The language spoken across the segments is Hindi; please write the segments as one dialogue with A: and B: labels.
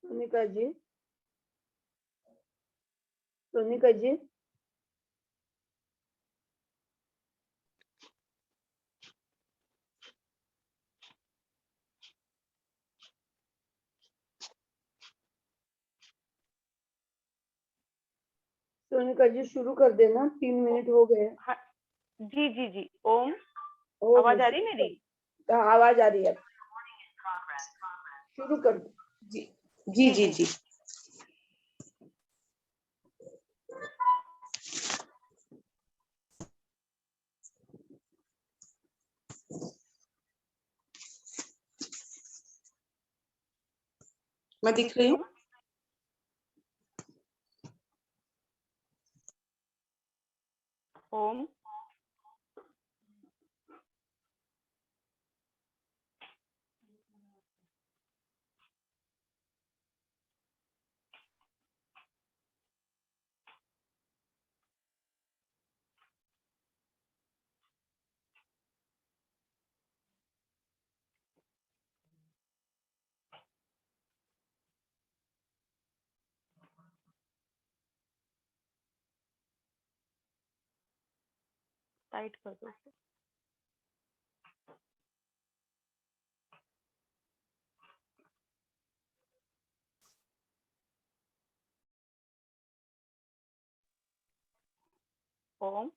A: सोनिका जी, सोनिका जी, सोनिका जी शुरू कर देना, 3 मिनट हो गए।
B: हाँ, जी जी जी। ओम,
A: ओम,
B: आवाज आ रही है मेरी?
A: आवाज आ रही है, शुरू कर दो।
C: जी जी जी जी। मैं दिख रही हूँ।
B: ओम, टाइट कर दो उसे। ओम।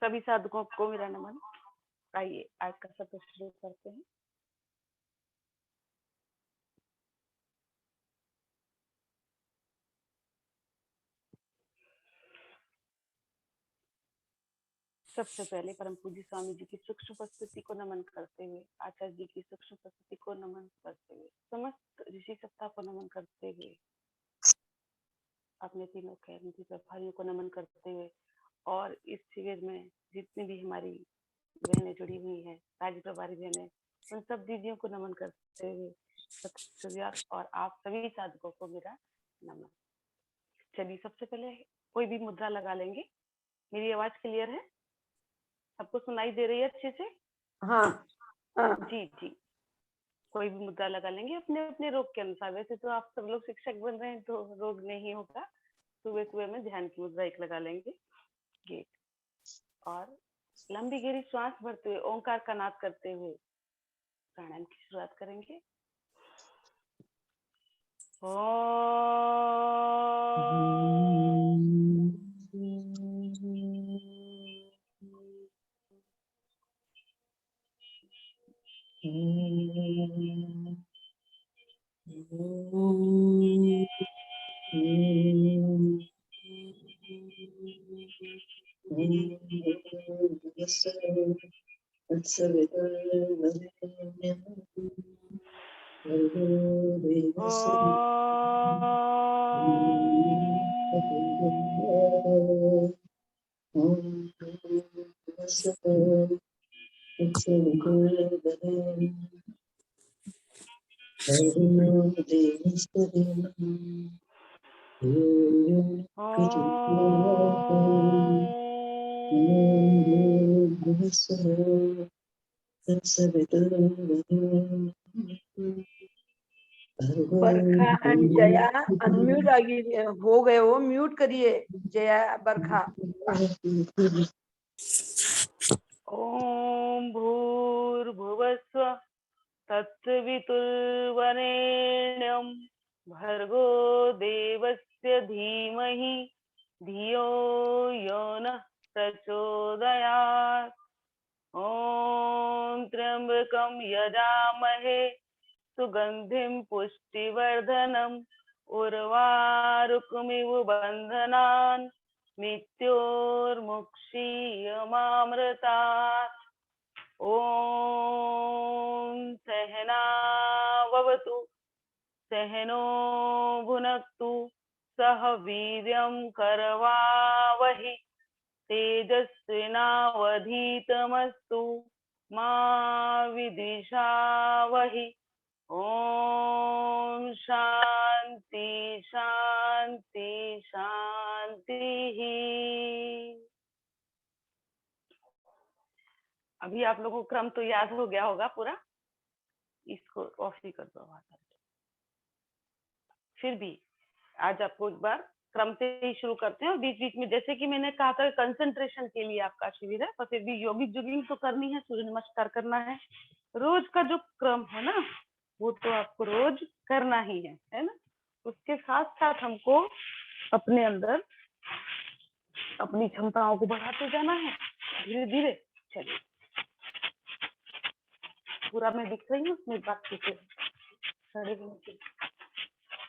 B: सभी साधकों को मेरा नमन। आइए आज का सत्र शुरू करते हैं। सबसे पहले परम पूज्य स्वामी जी की सूक्ष्म उपस्थिति को नमन करते हुए, आचार्य जी की सूक्ष्म उपस्थिति को नमन करते हुए, समस्त ऋषि सत्ता को नमन करते हुए, अपने तीनों कैदी प्रभारियों को नमन करते हुए, और इस शिविर में जितनी भी हमारी बहनें जुड़ी हुई हैं, राज्य प्रभारी बहनें, उन सब दीदियों को नमन करते हुए, सत्सव्यास और आप सभी साधकों को मेरा नमन। चलिए सबसे पहले कोई भी मुद्रा लगा लेंगे। मेरी आवाज क्लियर है? सबको सुनाई दे रही है अच्छे से?
A: हाँ हाँ
B: जी जी। कोई भी मुद्रा लगा लेंगे अपने अपने रोग के अनुसार। वैसे तो आप सब लोग शिक्षक बन रहे हैं तो रोग नहीं होगा। सुबह सुबह में ध्यान की मुद्रा एक लगा लेंगे। गेट और लंबी गहरी श्वास भरते हुए ओंकार का नाद करते हुए प्राणायाम की शुरुआत करेंगे।
A: बरखा एंड जया अनम्यूट हो गए हो, म्यूट करिए जया बरखा।
B: ओम भूर्भुवस्व तत्सवितुर्वरेण्यं भर्गो देवस्य धीमहि धियो यो नः प्रचोदयात्। ॐ त्र्यंबकं यजामहे सुगंधिं पुष्टिवर्धनम् उर्वारुकमिव बन्धनान् मृत्योर्मुक्षीयमामृतात्। ॐ सहनाववतु सहनो भुनक्तु सह वीर्यं करवावहि तेजस्विनावधीतमस्तु मा विद्विषावहि। ओम शांति शांति शांति। अभी आप लोगों को क्रम तो याद हो गया होगा पूरा। इसको ऑफ ही कर दो आवाज। फिर भी आज आपको एक बार क्रम से ही शुरू करते हैं, और बीच बीच में जैसे कि मैंने कहा था कंसंट्रेशन के लिए आपका शिविर है, पर फिर भी यौगिक जोगिंग तो करनी है, सूर्य नमस्कार करना है, रोज का जो क्रम है ना वो तो आपको रोज करना ही है ना। उसके साथ साथ हमको अपने अंदर अपनी क्षमताओं को बढ़ाते जाना है धीरे धीरे। चलिए पूरा मैं दिख रही हूँ उसमें बात कीजिए।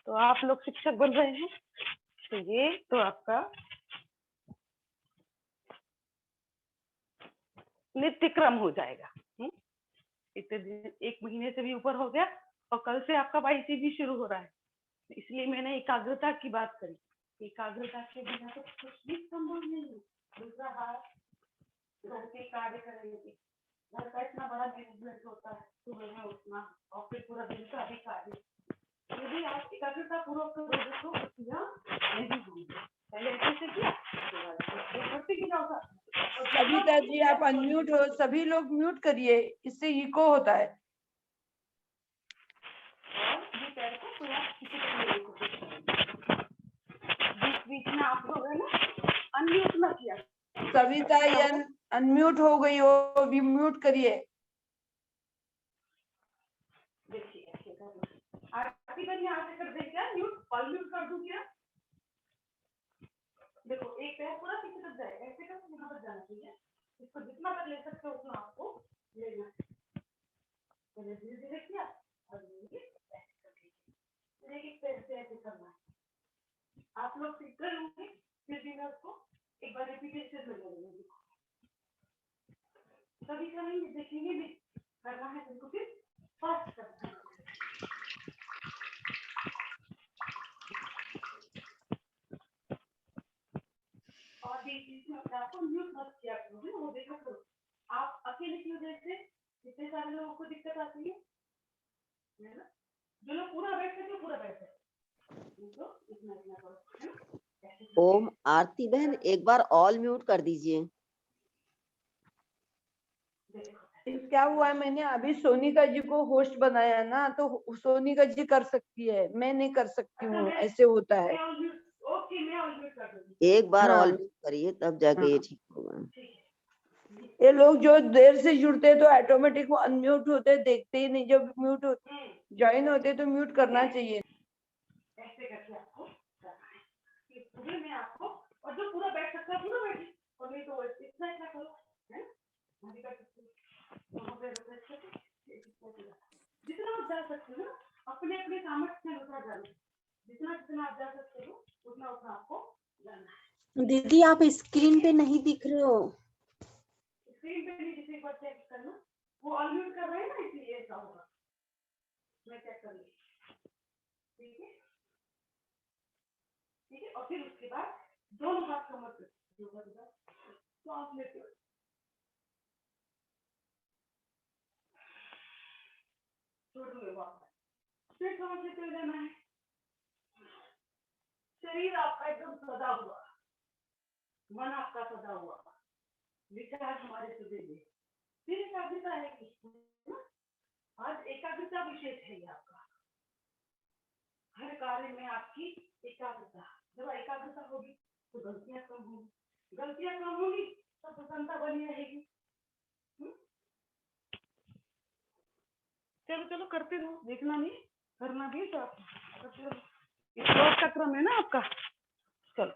B: तो आप लोग शिक्षक बन रहे हैं तो ये तो आपका नित्य क्रम हो जाएगा। इतने दिन 1 महीने से भी ऊपर हो गया और कल से आपका वाईसी भी शुरू हो रहा है, इसलिए मैंने एकाग्रता की बात करी। एकाग्रता के बिना तो कुछ भी संभव नहीं है। दूसरा बात घर के कार्य करेंगे, घर का इतना बड़ा मैनेजमेंट होता है, सुबह में उठना और फिर पूरा दिन का भी कार्य। यदि आप एकाग्रता पूर्वक करोगे तो नहीं होंगे। पहले ऐसे किया
A: सविता जी आप अनम्यूट हो, सभी लोग म्यूट करिए, इससे इको होता है।
B: बीच बीच में आप लोग है ना
A: कविता ये अनम्यूट हो गई हो, अभी म्यूट करिए।
B: देखिए ऐसे करना। आरती बहन यहाँ से कर दे क्या म्यूट, ऑल म्यूट कर दूं क्या? देखो एक पैर पूरा पीछे तक जाएगा, ऐसे कर यहाँ तक जाना चाहिए। इसको जितना तक ले सकते हो उतना आपको लेना है। पहले धीरे धीरे किया और ये एक पैर से ऐसे करना है। आप लोग सीख गए होंगे, फिर भी मैं उसको एक बार रिपीटेशन में करूंगी। सभी करेंगे, देखेंगे भी करना है तुमको, फिर फास्ट करना है। और बीच में आपको म्यूट मत किया करो, वो देखा करो। आप अकेले की वजह से कितने सारे लोगों को दिक्कत आती है ना? जो लोग पूरा बैठ सकते पूरा बैठ सकते, तो इतना इतना करो, है ना?
D: ओम आरती बहन एक बार ऑल म्यूट कर दीजिए।
A: क्या हुआ है, मैंने अभी सोनिका जी को होस्ट बनाया ना, तो सोनिका जी कर सकती है, मैं नहीं कर सकती हूँ, ऐसे होता है।
B: ओके मैं ऑल म्यूट कर दूंगी।
D: एक बार
A: हाँ।
D: ऑल म्यूट करिए तब जाके ये ठीक होगा।
A: ये लोग जो देर से जुड़ते हैं तो ऑटोमेटिक वो अनम्यूट होते हैं, देखते ही नहीं, जब म्यूट ज्वाइन होते तो म्यूट करना चाहिए।
B: ऐसे करके आपको करना है कि पूरे में आपको, और जो पूरा बैठ सकता है पूरा बैठे, और नहीं तो इतना इतना करो, है ना? कर सकते हो जितना आप जा सकते हो ना, अपने अपने सामर्थ्य में उतना जाना, जितना जितना आप जा सकते हो उतना उतना आपको जाना है।
C: दीदी आप स्क्रीन पे नहीं दिख रहे हो।
B: स्क्रीन पे नहीं किसी पर चेक करना, वो ऑल म्यूट कर रहे हैं ना, इसलिए ऐसा होगा। मैं चेक कर लूंगी, ठीक है ठीक है। और फिर उसके बाद दोनों हाथ कमर पे सांस लेते हो, छोड़ दो वापस, फिर सांस लेते हुए जाना है। शरीर आपका एकदम सदा हुआ, मन आपका सदा हुआ, विचार हमारे सुधे हुए, फिर एकाग्रता है। आज एकाग्रता विशेष है ये आपका, हर कार्य में आपकी एकाग्रता। जब एकाग्रता होगी तो गलतियां कम होगी, गलतियां कम होगी तो प्रसन्नता बनी रहेगी। चलो चलो करते रहो, देखना नहीं करना भी तो आप इस का क्रम है ना आपका। चलो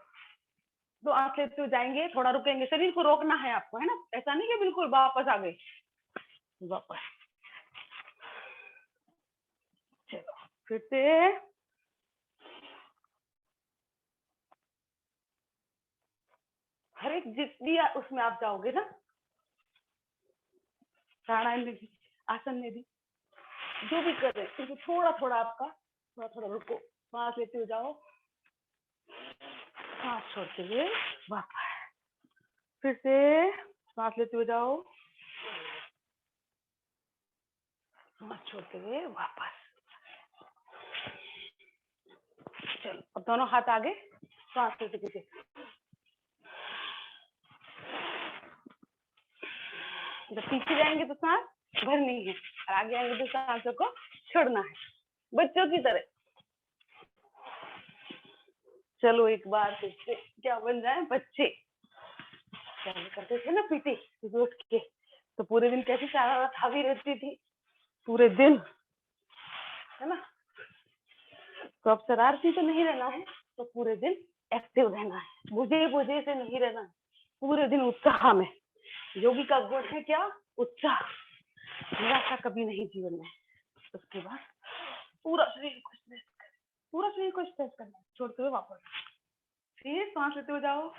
B: दो आंख लेते हुए जाएंगे, थोड़ा रुकेंगे, शरीर को रोकना है आपको, है ना? ऐसा नहीं कि बिल्कुल वापस आ गए, वापस। चलो फिर से हर एक जिस भी उसमें आप जाओगे ना, प्राणायाम में भी आसन में भी जो भी कर रहे हैं, तो थोड़ा थोड़ा आपका थोड़ा थोड़ा रुको, सांस लेते हुए जाओ, सांस छोड़ते हुए वापस, फिर से सांस लेते हुए जाओ, सांस छोड़ते हुए वापस। चलो अब दोनों हाथ आगे, सांस लेते हुए जब पीछे जाएंगे तो सांस भरनी है, और आगे आएंगे तो सांसों को छोड़ना है, बच्चों की तरह। चलो एक बार फिर से क्या बन जाए बच्चे। करते थे ना पीटी उठ के, तो पूरे दिन कैसी शरारत हावी रहती थी पूरे दिन, है ना? तो अब शरारती तो नहीं रहना है, तो पूरे दिन एक्टिव रहना है, बुझे बुझे से नहीं रहना है, पूरे दिन उत्साह में। योगी का गुण है क्या? उत्साह, निराशा कभी नहीं जीवन में। उसके बाद पूरा शरीर को स्ट्रेच करें, पूरा शरीर को स्ट्रेच करना, छोड़ते हुए वापस, फिर सांस लेते हुए जाओ।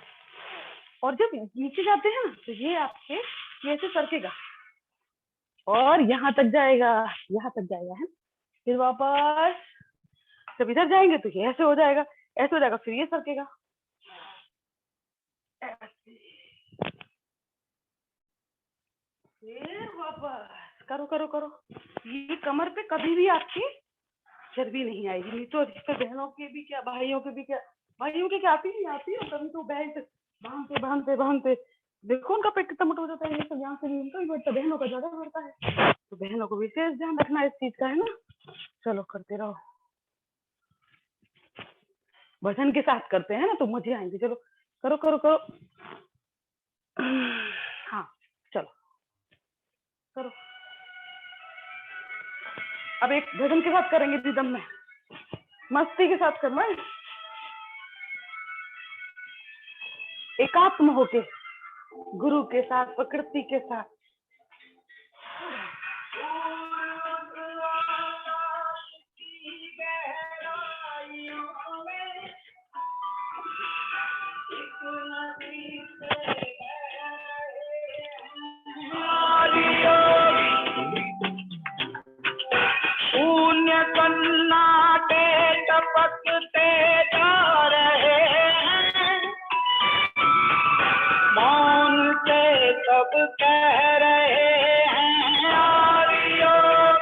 B: और जब नीचे जाते हैं ना तो ये आपके ऐसे सरकेगा और यहाँ तक जाएगा, यहाँ तक जाएगा, है। फिर वापस जब इधर जाएंगे तो ये ऐसे हो जाएगा, ऐसे हो जाएगा, फिर ये सरकेगा, फिर वापस करो करो करो। ये कमर पे कभी भी आपकी चर्बी नहीं आएगी, नहीं तो अधिकतर बहनों के भी क्या, भाइयों के भी क्या, भाइयों के क्या आती नहीं आती, और कभी तो बेल्ट बांधते बांधते बांधते देखो उनका पेट कितना मोटा हो जाता है। ये सब यहाँ से भी उनका भी बढ़ता, बहनों का ज्यादा बढ़ता है, तो बहनों को विशेष ध्यान रखना इस चीज का, है ना? चलो करते रहो, वजन के साथ करते हैं ना तो मजे आएंगे। चलो करो करो करो, हाँ चलो करो। अब एक भजन के साथ करेंगे रिदम में, मस्ती के साथ करना है, एकात्म होके गुरु के साथ, प्रकृति के साथ।
E: शून्य सन्नाटे टपकते जा रहे हैं, मौन से सब कह रहे हैं यार योग।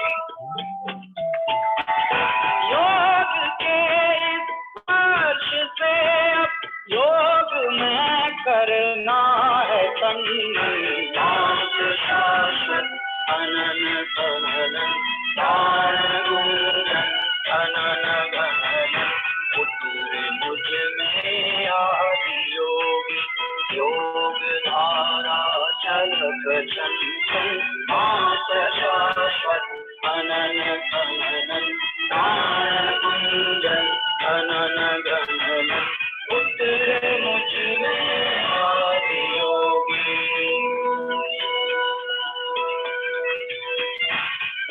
E: योग के इस स्पर्श से अब योग में करना है शाश्वत अनन कमलन अनन गहन उतरे मुझ में आदि योग। योग धारा चलक चंचल शाश्वत अनन कमलन गुंजन अनन गहन उतरे मुझ में आदि योगी।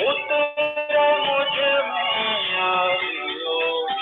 E: उतरे मुझ में आदि योगी।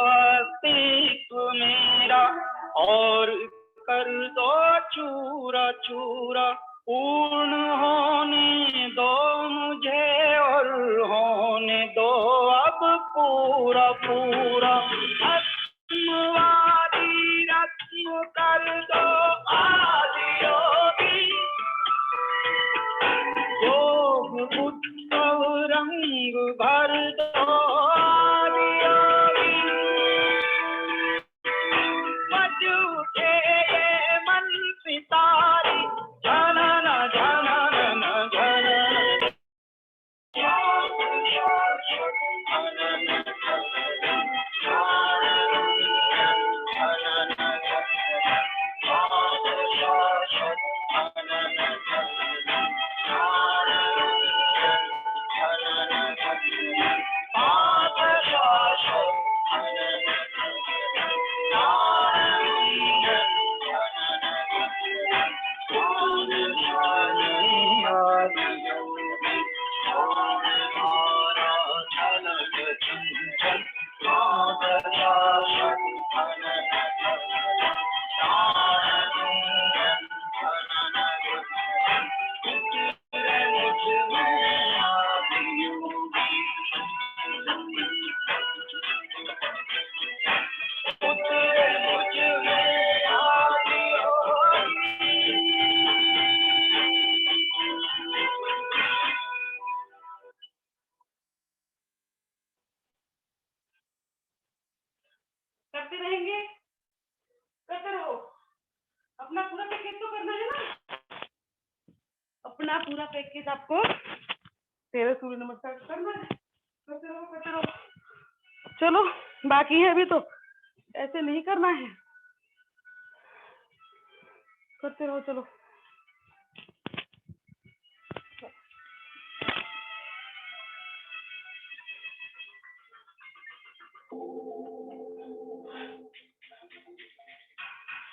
E: अस्तित्व मेरा और कर दो चूरा चूरा, पूर्ण होने दो मुझे और होने दो अब पूरा पूरा। आत्मवादी रत्न कर दो आदि योगी। योग उत्सव रंग भर दो आदि योगी। बज उठे ये मन सितारी झनन झनन झनन। योग शाश्वत अनन कमलन अनन गहन। योग शाश्वत अनन कमलन अनन गहन। योग शाश्वत अनन कमलन
B: करते रहेंगे, करते रहो। अपना पूरा पैकेज तो करना है ना, अपना पूरा पैकेज आपको 13 सूर्य नमस्कार करना है। करते रहो करते रहो। चलो बाकी है अभी, तो ऐसे नहीं करना है, करते रहो। चलो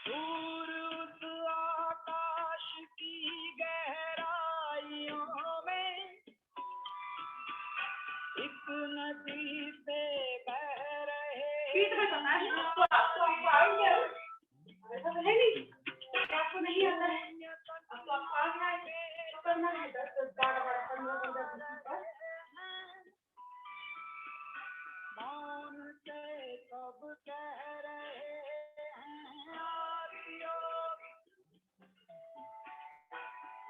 E: दूर उस आकाश की गहराइयों में एक नदी से बह रहे
B: पीठ पे करना है तो आपको आएंगे, ऐसा तो है नहीं आपको नहीं आता है, अब तो आपको आना है, करना है 10 12 15 15
E: मौन से सब कह रहे हैं आज योग,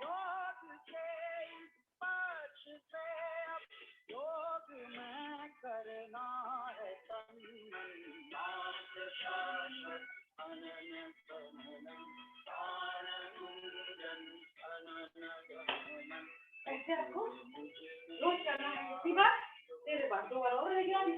E: योग के इस पक्ष से अब योग में करना है तन मन, नाथ शाश्वत अनंत कमलम, आनंदन अनंत गमनम।
B: ऐसे आपको रोज करना है, इसी बार तेरे बार 2 बार और रह गया अभी।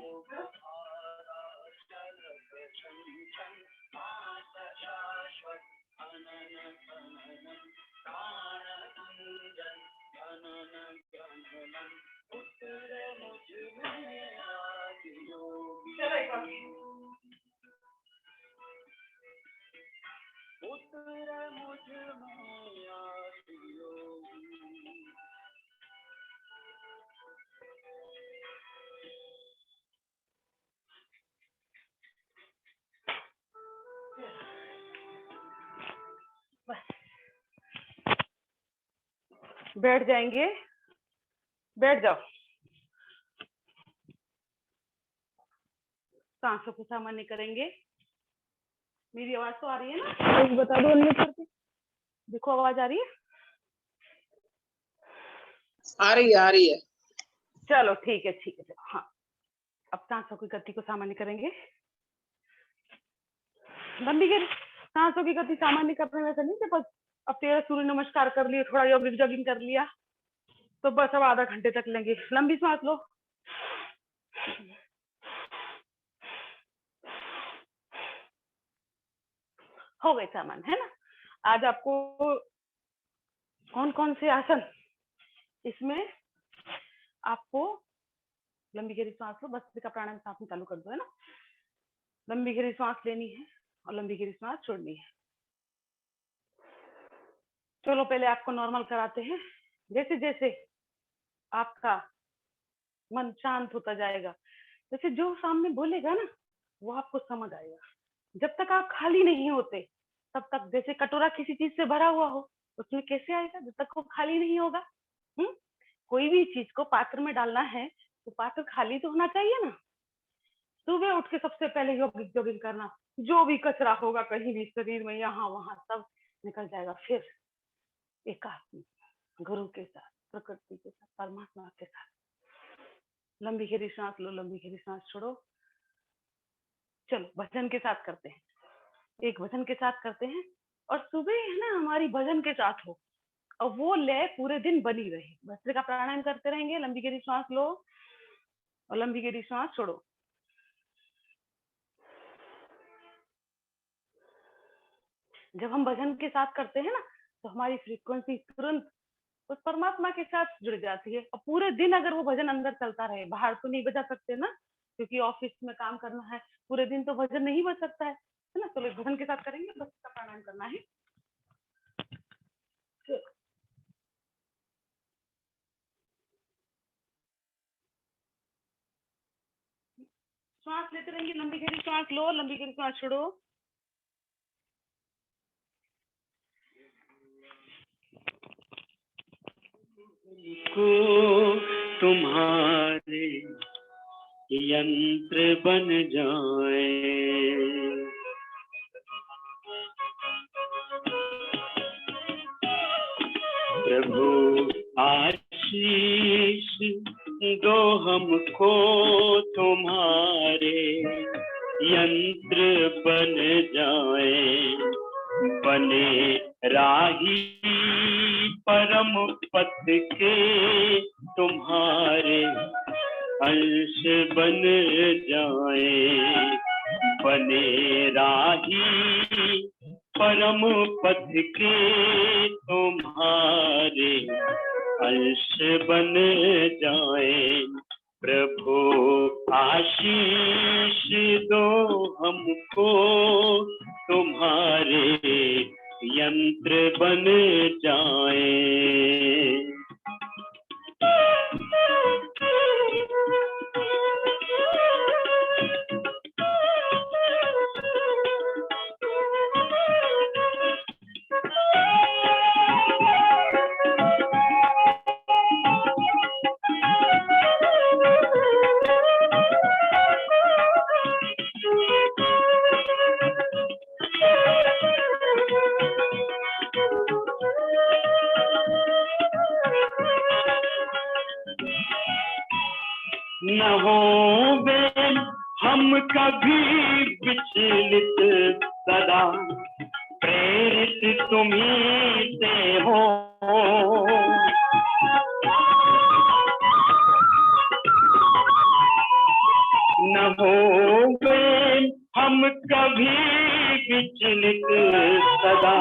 B: चलो एक बार
E: उतर मुझ में आग योगी,
B: बैठ जाएंगे, बैठ जाओ, सांसों को सामान्य करेंगे। मेरी आवाज तो आ रही है ना? एक बता दो अनम्यूट करके, देखो आवाज आ रही है?
F: आ रही है।
B: चलो ठीक है चलो हाँ, अब सांसों की गति को सामान्य करेंगे। लंबी गिर सांसों की गति सामान्य करने में ऐसा नहीं कि बस अब 13 सूर्य नमस्कार कर लिए, थोड़ा योगिक जॉगिंग कर लिया तो बस अब आधा घंटे तक लेंगे। लंबी सांस लो, हो गए सामान्य, है ना? आज आपको कौन कौन से आसन, इसमें आपको लंबी गहरी सांस लो, भस्त्रिका प्राणायाम साथ में चालू कर दो, है ना? लंबी गहरी सांस लेनी है और लंबी गहरी सांस छोड़नी है। चलो पहले आपको नॉर्मल कराते हैं। जैसे जैसे आपका मन शांत होता जाएगा, जैसे जो सामने बोलेगा ना वो आपको समझ आएगा। जब तक आप खाली नहीं होते तब तक, जैसे कटोरा किसी चीज से भरा हुआ हो उसमें कैसे आएगा जब तक वो खाली नहीं होगा। कोई भी चीज को पात्र में डालना है तो पात्र खाली तो होना चाहिए ना। सुबह उठ के सबसे पहले योगिक जॉगिंग करना, जो भी कचरा होगा कहीं भी शरीर में यहाँ वहां सब निकल जाएगा। फिर एकात्म गुरु के साथ, प्रकृति के साथ, परमात्मा के साथ लंबी गहरी सांस लो, लंबी गहरी सांस छोड़ो। चलो भजन के साथ करते हैं, एक भजन के साथ करते हैं और सुबह है ना हमारी भजन के साथ हो और वो लय पूरे दिन बनी रहे। भस्त्रिका प्राणायाम करते रहेंगे, लंबी गहरी सांस लो और लंबी गहरी सांस छोड़ो। जब हम भजन के साथ करते हैं ना तो हमारी फ्रीक्वेंसी तुरंत उस परमात्मा के साथ जुड़ जाती है और पूरे दिन अगर वो भजन अंदर चलता रहे, बाहर तो नहीं बजा सकते ना क्योंकि ऑफिस में काम करना है, पूरे दिन तो भजन नहीं बज सकता है ना। तो भजन के साथ करेंगे, बस इसका प्राणायाम करना है। श्वास लेते रहेंगे, लंबी गहरी श्वास लो, लंबी गहरी श्वास छोड़ो।
G: को तुम्हारे यंत्र बन जाए, प्रभु आशीष दो हमको तुम्हारे यंत्र बन जाए, बने राही परम पथ के तुम्हारे अंश बन जाए, बने राही परम पथ के तुम्हारे अंश बन जाए, प्रभु आशीष दो हमको तुम्हारे यंत्र बन जाए। न होवे हम कभी विचलित, सदा प्रेरित तुम्हीं से हो। न होवे हम कभी विचलित, सदा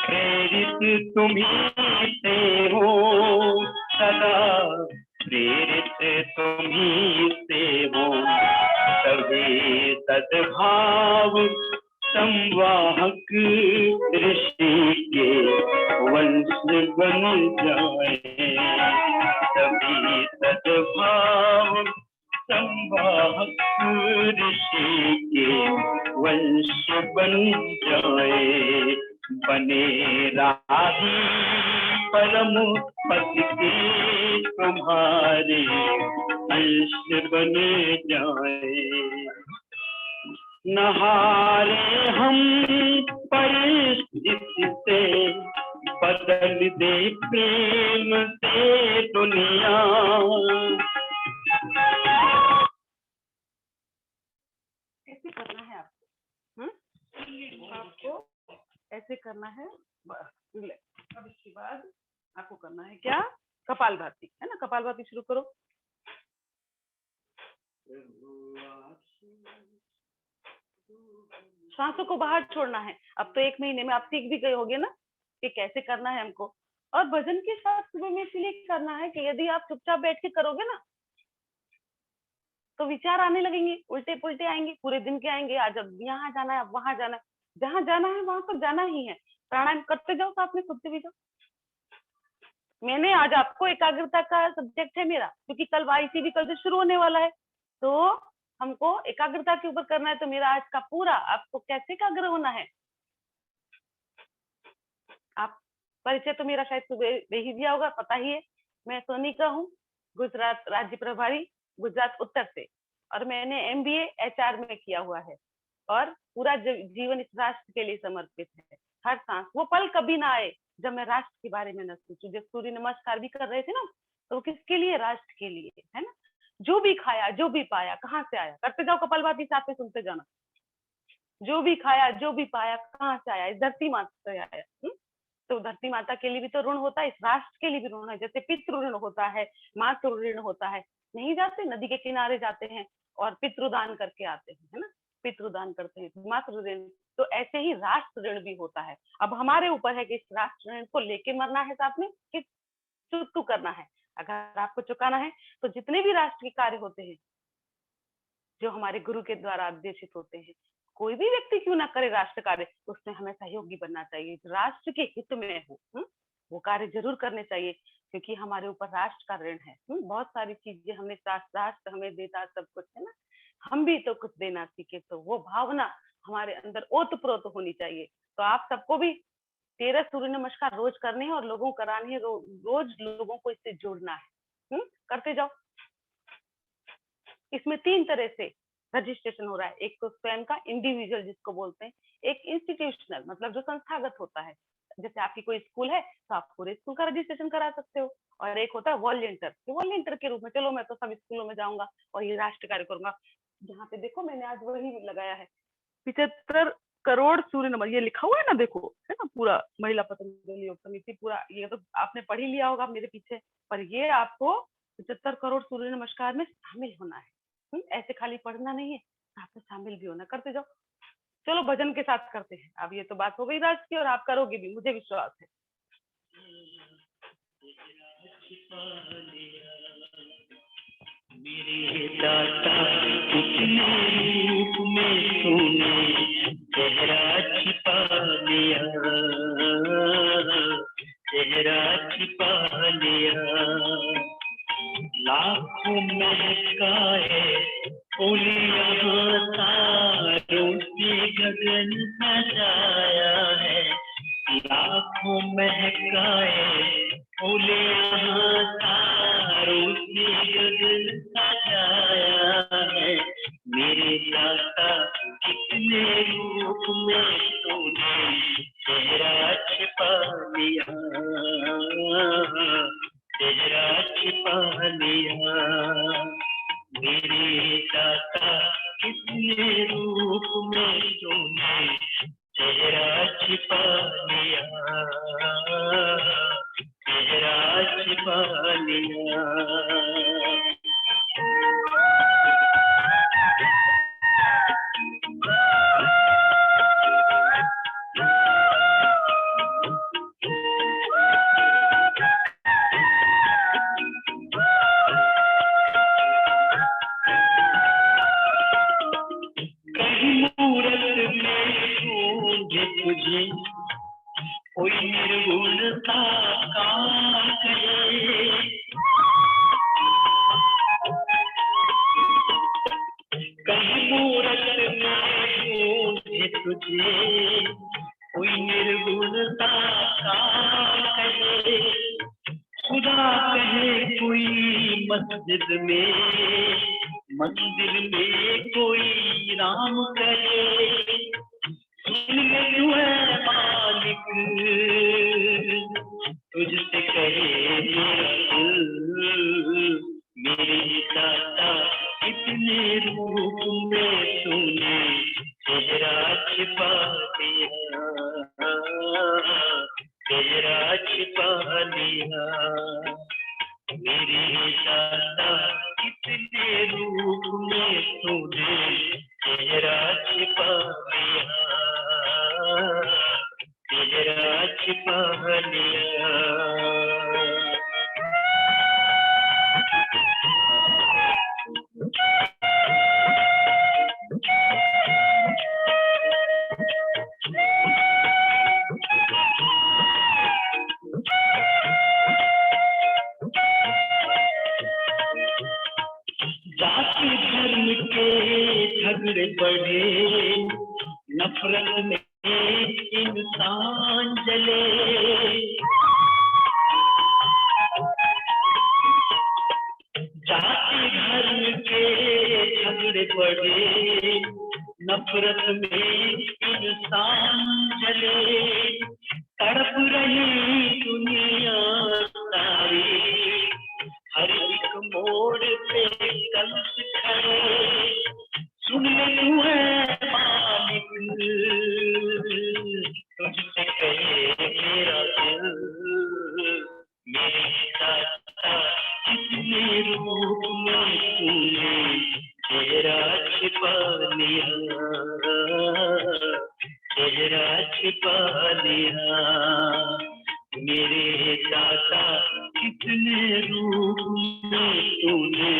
G: प्रेरित तुम्हीं से हो। सदा प्रेरित तुम्हीं से हो। तभी सद्भाव संवाहक ऋषि के वंश बन जाए। तभी सद्भाव संवाहक ऋषि के वंश बन जाए। बने राही परम पति के तुम्हारे अंश बन जाए। नहारे हम परिस्थिति से, बदल दे प्रेम से दुनिया।
B: ऐसे करना है आपको, आपको ऐसे करना है। अब इसके बाद आपको करना है क्या, कपालभाति, है ना। कपालभाति शुरू करो। सांसों को बाहर छोड़ना है। अब तो 1 महीने में आप सीख भी गए होगे ना कि कैसे करना है हमको। और भजन के साथ सुबह में इसलिए करना है कि यदि आप चुपचाप बैठ के करोगे ना तो विचार आने लगेंगे, उल्टे पुल्टे आएंगे, पूरे दिन के आएंगे। आज अब यहाँ जाना है, अब वहां जाना है, जहां जाना है वहां तो जाना ही है। प्राणायाम करते जाओ, साथ में खुद से भी जाओ। मैंने आज आपको एकाग्रता का सब्जेक्ट है मेरा, क्योंकि कल वाईसी भी कल से शुरू होने वाला है, तो हमको एकाग्रता के ऊपर करना है। तो मेरा आज का पूरा आपको कैसे एकाग्र होना है। आप परिचय तो मेरा शायद सुबह दे ही दिया होगा, पता ही है। मैं सोनिका हूँ, गुजरात राज्य प्रभारी, गुजरात उत्तर से। और मैंने MBA HR में किया हुआ है और पूरा जीवन इस राष्ट्र के लिए समर्पित है। हर सांस वो पल कभी ना आए जब मैं राष्ट्र के बारे में न सोचूं। जब सूर्य नमस्कार भी कर रहे थे ना, तो किसके लिए, राष्ट्र के लिए, है ना। जो भी खाया, जो भी पाया, कहाँ से आया, करते जाओ कपालभाति, साथ में सुनते जाना। जो भी खाया, जो भी पाया, कहाँ से आया, इस धरती माता से आया। तो धरती माता के लिए भी तो ऋण होता है, इस राष्ट्र के लिए भी ऋण है। जैसे पितृ ऋण होता है, मातृ ऋण होता है। नहीं जाते, नदी के किनारे जाते हैं और पितृदान करके आते हैं, है ना। पितृदान करते हैं, मातृ ऋण। तो ऐसे ही राष्ट्र ऋण भी होता है। अब हमारे ऊपर है कि इस राष्ट्र ऋण को लेके मरना है साथ में कि चुकू करना है। अगर आपको चुकाना है तो जितने भी राष्ट्र के कार्य होते हैं जो हमारे गुरु के द्वारा आदेशित होते हैं, कोई भी व्यक्ति क्यों ना करे राष्ट्र कार्य, उसमें हमें सहयोगी बनना चाहिए, राष्ट्र के हित में हो। वो कार्य जरूर करने चाहिए, क्योंकि हमारे ऊपर राष्ट्र का ऋण है। बहुत सारी चीजें हमने, राष्ट्र हमें देता, सब कुछ, है ना। हम भी तो कुछ देना सीखे, तो वो भावना हमारे अंदर ओतप्रोत होनी चाहिए। तो आप सबको भी 13 सूर्य नमस्कार रोज करने हैं और लोगों को कराने हैं। रोज लोगों को इससे जोड़ना है। करते जाओ। इसमें 3 तरह से रजिस्ट्रेशन हो रहा है। एक तो स्वयं का, इंडिविजुअल जिसको बोलते हैं। एक इंस्टीट्यूशनल, मतलब जो संस्थागत होता है। जैसे आपकी कोई स्कूल है तो आप पूरे स्कूल का रजिस्ट्रेशन करा सकते हो। और एक होता है वॉलंटियर, वॉलंटियर के रूप में चलो मैं तो सब स्कूलों में जाऊंगा और ये राष्ट्र कार्य करूंगा। जहाँ पे देखो मैंने आज वही लगाया है, 75 करोड़ सूर्य नमस्कार, ये लिखा हुआ है ना, देखो, है ना, पूरा महिला पतंजलि योग समिति, पूरा ये तो आपने पढ़ ही लिया होगा मेरे पीछे। पर ये आपको 75 करोड़ सूर्य नमस्कार में शामिल होना है। ऐसे खाली पढ़ना नहीं है, आपको शामिल भी होना। करते जाओ। चलो भजन के साथ करते हैं। अब ये तो बात हो गई राज की, और आप करोगे भी, मुझे विश्वास है।
G: मेरे दाता कितने रूप में तूने चेहरा छिपा लिया, चेहरा छिपा लिया। लाखों महकाए फूल यहाँ तारों से गगन सजाया है। लाखों महकाए फूल यहाँ तारों से गगन सजाया है। मेरे दाता कितने रूप में तूने चेहरा छिपा लिया, चेहरा छिपा लिया। मेरे दाता कितने रूप में तूने चेहरा छिपा लिया, चेहरा छिपा लिया। कहीं मूरत में ढूंढे तुझे कोई निर्गुण साकार करे, कहीं मूरत में ढूंढे तुझे कोई निर्गुण साकार करे, खुदा कहे कोई मस्जिद में, मंदिर में कोई राम करे, सुन ले तू है मालिक, तुझसे कहे मेरा दिल, मेरे दाता इतने रूप में तूने चेहरा छिपा दिया, चेहरा छिपा दिया। मेरे दाता कितने रूप में तूने चेहरा छिपा लिया, चेहरा छिपा लिया। जाति धर्म के झगड़े बढ़े, नफरत में इंसान जले, जाति धर्म के झगड़े बढ़े, नफरत में इंसान जले, तड़प रही दुनिया सारी, हर एक मोड़ पे कलश खड़े, सुन ले तू है मालिक, तुझसे कहे मेरा दिल, मेरे दाता कितने रूप में तूने चेहरा छिपा लिया, चेहरा छिपा लिया। मेरे दाता कितने रूप में तूने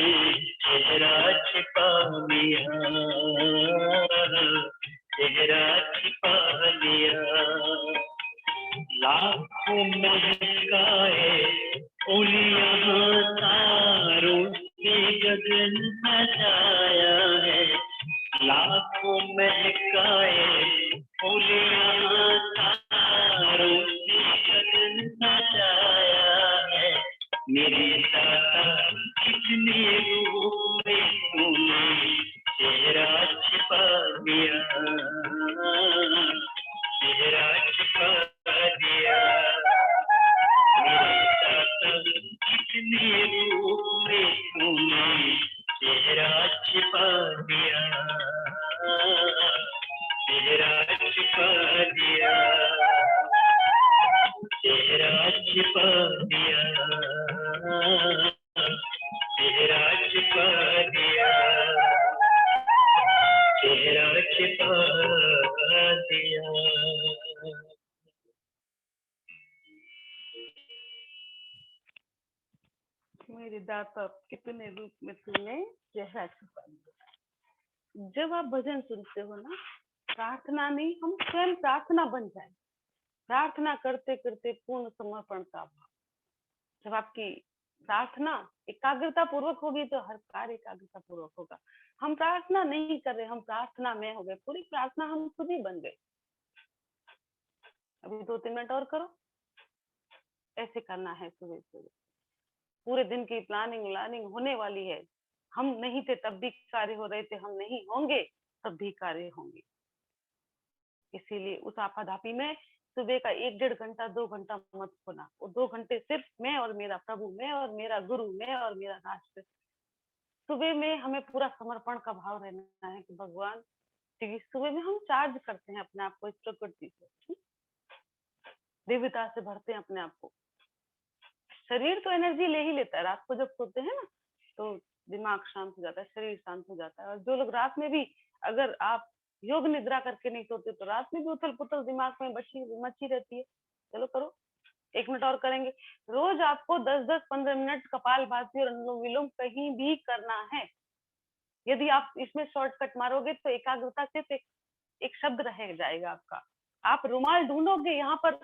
G: चेहरा छिपा लिया, चेहरा छिपा लिया। लाखों महकाए ओलियां तारों से गगन सजाया है, लाखों महकाए ओलियां तारों से गगन सजाया है। मेरे दाता कितने रूप में तूने चेहरा छिपा दिया, चेहरा छिपा दिया। मेरे दाता कितने रूप में तूने चेहरा छिपा दिया, चेहरा छिपा दिया, चेहरा छिपा दिया, चेहरा छिपा दिया, चेहरा छिपा दिया।
B: मेरे दाता कितने रूप में तूने चेहरा छिपा लिया। जब आप भजन सुनते हो ना, प्रार्थना नहीं, हम स्वयं प्रार्थना बन जाए, प्रार्थना करते करते पूर्ण समर्पण का भाव। जब आपकी प्रार्थना एकाग्रता पूर्वक होगी तो हर कार्य एकाग्रता पूर्वक होगा। हम प्रार्थना नहीं कर रहे, हम प्रार्थना में हो गए, पूरी प्रार्थना हम खुद ही बन गए। अभी 2-3 मिनट और करो, ऐसे करना है सुबह सुबह। पूरे दिन की प्लानिंग होने वाली है। हम नहीं थे तब भी कार्य हो रहे थे, हम नहीं होंगे तब भी कार्य होंगे। इसीलिए उस आपाधापी में सुबह का 1-1.5 घंटा 2 घंटा मत खोना। वो 2 घंटे सिर्फ मैं और मेरा प्रभु, मैं और मेरा गुरु, मैं और मेरा राष्ट्र, सुबह में हमें पूरा समर्पण का भाव रहना है कि भगवान, क्योंकि सुबह में हम चार्ज करते हैं अपने आप को इस प्रकृति से, दिव्यता से भरते हैं अपने आप को। शरीर तो एनर्जी ले ही लेता है, रात को जब सोते हैं ना तो दिमाग शांत हो जाता है, शरीर शांत हो जाता है। और जो लोग रात में भी, अगर आप योग निद्रा करके नहीं सोते तो रात में भी उथल पुथल दिमाग में मची रहती है। चलो करो, 1 मिनट और करेंगे। रोज आपको 10-10-15 मिनट कपालभाति और अनुलोम विलोम कहीं भी करना है। यदि आप इसमें शॉर्टकट मारोगे तो एकाग्रता सिर्फ एक शब्द रह जाएगा आपका। आप रुमाल ढूंढोगे यहाँ पर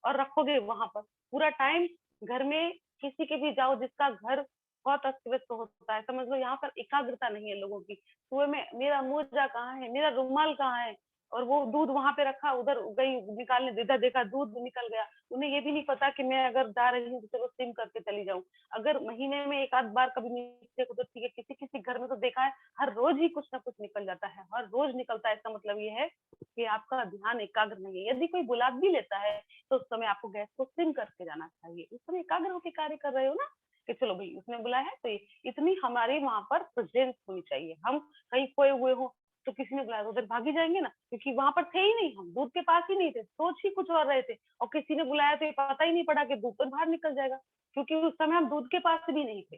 B: और रखोगे वहां पर। पूरा टाइम घर में किसी के भी जाओ जिसका घर बहुत अस्त व्यस्त होता है, समझ लो यहाँ पर एकाग्रता नहीं है लोगों की। सुबह में मेरा मोजा कहाँ है, मेरा रुमाल कहाँ है, और वो दूध वहां पे रखा, उधर गई निकालने, इधर देखा दूध निकल गया। उन्हें ये भी नहीं पता कि मैं अगर जा रही हूँ तो चलो सिम करके चली जाऊं। अगर महीने में एक आध बार कभी मिस्टेक होती है, किसी किसी घर में तो देखा है हर रोज ही कुछ ना कुछ निकल जाता है, हर रोज निकलता है। इसका मतलब ये है कि आपका ध्यान एकाग्र नहीं है। यदि कोई बुला भी लेता है तो उस समय आपको गैस को सिम करके जाना चाहिए। उस समय एकाग्र होकर कार्य कर रहे हो ना, कि चलो भाई उसने बुलाया है तो इतनी हमारी वहां पर प्रेजेंस होनी चाहिए। हम कहीं खोए हुए हो तो किसी ने बुलाया तो उधर भागी जाएंगे ना, क्योंकि वहां पर थे ही नहीं, हम दूध के पास ही नहीं थे, सोच ही कुछ और रहे थे, और किसी ने बुलाया तो ये पता ही नहीं पड़ा कि दूध तो बाहर निकल जाएगा, क्योंकि उस समय हम दूध के पास भी नहीं थे,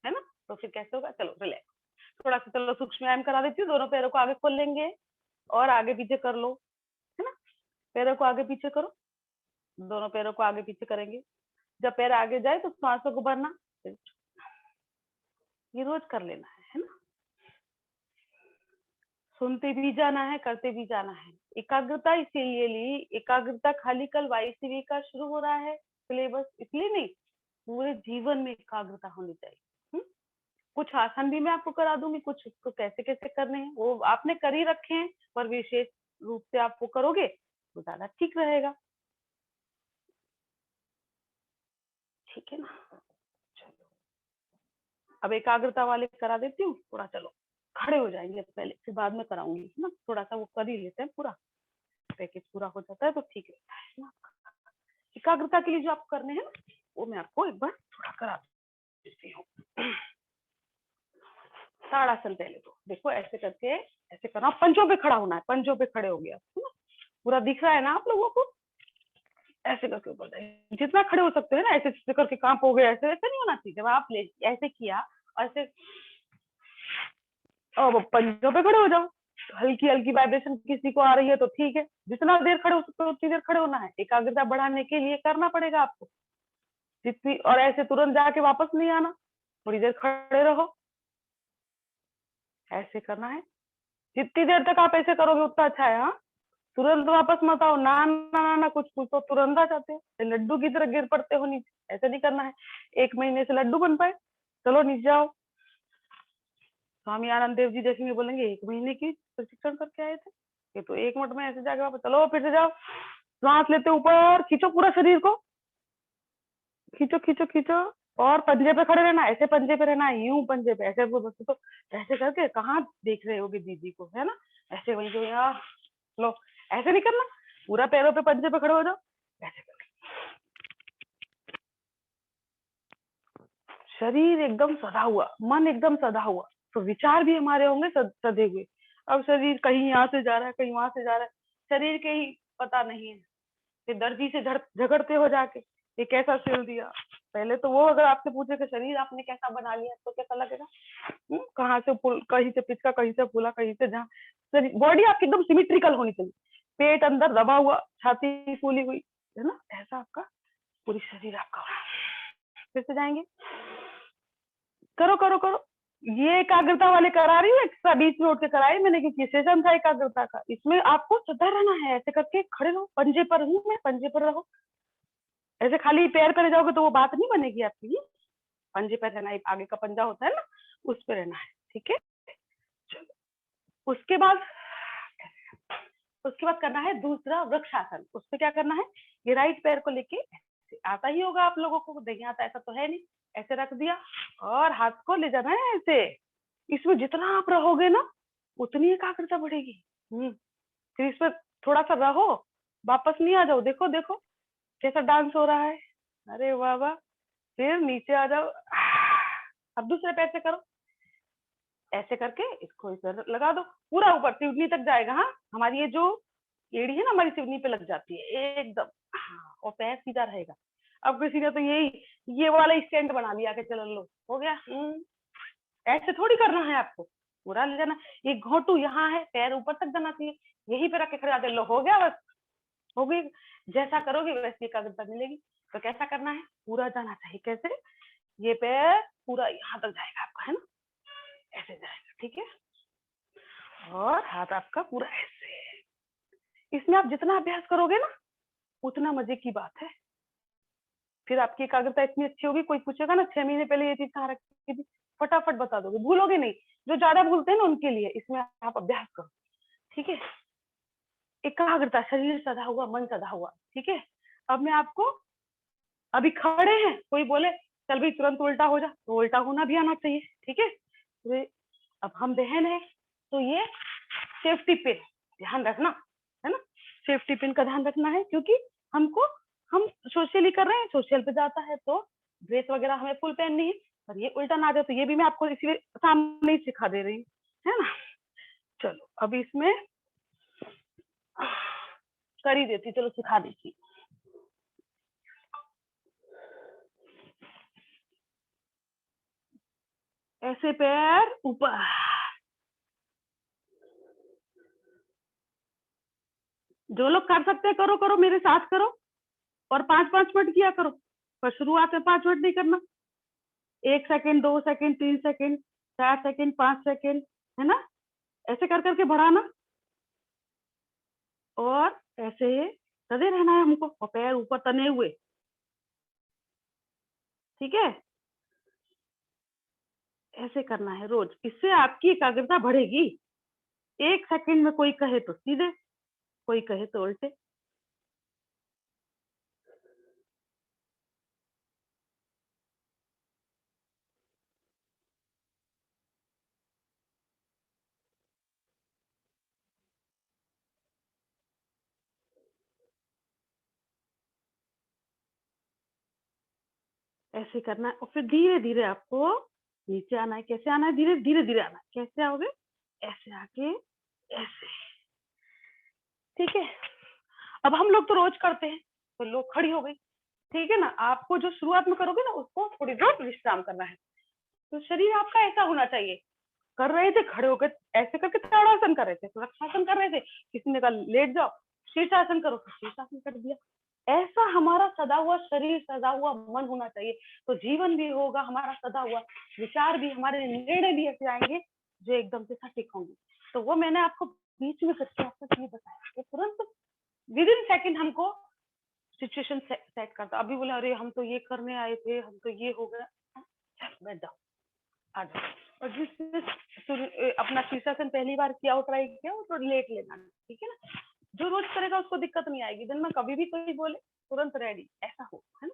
B: है ना। तो फिर कैसे होगा? चलो रिलैक्स थोड़ा सा, चलो सूक्ष्म व्यायाम करा देती हूँ। दोनों पैरों को आगे खोल लेंगे और आगे पीछे कर लो, है ना। पैरों को आगे पीछे करो, दोनों पैरों को आगे पीछे करेंगे। जब पैर आगे जाए तो सांसों को भरना, ये रोज कर लेना है ना। सुनते भी जाना है, करते भी जाना है। एकाग्रता इसीलिए ली, एकाग्रता खाली कल YCV का शुरू हो रहा है सिलेबस, इसलिए नहीं, पूरे जीवन में एकाग्रता होनी चाहिए। कुछ आसन भी मैं आपको करा दूंगी, कुछ उसको कैसे कैसे करने हैं वो आपने कर ही रखे हैं, पर विशेष रूप से आप वो करोगे तो ज्यादा ठीक रहेगा, ठीक है ना। चलो अब एकाग्रता वाले करा देती हूँ थोड़ा। चलो खड़े हो जाएंगे पहले, फिर बाद में कराऊंगी, है ना। थोड़ा सा वो कर ही लेते हैं, पूरा पैकेज पूरा हो जाता है तो ठीक रहता है ना। एकाग्रता के लिए जो आप करने हैं ना, वो मैं आपको एक बार थोड़ा करा देती हूँ। ताड़ासन पहले तो देखो, ऐसे करके ऐसे करना, पंजों पे खड़ा होना है, पंजों पे खड़े हो गया, पूरा दिख रहा है ना आप लोगों को। ऐसे करके ऊपर जाए, जितना खड़े हो सकते हैं ना, ऐसे करके कांप हो गए, ऐसे ऐसे नहीं होना चाहिए। जब आप ऐसे किया ऐसे, और पंजों पे खड़े हो जाओ। हल्की हल्की वाइब्रेशन किसी को आ रही है तो ठीक है, जितना देर खड़े हो सकते हो उतनी देर खड़े होना है। एकाग्रता बढ़ाने के लिए करना पड़ेगा आपको जितनी, और ऐसे तुरंत जाके वापस नहीं आना, थोड़ी देर खड़े रहो, ऐसे करना है। जितनी देर तक आप ऐसे करोगे उतना अच्छा है। हाँ, तुरंत वापस मत आओ, ना ना ना ना, कुछ तो तुरंत आ जाते हैं, लड्डू की तरह गिर पड़ते हो नीचे, ऐसे नहीं करना है। 1 महीने से लड्डू बन पाए, चलो नीचे जाओ। स्वामी आनंद देव जी देखेंगे, बोलेंगे 1 महीने की प्रशिक्षण करके आए थे, ये तो 1 मिनट में ऐसे जाके वापस। चलो फिर से जाओ, सांस लेते ऊपर, खींचो पूरा शरीर को, खींचो खींचो खींचो, और पंजे पे खड़े रहना, ऐसे पंजे पे रहना है, यूं पंजे पे ऐसे। तो ऐसे करके कहाँ देख रहे होगे दीदी को, है ना। ऐसे वही जो यहाँ लो, ऐसे नहीं करना, पूरा पैरों पे पंजे पे खड़े हो जाओ, ऐसे करके। शरीर एकदम सदा हुआ, मन एकदम सदा हुआ, तो विचार भी हमारे होंगे सधे हुए। अब शरीर कहीं यहाँ से जा रहा है, कहीं वहां से जा रहा है, शरीर के ही पता नहीं है। फिर दर्जी से झगड़ते हो जाके, ये कैसा सिल दिया। पहले तो वो अगर आपसे पूछे कि शरीर आपने कैसा बना लिया तो कैसा लगेगा, कहाँ से कहीं से पिचका, कहीं से फूला, कहीं से जहाँ। बॉडी आपकी एकदम सिमेट्रिकल होनी चाहिए, पेट अंदर दबा हुआ, छाती फूली हुई, है ना, ऐसा आपका पूरी शरीर आपका। फिर से जाएंगे, करो करो करो। ये एकाग्रता वाले करा रही हूँ, एक्स्ट्रा बीच में उठ के कराई मैंने, क्योंकि सेशन था एकाग्रता का। इसमें आपको सदा रहना है, ऐसे करके खड़े रहो, पंजे पर हूँ मैं, पंजे पर रहो। ऐसे खाली पैर पे जाओगे तो वो बात नहीं बनेगी आपकी। पंजे पर रहना है, आगे का पंजा होता है ना, उस पे रहना है, ठीक है। चलो उसके बाद करना है दूसरा वृक्षासन। उसमें क्या करना है, ये राइट पैर को लेके, आता ही होगा आप लोगों को, नहीं आता ऐसा तो है नहीं, ऐसे रख दिया और हाथ को ले जाना है ऐसे। इसमें जितना आप रहोगे ना उतनी एकाग्रता बढ़ेगी। फिर इसमें थोड़ा सा रहो, वापस नहीं आ जाओ। देखो देखो कैसा डांस हो रहा है, अरे वाह वाह। फिर नीचे आ जाओ, अब दूसरे पैर से करो, ऐसे करके इसको इधर लगा दो, पूरा ऊपर सिवनी तक जाएगा। हाँ, हमारी ये जो एड़ी है ना, हमारी सिवनी पे लग जाती है एकदम। हाँ, और पैर सीधा रहेगा। अब किसी ने तो ये वाला स्टैंड बना लिया कि चलो लो हो गया। ऐसे थोड़ी करना है आपको, पूरा ले जाना। ये घोटू यहाँ है, पैर ऊपर तक जाना चाहिए, यहीं पे रख के खड़े आते, लो हो गया, बस हो गई। जैसा करोगे वैसी एकाग्रता मिलेगी। तो कैसा करना है, पूरा जाना चाहिए। कैसे, ये पैर पूरा यहाँ तक जाएगा आपका, है ना, ऐसे जाएगा, ठीक है। और हाथ आपका पूरा ऐसे। इसमें आप जितना अभ्यास करोगे ना उतना मजे की बात है। फिर आपकी एकाग्रता इतनी अच्छी होगी, कोई पूछेगा ना 6 महीने पहले ये चीज कहाँ रखी थी, फटाफट बता दोगे, भूलोगे नहीं। जो ज्यादा भूलते हैं ना उनके लिए इसमें आप अभ्यास करो, ठीक है। एकाग्रता, शरीर सदा हुआ, मन सदा हुआ, ठीक है। अब मैं आपको, अभी खड़े हैं, कोई बोले चल भाई तुरंत उल्टा हो जा, तो उल्टा होना भी आना चाहिए, ठीक है। तो अब हम बहन है, तो ये सेफ्टी पिन ध्यान रखना, है ना। सेफ्टी पिन का ध्यान रखना है, क्योंकि हम सोशली कर रहे हैं, सोशल पे जाता है तो ड्रेस वगैरह हमें फुल पहननी है, पर ये उल्टा ना जाए। तो ये भी मैं आपको इसी सामने ही सिखा दे रही हूँ, है ना। चलो अब इसमें कर ही देती, चलो सिखा देती। ऐसे पैर ऊपर, जो लोग कर सकते हैं करो करो, मेरे साथ करो, और 5-5 मिनट किया करो, पर शुरुआत में 5 मिनट नहीं करना। 1 second, 2 second, 3 second, 4 second, 5 second, है ना, ऐसे कर करके बढ़ाना। और ऐसे सदे रहना है हमको, और पैर ऊपर तने हुए, ठीक है। ऐसे करना है रोज, इससे आपकी एकाग्रता बढ़ेगी। 1 सेकंड में कोई कहे तो सीधे, कोई कहे तो उल्टे। ऐसे करना है, और फिर धीरे धीरे आपको नीचे आना है। कैसे आना है, धीरे धीरे धीरे आना है। कैसे आओगे, ऐसे आके ऐसे, ठीक है। अब हम लोग तो रोज करते हैं, तो लोग खड़ी हो गई, ठीक है ना। आपको जो शुरुआत में करोगे ना उसको थोड़ी देर विश्राम करना है। तो शरीर आपका ऐसा होना चाहिए, कर रहे थे खड़े होकर ऐसे करके ताड़ासन कर रहे थे, सुरक्षासन कर रहे थे, किसी ने कहा लेट जाओ शीर्षासन करो तो शीर्षासन कर दिया। ऐसा हमारा सदा हुआ शरीर, सदा हुआ मन होना चाहिए, तो जीवन भी होगा हमारा सदा हुआ, विचार भी, हमारे निर्णय भी ऐसे आएंगे जो एकदम से सटीक होंगे। तो वो मैंने आपको बीच में करके आपको ये बताया कि तुरंत विद इन सेकंड हमको सिचुएशन सेट करता। अभी बोले अरे हम तो ये करने आए थे, हम तो ये हो गया, बैठ जाओ, आ जाओ। और जिसने अपना शीर्षासन पहली बार किया हो, ट्राई किया हो, तो लेट लेना, ठीक है ना। जो रोज करेगा उसको दिक्कत नहीं आएगी, दिन में कभी भी कोई बोले तुरंत रेडी, ऐसा हो, है ना।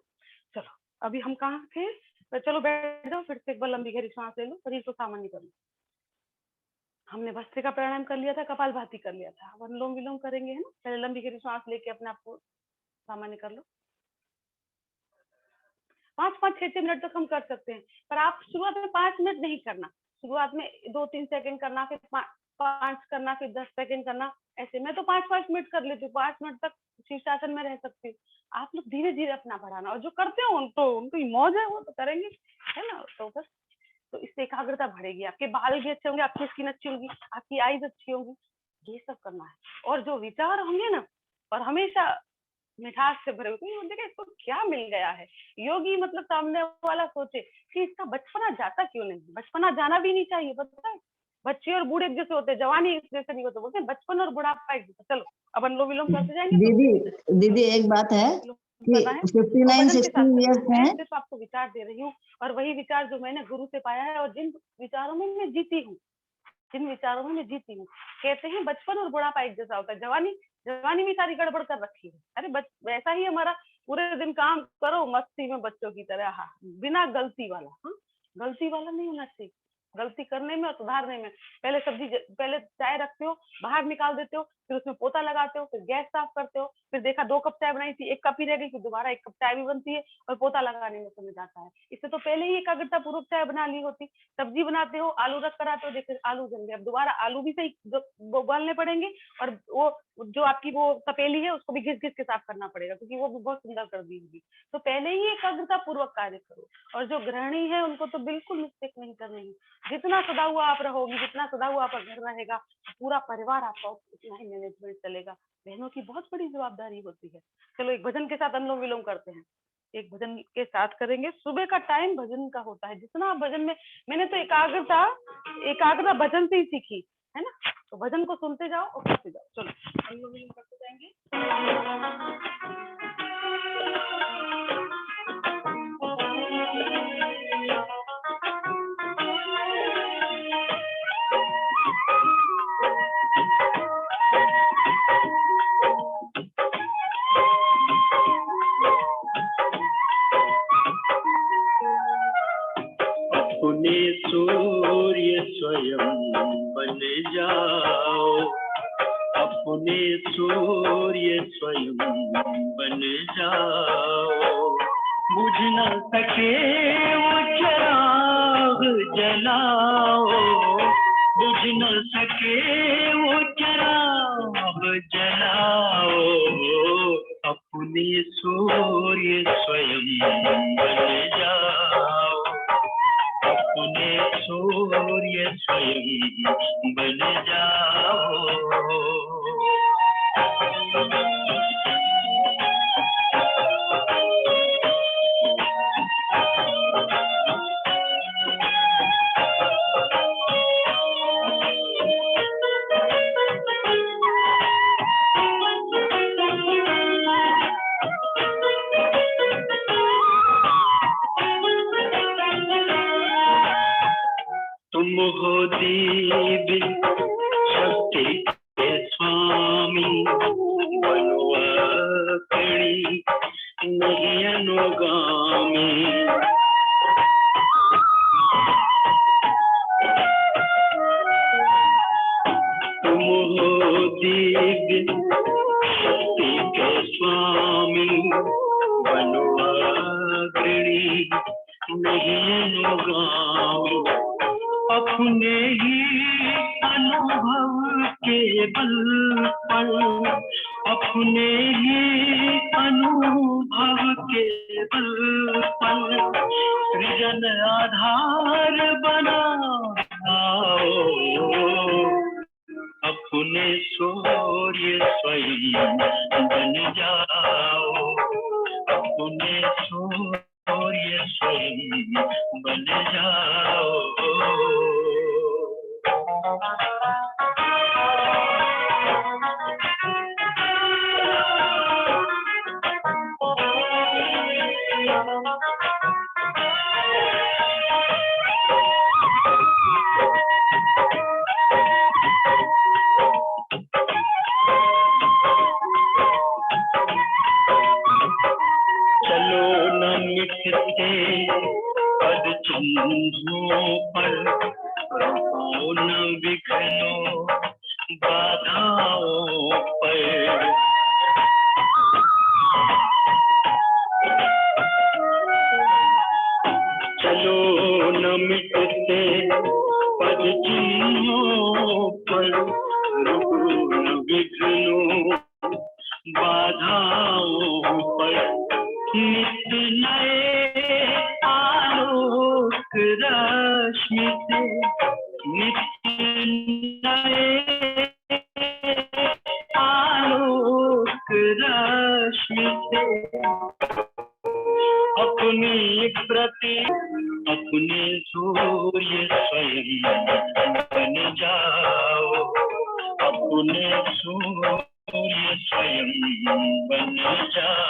B: चलो अभी हम कहाँ थे, तो चलो बैठ जाओ, फिर से एक बार लंबी गहरी सांस ले लो, शरीर को सामान्य कर लो। हमने भस्त्रिका प्राणायाम कर लिया था, कपालभाति कर लिया था, अब अनुलोम विलोम करेंगे, है ना। पहले लंबी गहरी सांस लेके अपने आप को सामान्य कर लो। 5-5, 6-6 मिनट तक हम कर सकते हैं, पर आप शुरुआत में 5 मिनट नहीं करना, शुरुआत में 2-3 सेकंड करना, फिर 5 करना, फिर 10 सेकंड करना। ऐसे मैं तो 5-5 मिनट कर लेती हूँ, 5 मिनट तक शीर्षासन में रह सकती हूँ। आप लोग धीरे धीरे अपना बढ़ाना, और जो करते हो उनको मौज है, वो तो करेंगे, है ना। तो बस, तो इससे एकाग्रता बढ़ेगी, आपके बाल भी अच्छे होंगे, आपकी स्किन अच्छी होगी, आपकी आईज अच्छी होंगी, ये सब करना है। और जो विचार होंगे ना, और हमेशा मिठास से भरे हुए, मुझे इसको क्या मिल गया है। योगी मतलब सामने वाला सोचे कि इसका बचपना जाता क्यों नहीं, बचपना जाना भी नहीं चाहिए, पता है। बच्चे और बूढ़े जैसे होते हैं, जवानी एक जैसे नहीं होते, बोलते हैं बचपन और बुढ़ापा एक जैसे। चलो अब अनुलोम विलोम करते जाएंगे।
H: दीदी एक बात है कि 59-60 इयर्स
B: मैं
H: में
B: सिर्फ आपको विचार दे रही हूँ, और वही विचार जो मैंने गुरु से पाया है, और जिन विचारों में मैं जीती हूँ, जिन विचारों में मैं जीती हूँ। कहते हैं बचपन और बुढ़ापा एक जैसा होता है, जवानी में सारी गड़बड़ कर रखी है। अरे वैसा ही हमारा पूरे दिन काम करो मस्ती में बच्चों की तरह, हाँ, बिना गलती वाला, हाँ, गलती वाला नहीं होना चाहिए। गलती करने में और सुधारने में। पहले चाय रखते हो, बाहर निकाल देते हो, फिर उसमें पोता लगाते हो, फिर गैस साफ करते हो, फिर देखा 2 कप चाय बनाई थी, 1 कप ही रह गई, फिर दोबारा 1 कप चाय भी बनती है और पोता लगाने में समय जाता है। इससे तो पहले ही एकाग्रता पूर्वक चाय बना ली होती। सब्जी बनाते हो, आलू रख कर आते हो, देखते आलू जल गए, अब दोबारा आलू भी सही उबालने पड़ेंगे और वो जो आपकी वो तपेली है उसको भी घिस घिस के साफ करना पड़ेगा, क्योंकि वो भी बहुत सुंदर कर दी होगी। तो पहले ही एकाग्रता पूर्वक कार्य करो। और जो गृहिणी है उनको तो बिल्कुल मिस्टेक नहीं करनी है। जितना सदा हुआ आप रहोगी, जितना सदा हुआ आपका घर रहेगा, पूरा परिवार आपका उतना ही मैनेजमेंट चलेगा। बहनों की बहुत बड़ी जवाबदारी होती है। चलो एक भजन के साथ अनुलोम विलोम करते हैं। एक भजन के साथ करेंगे। सुबह का टाइम भजन का होता है। जितना आप भजन में, मैंने तो एकाग्रता भजन से ही सीखी है ना। तो भजन को सुनते जाओ और करते जाओ। चलो अनुलोम विलोम करते जाएंगे।
G: अपने सूर्य स्वयं बन जाओ, अपने सूर्य स्वयं बन जाओ। बुझ न सके वो चिराग जलाओ, बुझ न सके वो चिराग जलाओ। अपने सूर्य स्वयं बन जाओ, अपने सूर्य स्वयं बन जाओ। तुम हो दिव्य शक्ति के स्वामी, बनो अग्रणी नहीं अनुगामी। तुम हो दिव्य शक्ति के स्वामी, बनो अग्रणी नहीं अनुगामी। अपने ही अनुभव के बल पर, अपने ही अनुभव के बल पर सृजन आधार बनाओ। अपने सूर्य स्वयं बन जाओ, अपने सूर्य स्वयं बन जाओ। चलो न मिटते पद चिन्हों पर, रुको न विघ्नो बाधाओं पर। चलो न मिटते पद चिन्हों पर, रुको न विघ्नो बाधाओं पर। नित्य नए आलोक रश्मि से, नित्य नए आलोक रश्मि से अपनी प्रति अपने सूर्य स्वयं बन जाओ, अपने सूर्य स्वयं बन जाओ।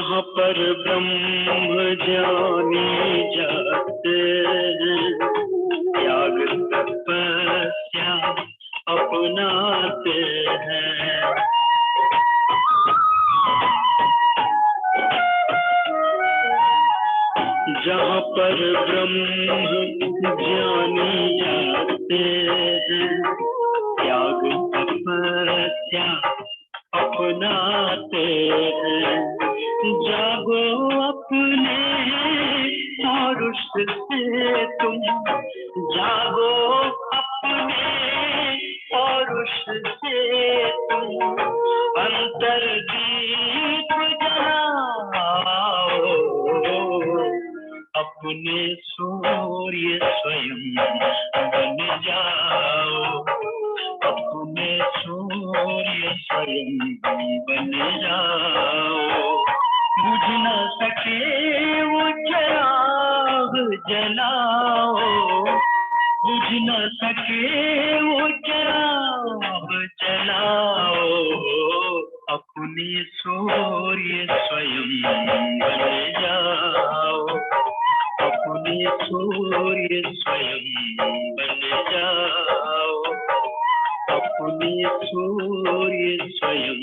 G: जहाँ पर ब्रह्म ज्ञानी जाते हैं, त्याग तपस्या अपनाते हैं। जहाँ पर ब्रह्म ज्ञानी जाते हैं, त्याग तपस्या अपनाते हैं। जागो अपने पौरुष से तुम, जागो अपने पौरुष से तुम, अंतर दीप जलाओ, अपने सूर्य स्वयं बन जाओ, अपने सूर्य स्वयं बन जाओ। बुझ न सके वो चिराग जलाओ, बुझ न सके वो चिराग जलाओ, अपने सूर्य स्वयं बन जाओ, अपने सूर्य स्वयं बन जाओ, अपने सूर्य स्वयं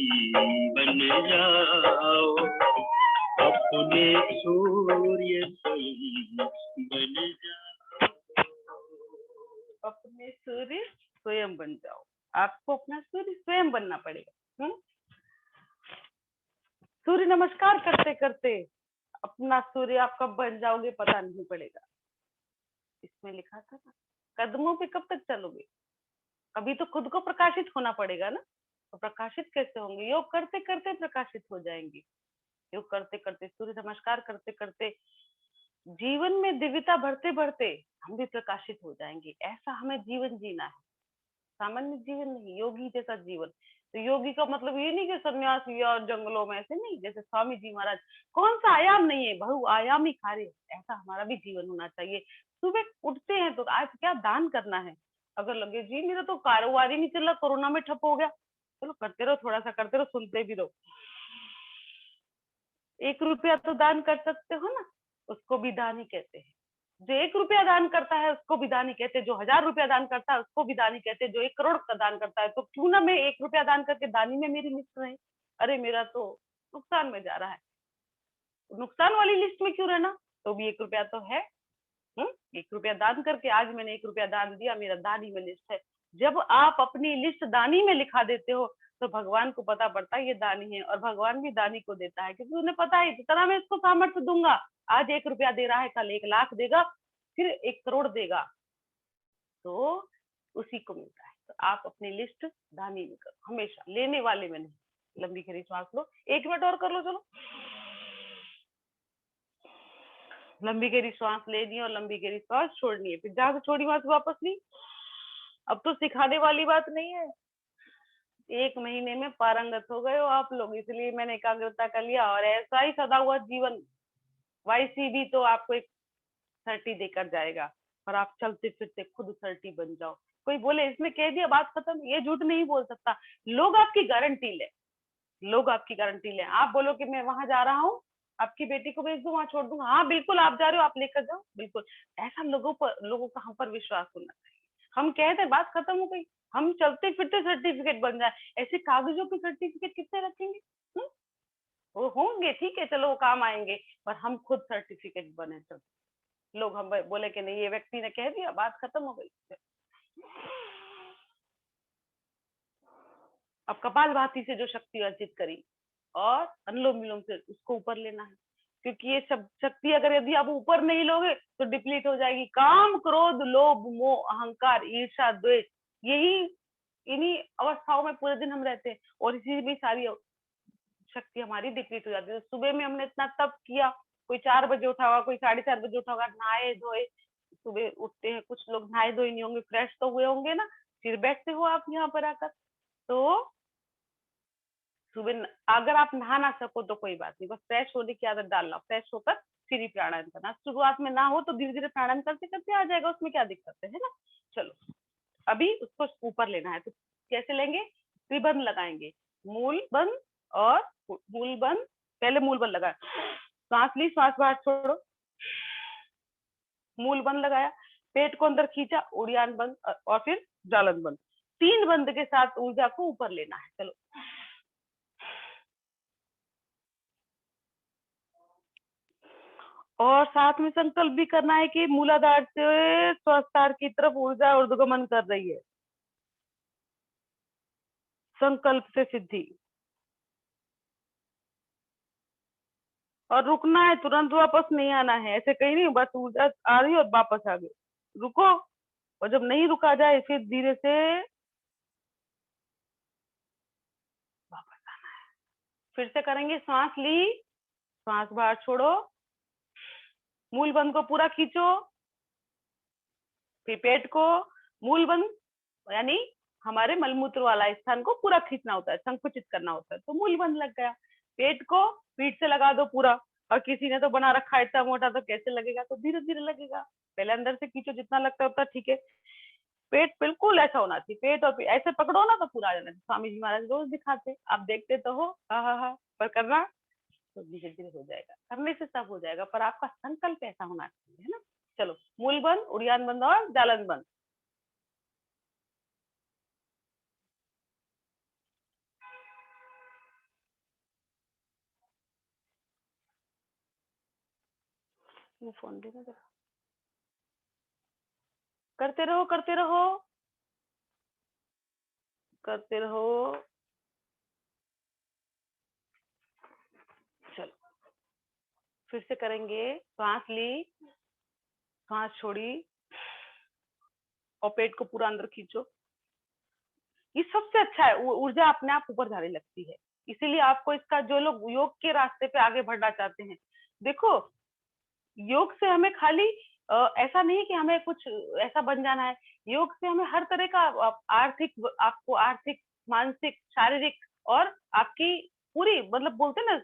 G: बन जाओ, अपने सूर्य स्वयं बन जाओ,
B: अपने सूर्य स्वयं बन जाओ। आपको अपना सूर्य स्वयं बनना पड़ेगा। सूर्य नमस्कार करते करते अपना सूर्य आप कब बन जाओगे पता नहीं पड़ेगा। इसमें लिखा था ना, कदमों पे कब तक चलोगे, अभी तो खुद को प्रकाशित होना पड़ेगा ना। तो प्रकाशित कैसे होंगे? योग करते करते प्रकाशित हो जाएंगे। योग करते करते, सूर्य नमस्कार करते करते, जीवन में दिव्यता भरते भरते हम भी प्रकाशित हो जाएंगे। ऐसा हमें जीवन जीना है, सामान्य जीवन नहीं, योगी जैसा जीवन। तो योगी का मतलब ये नहीं कि सन्यासी और जंगलों में, ऐसे नहीं। जैसे स्वामी जी महाराज, कौन सा आयाम नहीं है, बहुआयामी कार्य, ऐसा हमारा भी जीवन होना चाहिए। सुबह उठते हैं तो आज क्या दान करना है। अगर लगे जी मेरा तो कारोबार ही नहीं चल रहा, कोरोना में ठप हो गया, चलो करते रहो, थोड़ा सा करते रहो, सुनते भी रहो। 1 रुपया तो दान कर सकते हो ना, उसको भी दान ही कहते हैं। जो 1 रुपया दान करता है उसको भी दान ही कहते हैं, जो 1000 रुपया दान करता है उसको भी दान ही कहते हैं, जो 1 करोड़ का दान करता है। तो क्यों ना मैं 1 रुपया दान करके दानी में मेरी लिस्ट रहे। अरे मेरा तो नुकसान में जा रहा है, नुकसान वाली लिस्ट में क्यों रहना, तो भी 1 रुपया तो है। 1 रुपया दान करके आज मैंने 1 रुपया दान दिया, मेरा दानी में लिस्ट है। जब आप अपनी लिस्ट दानी में लिखा देते हो तो भगवान को पता पड़ता है ये दानी है, और भगवान भी दानी को देता है, क्योंकि उन्हें पता है जितना मैं इसको सामर्थ्य दूंगा, आज 1 रुपया दे रहा है, कल 1 लाख देगा, फिर 1 करोड़ देगा, तो उसी को मिलता है। तो आप अपनी लिस्ट दानी में करो, हमेशा लेने वाले में नहीं। लंबी गहरी सांस लो, 1 मिनट और कर लो, चलो। लंबी गहरी सांस लेनी है और लंबी गहरी सांस छोड़नी है, फिर जहां से छोड़ी वहां से वापस नहीं। अब तो सिखाने वाली बात नहीं है, 1 महीने में पारंगत हो गए हो आप लोग, इसलिए मैंने एकाग्रता कर लिया। और ऐसा ही सदा हुआ जीवन, YCB तो आपको एक 30 देकर जाएगा, पर आप चलते फिरते खुद 30 बन जाओ। कोई बोले इसमें कह दिया बात खत्म, ये झूठ नहीं बोल सकता। लोग आपकी गारंटी ले, लोग आपकी गारंटी ले। आप बोलो कि मैं वहां जा रहा हूँ, आपकी बेटी को भेज दूं, वहां छोड़ दूंगा, हाँ बिल्कुल आप जा रहे हो, आप लेकर जाओ, बिल्कुल। ऐसा लोगों का हम पर विश्वास होना चाहिए। हम कहते बात खत्म हो गई, हम चलते फिरते सर्टिफिकेट बन जाए। ऐसे कागजों के सर्टिफिकेट कितने रखेंगे? वो होंगे ठीक है, चलो वो काम आएंगे, पर हम खुद सर्टिफिकेट बने। चलो लोग हम बोले कि नहीं ये व्यक्ति ने कह दिया, बात खत्म हो गई। अब कपालभाति से जो शक्ति अर्जित करी और अनुलोम विलोम से उसको ऊपर लेना है, क्योंकि ये सब शक्ति अगर यदि आप ऊपर नहीं लोगे तो डिप्लीट हो जाएगी। काम, क्रोध, लोभ, मोह, अहंकार, ईर्ष्या, द्वेष, यही इन्हीं अवस्थाओं में पूरे दिन हम रहते हैं, और इसी में सारी शक्ति हमारी डिप्लीट हो जाती है। सुबह में हमने इतना तप किया, कोई 4 बजे उठा होगा, कोई 4:30 बजे उठा होगा, नहाए धोए, सुबह उठते हैं, कुछ लोग नहाए धोए नहीं होंगे, फ्रेश तो हुए होंगे ना, फिर बैठते हो आप यहाँ पर आकर। तो सुबह अगर आप नहा ना सको तो कोई बात नहीं, बस फ्रेश होने की आदत डालना, फ्रेश होकर फिर ही प्राणायाम करना। शुरुआत में ना हो तो धीरे धीरे प्राणायाम करते करते आ जाएगा, उसमें क्या दिक्कत है ना। चलो अभी उसको ऊपर लेना है, तो कैसे लेंगे? त्रिबंध लगाएंगे, मूल बंध और मूल बंध, पहले मूल बंद लगाया, सांस ली, श्वास बाहर छोड़ो, मूल बंद लगाया, पेट को अंदर खींचा, उड़ियान बंद और फिर जालन बंद। 3 बंद के साथ ऊर्जा को ऊपर लेना है। चलो और साथ में संकल्प भी करना है कि मूलाधार से स्वास्थ्य की तरफ ऊर्जा ऊर्ध्वगमन कर रही है। संकल्प से सिद्धि। और रुकना है, तुरंत वापस नहीं आना है, ऐसे कहीं नहीं बस ऊर्जा आ रही और वापस आ गई, रुको। और जब नहीं रुका जाए फिर धीरे से वापस आना है। फिर से करेंगे, सांस ली, सांस बाहर छोड़ो, मूल बंद को पूरा खींचो, फिर पेट को मूल बंद यानी हमारे मलमूत्र वाला स्थान को पूरा खींचना होता है, संकुचित करना होता है, तो मूल बंद लग गया। पेट को पीठ से लगा दो पूरा, और किसी ने तो बना रखा है इतना मोटा, तो कैसे लगेगा, तो धीरे धीरे लगेगा। पहले अंदर से खींचो, जितना लगता है उतना ठीक है। पेट बिल्कुल ऐसा होना चाहिए, पेट और ऐसे पकड़ो ना तो पूरा आ जाना। स्वामी जी महाराज रोज दिखाते, आप देखते तो हो, हाँ, पर करना तो धीरे धीरे हो जाएगा, करने से सब हो जाएगा, पर आपका संकल्प ऐसा होना चाहिए, है ना। चलो, मूल बंद, उड़ियान बंद और जालन बंद। फोन देना जरा, करते रहो करते रहो करते रहो। चलो फिर से करेंगे, सांस ली, सांस छोड़ी और पेट को पूरा अंदर खींचो। ये सबसे अच्छा है, ऊर्जा अपने आप ऊपर जाने लगती है। इसीलिए आपको इसका, जो लोग योग के रास्ते पे आगे बढ़ना चाहते हैं, देखो योग से हमें खाली ऐसा नहीं कि हमें कुछ ऐसा बन जाना है, योग से हमें हर तरह का आर्थिक, आपको आर्थिक, मानसिक, शारीरिक और आपकी पूरी, मतलब बोलते हैं ना,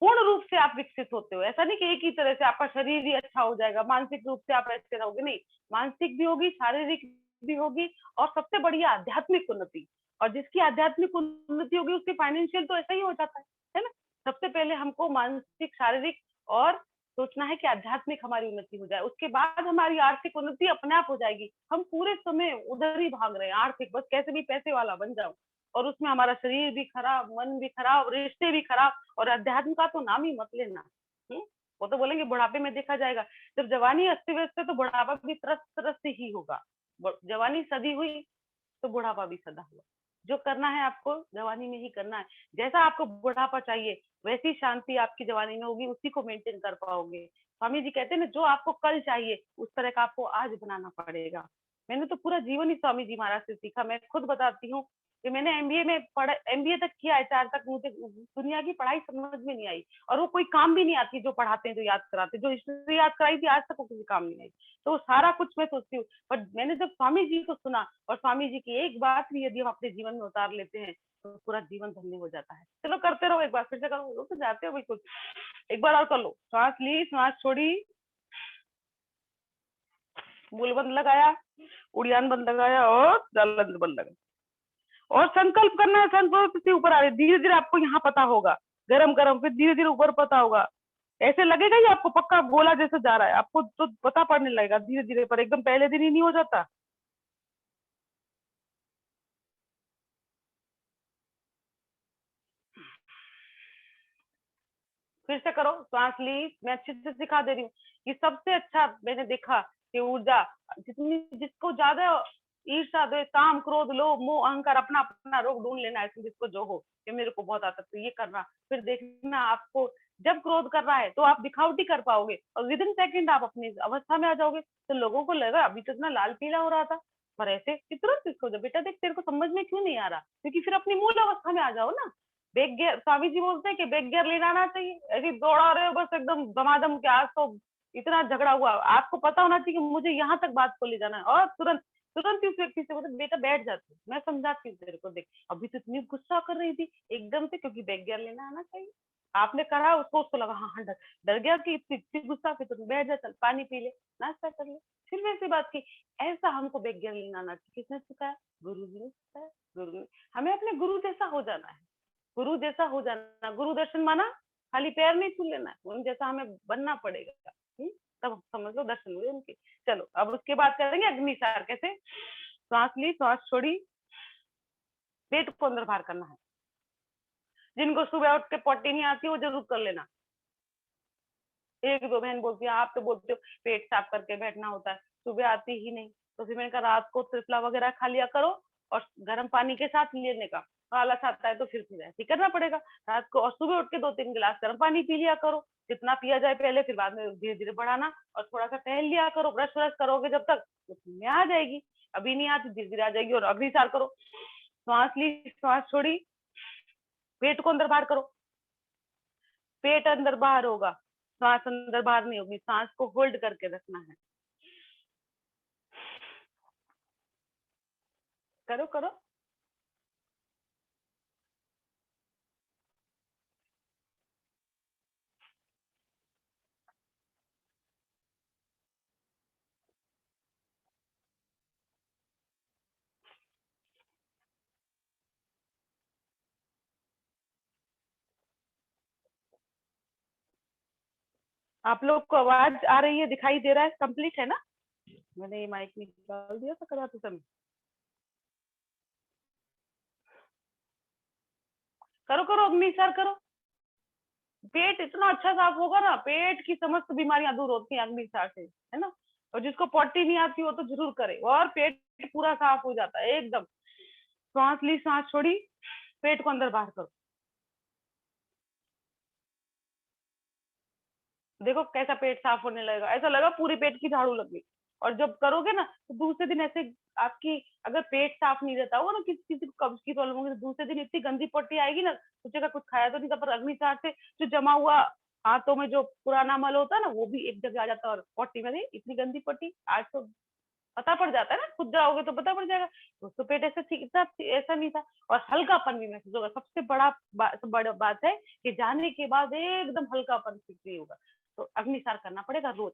B: पूर्ण रूप से आप विकसित होते हो। ऐसा नहीं कि एक ही तरह से आपका शरीर ही अच्छा हो जाएगा, मानसिक रूप से आप ऐसे रहोगे, नहीं, मानसिक भी होगी, शारीरिक भी होगी, और सबसे बढ़िया आध्यात्मिक उन्नति। और जिसकी आध्यात्मिक उन्नति होगी उसकी फाइनेंशियल तो ऐसा ही हो जाता है ना। सबसे पहले हमको मानसिक, शारीरिक और सोचना है कि आध्यात्मिक हमारी उन्नति हो जाए, उसके बाद हमारी आर्थिक उन्नति अपने आप हो जाएगी। हम पूरे समय उधर ही भाग रहे हैं, आर्थिक, बस कैसे भी पैसे वाला बन जाओ, और उसमें हमारा शरीर भी खराब, मन भी खराब, रिश्ते भी खराब, और अध्यात्म का तो नाम ही मत लेना। वो तो बोलेंगे बुढ़ापे में देखा जाएगा। जब जवानी अस्त व्यस्त है तो बुढ़ापा भी त्रस्त त्रस्त ही होगा। जवानी सदी हुई तो बुढ़ापा भी सदा हुआ। जो करना है आपको जवानी में ही करना है। जैसा आपको बुढ़ापा चाहिए वैसी शांति आपकी जवानी में होगी, उसी को मेंटेन कर पाओगे। स्वामी जी कहते हैं ना, जो आपको कल चाहिए उस तरह का आपको आज बनाना पड़ेगा। मैंने तो पूरा जीवन ही स्वामी जी महाराज से सीखा। मैं खुद बताती हूँ कि मैंने एमबीए में पढ़ा, एमबीए तक किया है, 4 तक। मुझे दुनिया की पढ़ाई समझ में नहीं आई, और वो कोई काम भी नहीं आती जो पढ़ाते हैं, जो याद कराते हैं। जो हिस्ट्री याद कराई थी आज तक वो किसी काम नहीं आई। तो सारा कुछ मैं सोचती हूँ, पर मैंने जब स्वामी जी को सुना, और स्वामी जी की एक बात भी यदि हम अपने जीवन में उतार लेते हैं तो पूरा जीवन धन्य हो जाता है। चलो करते रहो, एक बार फिर से करो, तो जाते हो बिल्कुल। एक बार और कर लो, सांस ली, सांस छोड़ी, मूल बंद लगाया, उड़ियान बंद लगाया और जालन बंद लगाया। और संकल्प करना है, संकल्प से ऊपर आ रहे, धीरे धीरे आपको यहाँ पता होगा, गरम गरम, फिर धीरे धीरे ऊपर पता होगा। ऐसे लगेगा ही आपको पक्का गोला जैसे जा रहा है, आपको तो पता पड़ने लगेगा धीरे धीरे, पर एकदम पहले दिन ही नहीं हो जाता। फिर से करो, सांस ली, मैं अच्छे से सिखा दे रही हूँ। कि सबसे अच्छा मैंने देखा कि ऊर्जा जितनी, जिसको ज्यादा ईर्ष्या, द्वेष, काम, क्रोध, लोभ, मोह, अहंकार, अपना अपना रोग ढूंढ लेना है, जिसको जो हो कि मेरे को बहुत आता है, तो ये करना। फिर देखना आपको जब क्रोध कर रहा है तो आप दिखावटी कर पाओगे, और विद इन सेकंड आप अपनी अवस्था में आ जाओगे। तो लोगों को लगा अभी तो इतना लाल पीला हो रहा था, पर ऐसे तुरंत इसको जब, बेटा देख तेरे को समझ में क्यों नहीं आ रहा, क्योंकि फिर अपनी मूल अवस्था में आ जाओ ना। बैक गियर, स्वामी जी बोलते हैं कि बैक गियर लेना आना चाहिए। ऐसे दौड़ा रहे हो बस एकदम धमाधम के, आज तो इतना झगड़ा हुआ, आपको पता होना चाहिए कि मुझे यहाँ तक बात को ले जाना है, और तुरंत तुरंत उस व्यक्ति से बोलते बेटा बैठ जाती, मैं समझाती हूँ तेरे को, देख अभी तो इतनी गुस्सा कर रही थी एकदम से, क्योंकि बैक गियर लेना आना चाहिए। आपने कहा उसको, उसको लगा हाँ डर गया कि इतनी गुस्सा, फिर तुम बैठ जा, चल पानी पी ले, नाश्ता कर ले, फिर वैसी बात की। ऐसा हमको बैक गियर लेना आना चाहिए। किसने सिखाया? गुरु जी ने सिखाया। गुरु ने, हमें अपने गुरु जैसा हो जाना है, गुरु जैसा हो जाना। गुरु दर्शन माना खाली पैर नहीं छू लेना, उन जैसा हमें बनना पड़ेगा। तब समझ लो दर्शन हुए उनके। चलो अब उसके बाद करेंगे अग्निसार। कैसे? सांस ली, सांस छोड़ी, पेट को अंदर बाहर करना है। जिनको सुबह उठ के पॉटी नहीं आती वो जरूर कर लेना। एक दो बहन बोलती है आप तो बोलते हो पेट साफ करके बैठना होता है, सुबह आती ही नहीं, तो फिर मैंने कहा रात को त्रिफला वगैरह खा लिया करो और गर्म पानी के साथ लेने का। आलस आता है तो फिर ऐसे करना पड़ेगा रात को, और सुबह उठ के 2-3 गिलास गर्म पानी पी लिया करो, जितना पिया जाए पहले, फिर बाद में धीरे धीरे बढ़ाना। और थोड़ा सा टहल लिया करो, ब्रश व्रश करोगे जब तक में आ जाएगी, अभी नहीं आती धीरे धीरे आ जाएगी। और अग्निसार करो, सांस ली, सांस छोड़ी, पेट को अंदर बाहर करो, पेट अंदर बाहर होगा, सांस अंदर बाहर नहीं होगी, सांस को होल्ड करके रखना है। करो करो। आप लोग को आवाज आ रही है, दिखाई दे रहा है, कंप्लीट है ना? मैंने ये माइक निकाल दिया था कराते समय। करो करो, अग्निसार करो। पेट इतना अच्छा साफ होगा ना, पेट की समस्त बीमारियां दूर होती हैं अग्निसार से, है ना? और जिसको पॉटी नहीं आती वो तो जरूर करे, और पेट पूरा साफ हो जाता है एकदम। सांस ली, सांस छोड़ी, पेट को अंदर बाहर करो। देखो कैसा पेट साफ होने लगेगा, ऐसा लगा पूरी पेट की झाड़ू लग गई। और जब करोगे ना तो दूसरे दिन ऐसे आपकी, अगर पेट साफ नहीं रहता होगा ना, किसी किसी को कब्ज की प्रॉब्लम होगी, तो दूसरे दिन इतनी गंदी पट्टी आएगी ना, सोचेगा कुछ खाया तो नहीं था, पर अग्निसार से जो जमा हुआ हाथों में जो पुराना मल होता है ना, वो भी एक जगह आ जाता है। और पट्टी में इतनी गंदी पट्टी, आज तो पता पड़ जाता है ना, खुद जाओगे तो पता पड़ जाएगा। तो पेट ऐसे ठीक इतना ऐसा नहीं था, और हल्कापन भी महसूस होगा। सबसे बड़ा बात है कि जाने के बाद एकदम हल्कापन फील होगा। तो अग्निसार करना पड़ेगा रोज।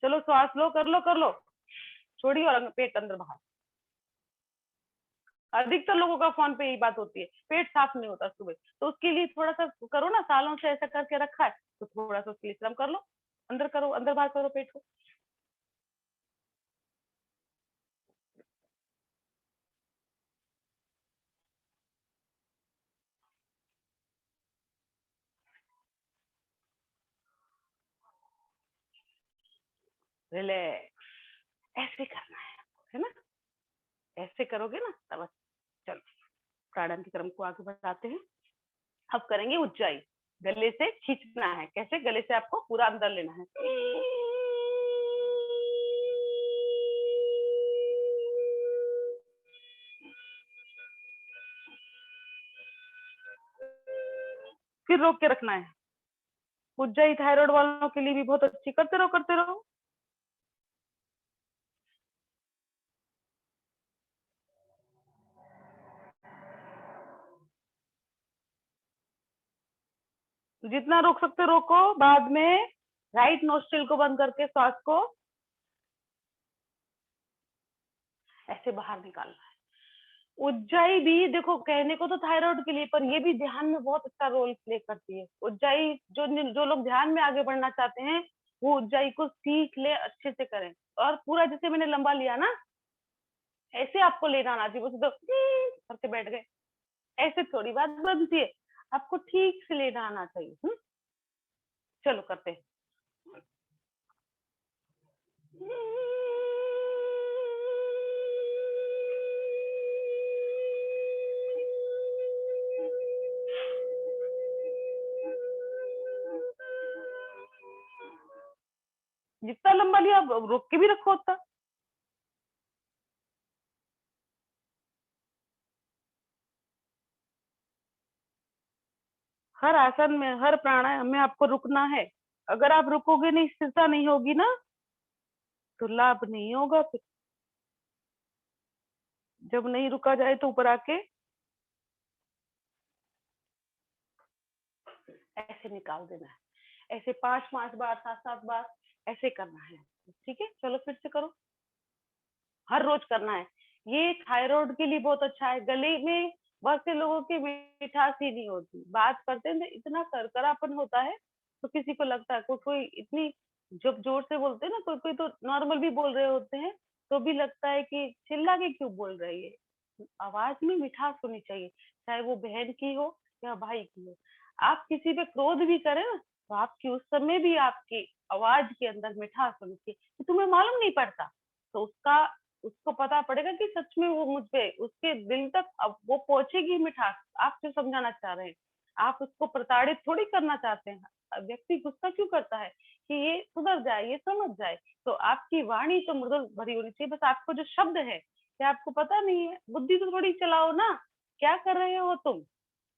B: चलो श्वास लो, कर लो कर लो, छोड़िए, और पेट अंदर बाहर। अधिकतर लोगों का फोन पे यही बात होती है, पेट साफ नहीं होता सुबह, तो उसके लिए थोड़ा सा करो ना, सालों से ऐसा करके रखा है तो थोड़ा सा उसके लिए श्रम कर लो, अंदर करो, अंदर बाहर करो पेट को। रिलैक्स, ऐसे करना है ना? ऐसे करोगे ना तब। चलो प्राणायाम की क्रम को आगे बढ़ाते हैं। अब करेंगे उज्जाई। गले से खींचना है। कैसे? गले से आपको पूरा अंदर लेना है। फिर रोक के रखना है। उज्जाई थायराइड वालों के लिए भी बहुत अच्छी। करते रहो करते रहो। जितना रोक सकते रोको। बाद में राइट नोस्ट्रिल को बंद करके सांस को ऐसे बाहर निकालना है। उज्जाई भी देखो, कहने को तो थायराइड के लिए, पर ये भी ध्यान में बहुत अच्छा रोल प्ले करती है। उज्जाई जो लोग ध्यान में आगे बढ़ना चाहते हैं वो उज्जाई को सीख ले, अच्छे से करें। और पूरा जैसे मैंने लंबा लिया ना, ऐसे आपको लेना आना चाहिए। तो करके बैठ गए, ऐसे थोड़ी बात बनती है, आपको ठीक से लेना आना चाहिए। चलो करते हैं। जितना लंबा लिया रोक के भी रखो उतना। हर आसन में, हर प्राणायाम में आपको रुकना है। अगर आप रुकोगे नहीं, स्थिरता नहीं होगी ना, तो लाभ नहीं होगा। फिर जब नहीं रुका जाए तो ऊपर आके ऐसे निकाल देना है। ऐसे 5-5 बार, 7-7 बार ऐसे करना है। ठीक है, चलो फिर से करो। हर रोज करना है। ये थायराइड के लिए बहुत अच्छा है। गले में बहुत से लोगों की मिठास ही नहीं होती, बात करते हैं तो इतना करकरापन होता है, तो किसी को लगता है कोई इतनी जब जोर से बोलते हैं ना, कोई कोई तो नॉर्मल भी बोल रहे होते हैं तो भी लगता है कि चिल्ला के क्यों बोल रही है। आवाज में मिठास होनी चाहिए, चाहे वो बहन की हो या भाई की हो। आप किसी पे क्रोध भी करें ना, तो आपकी उस समय भी आपकी आवाज के अंदर मिठास होनी चाहिए, कि तुम्हें मालूम नहीं पड़ता, तो उसको पता पड़ेगा कि सच में वो मुझ पे, उसके दिल तक अब वो पहुंचेगी मिठास। आप जो समझाना चाह रहे हैं, आप उसको प्रताड़ित थोड़ी करना चाहते हैं। व्यक्ति गुस्सा क्यों करता है कि ये सुधर जाए, ये समझ जाए। तो आपकी वाणी तो मृदुल भरी होनी चाहिए, बस आपको जो शब्द है क्या आपको पता नहीं है, बुद्धि तो थोड़ी चलाओ ना, क्या कर रहे हो तुम।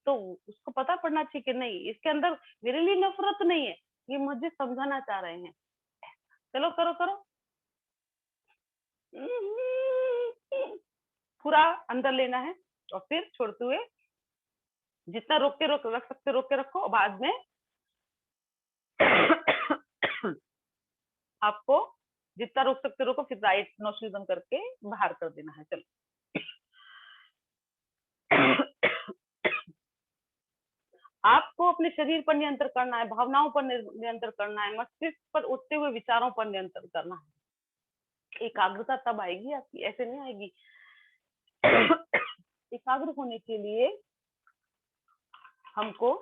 B: तो उसको पता पड़ना चाहिए कि नहीं, इसके अंदर मेरे लिए नफरत नहीं है, ये मुझे समझाना चाह रहे हैं। चलो करो करो, पूरा अंदर लेना है और फिर छोड़ते हुए जितना रोक के रख सकते रोक के रखो, बाद में आपको जितना रोक सकते रोको, फिर राइट नोस्ट्रिल बंद करके बाहर कर देना है। चलो आपको अपने शरीर पर नियंत्रण करना है, भावनाओं पर नियंत्रण करना है, मस्तिष्क पर उठते हुए विचारों पर नियंत्रण करना है। एकाग्रता तब आएगी आपकी, ऐसे नहीं आएगी। एकाग्र होने के लिए हमको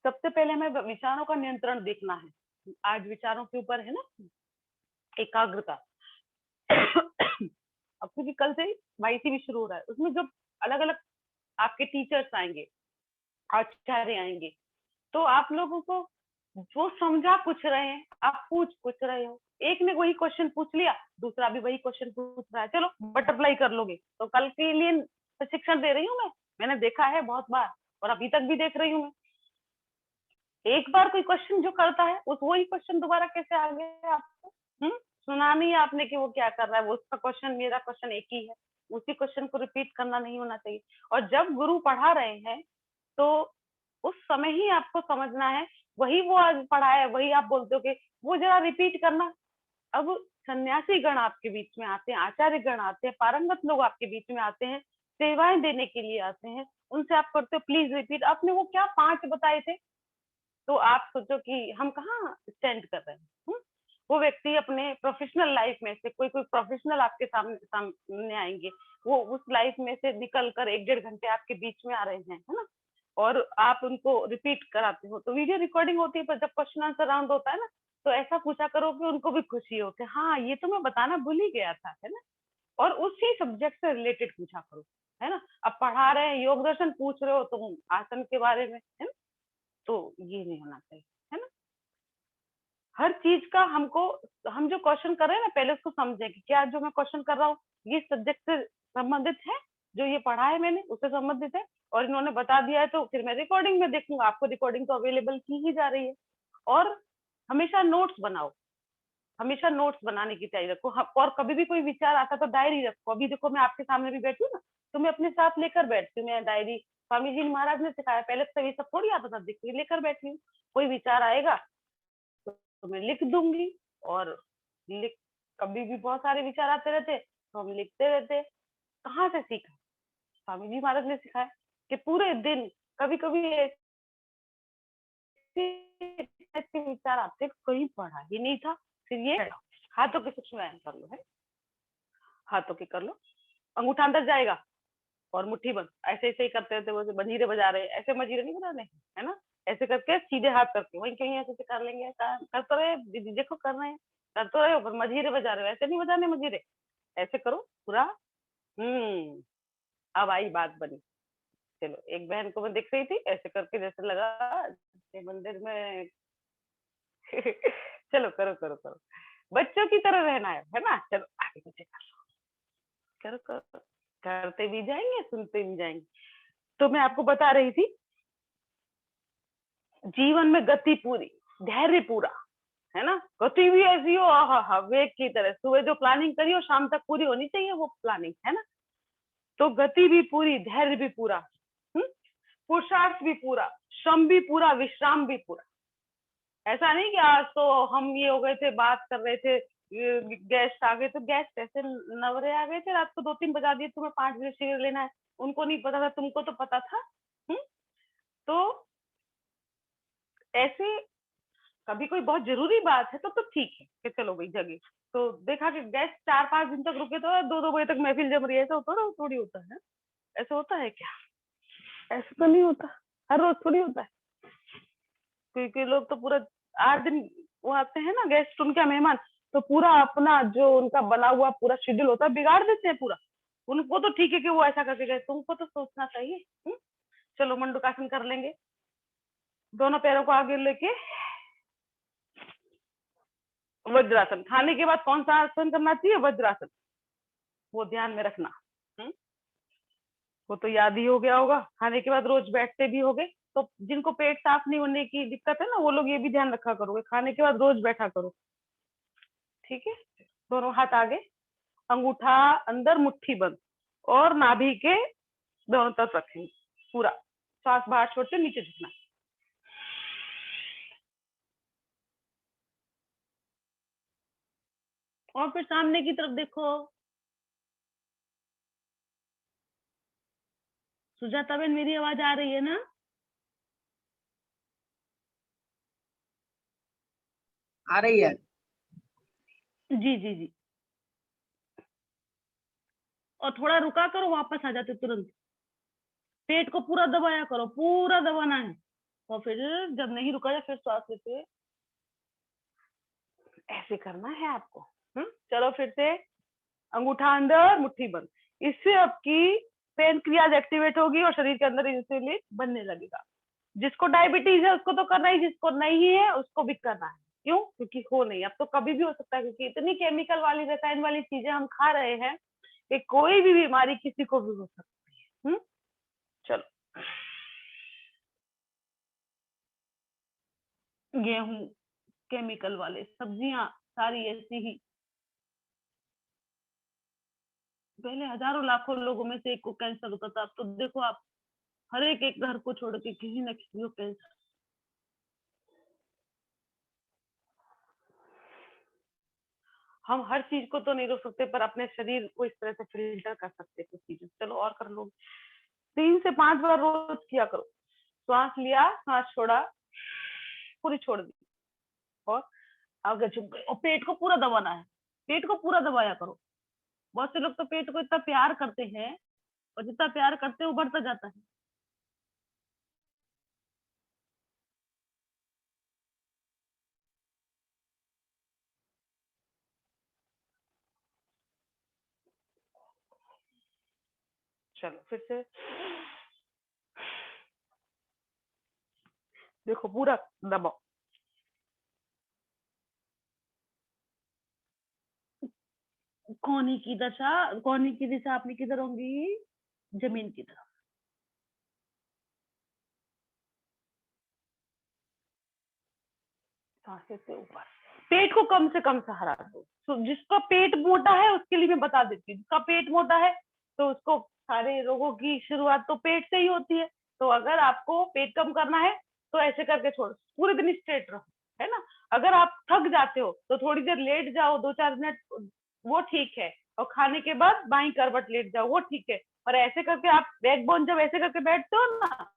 B: सबसे पहले हमें विचारों का नियंत्रण देखना है। आज विचारों के ऊपर है ना एकाग्रता। अब क्योंकि कल से वाईसी भी शुरू हो रहा है, उसमें जब अलग अलग आपके टीचर्स आएंगे, आचार्य आएंगे, तो आप लोगों को जो समझा पूछ रहे हैं, आप पूछ रहे हो, एक ने वही क्वेश्चन पूछ लिया, दूसरा भी वही क्वेश्चन पूछ रहा है, चलो बटरफ्लाई कर लोगे। तो कल के लिए प्रशिक्षण दे रही हूँ मैंने देखा है बहुत बार और अभी तक भी देख रही हूँ मैं। एक बार कोई क्वेश्चन जो करता है उस वही क्वेश्चन दोबारा कैसे आ गया आपको? सुना नहीं आपने कि वो क्या कर रहा है, वो उसका क्वेश्चन मेरा क्वेश्चन एक ही है, उसी क्वेश्चन को रिपीट करना नहीं होना चाहिए। और जब गुरु पढ़ा रहे हैं तो उस समय ही आपको समझना है, वही वो आज पढ़ाया वही आप बोलते हो कि वो जरा रिपीट करना। अब सन्यासी गण आपके बीच में आते हैं, आचार्य गण आते हैं, पारंगत लोग आपके बीच में आते हैं, सेवाएं देने के लिए आते हैं, उनसे आप करते हो प्लीज रिपीट। आपने वो क्या 5 बताए थे, तो आप सोचो कि हम कहाँ स्टैंड कर रहे हैं। वो व्यक्ति अपने प्रोफेशनल लाइफ में से कोई प्रोफेशनल आपके सामने आएंगे, वो उस लाइफ में से निकल कर 1-1.5 घंटे आपके बीच में आ रहे हैं, है ना, और आप उनको रिपीट कराते हो। तो वीडियो रिकॉर्डिंग होती है, पर जब क्वेश्चन आंसर राउंड होता है ना, तो ऐसा पूछा करो कि उनको भी खुशी हो कि हाँ ये तो मैं बताना भूल ही गया था, है ना। और उसी सब्जेक्ट से रिलेटेड पूछा करो, है ना। अब पढ़ा रहे हैं योग दर्शन, पूछ रहे हो तुम आसन के बारे में, है ना, तो ये नहीं होना चाहिए, है ना। हर चीज का हम जो क्वेश्चन कर रहे हैं ना, पहले उसको समझें कि क्या जो मैं क्वेश्चन कर रहा हूँ ये सब्जेक्ट से संबंधित है, जो ये पढ़ा है मैंने उससे संबंधित है, और इन्होंने बता दिया है तो फिर मैं रिकॉर्डिंग में देखूंगा। आपको रिकॉर्डिंग तो अवेलेबल की ही जा रही है। और हमेशा नोट्स बनाओ, हमेशा नोट्स बनाने की तैयारी रखो। और कभी भी कोई विचार आता तो डायरी रखो। अभी देखो मैं आपके सामने भी बैठी हूँ ना, तो मैं अपने साथ लेकर बैठती हूँ, मैं डायरी स्वामी जी महाराज ने सिखाया, पहले तो ये सब थोड़ी आता था, देखिए लेकर बैठी हूँ। कोई विचार आएगा तो मैं लिख दूंगी, और लिख कभी भी बहुत सारे विचार आते रहते तो हम लिखते रहते। कहाँ से सीखा? स्वामी जी महाराज ने सिखाया कि पूरे दिन कभी कभी ऐसे विचार आते, कहीं पढ़ा ही नहीं था, फिर ये हाथों के सूक्ष्म व्यायाम कर लो, है हाथों के कर लो, अंगूठा अंदर जाएगा और मुट्ठी बंद, ऐसे ऐसे ही करते रहते, वो मंजीरे बजा रहे, ऐसे मंजीरे नहीं बजाने, है ना, ऐसे करके सीधे हाथ करके वहीं कहीं ऐसे कर लेंगे, कर तो रहे दीदी, देखो कर रहे हैं, कर तो रहे हो पर मंजीरे बजा रहे हो, ऐसे नहीं बजाने मंजीरे, ऐसे करो पूरा। अब आई बात बनी। चलो एक बहन को मैं दिख रही थी ऐसे करके, जैसे लगा मंदिर में चलो करो करो करो, बच्चों की तरह रहना है ना। चलो आगे पीछे करो करो, करते भी जाएंगे सुनते भी जाएंगे। तो मैं आपको बता रही थी, जीवन में गति पूरी, धैर्य पूरा, है ना, गति भी ऐसी हो हा वेग की तरह, सुबह जो प्लानिंग करी हो शाम तक पूरी होनी चाहिए वो प्लानिंग, है ना। तो गति भी पूरी, धैर्य भी पूरा, पुरुषार्थ भी पूरा, श्रम भी पूरा, विश्राम भी पूरा। ऐसा नहीं कि आज तो हम ये हो गए थे, बात कर रहे थे, गेस्ट आ गए तो गेस्ट ऐसे नवरे आ गए थे, रात को 2-3 बजा दिए, तुम्हें 5 बजे सिगरेट लेना है, उनको नहीं पता था, तुमको तो पता था। तो ऐसे कभी कोई बहुत जरूरी बात है तो ठीक है कि चलो भाई जगे। तो देखा कि गेस्ट 4-5 दिन तक रुके तो 2-2 बजे तक महफिल जम रही है, ऐसा थोड़ी होता है। ऐसा होता है क्या? ऐसा तो नहीं होता, हर रोज थोड़ी होता है। क्योंकि लोग तो पूरा 8 दिन वो आते हैं ना गेस्ट, उनके मेहमान, तो पूरा अपना जो उनका बना हुआ पूरा शेड्यूल होता है बिगाड़ देते हैं पूरा। उनको तो ठीक है कि वो ऐसा करके गए, तुमको तो सोचना चाहिए। चलो मंडूकासन कर लेंगे, दोनों पैरों को आगे लेके वज्रासन। खाने के बाद कौन सा आसन करना चाहिए? वज्रासन, वो ध्यान में रखना। वो तो याद ही हो गया होगा। खाने के बाद रोज बैठते भी होगे, तो जिनको पेट साफ नहीं होने की दिक्कत है ना, वो लोग ये भी ध्यान रखा करोगे, खाने के बाद रोज बैठा करो। ठीक है, दोनों हाथ आगे, अंगूठा अंदर, मुट्ठी बंद, और नाभि के दोनों तरफ रखेंगे पूरा। सांस बाहर छोड़ते नीचे झुकना। और फिर सामने की तरफ देखो। सुजाता बहन, मेरी आवाज आ रही है ना?
F: आ रही है।
B: जी जी जी। और थोड़ा रुका करो, वापस आ जाते तुरंत। पेट को पूरा दबाया करो, पूरा दबाना है। और फिर जब नहीं रुका जाए फिर श्वास लेते ऐसे करना है आपको। चलो फिर से, अंगूठा अंदर, मुट्ठी बंद। इससे आपकी पेनक्रियाज एक्टिवेट होगी और शरीर के अंदर इंसुलिन बनने लगेगा। जिसको डायबिटीज है उसको तो करना ही, जिसको नहीं है उसको भी करना है। क्यों? क्योंकि हो नहीं, अब तो कभी भी हो सकता है, क्योंकि इतनी केमिकल वाली, रसायन वाली चीजें हम खा रहे हैं कि कोई भी बीमारी किसी को भी हो सकती है। चलो, गेहूं केमिकल वाले, सब्जियां सारी ऐसी ही। पहले हजारों लाखों लोगों में से एक को कैंसर होता था, अब तो देखो आप, हर एक घर को छोड़ के किसी न किसी को कैंसर। हम हर चीज को तो नहीं रोक सकते, पर अपने शरीर को इस तरह से फिल्टर कर सकते कुछ चीजें। चलो और कर लो, 3 से 5 बार रोज किया करो। श्वास लिया, सांस छोड़ा, पूरी छोड़ दी, और आगे झुक गए, और पेट को पूरा दबाना है। पेट को पूरा दबाया करो। बहुत से लोग तो पेट को इतना प्यार करते हैं, और जितना प्यार करते हैं वो बढ़ता जाता है। चलो फिर से देखो, पूरा दबाओ। कोहनी की दिशा अपनी किधर होंगी? जमीन की तरफ। सांसें से ऊपर। पेट को कम से कम सहारा दो। तो जिसका पेट मोटा है उसके लिए मैं बता देती हूँ, जिसका पेट मोटा है तो उसको सारे रोगों की शुरुआत तो पेट से ही होती है। तो अगर आपको पेट कम करना है तो ऐसे करके छोड़ो, पूरे दिन स्ट्रेट रहो, है ना। अगर आप थक जाते हो तो थोड़ी देर लेट जाओ, 2-4 मिनट, वो ठीक है। और खाने के बाद बाईं करवट लेट जाओ, वो ठीक है। और ऐसे करके आप बैकबोन जब ऐसे करके बैठते हो ना,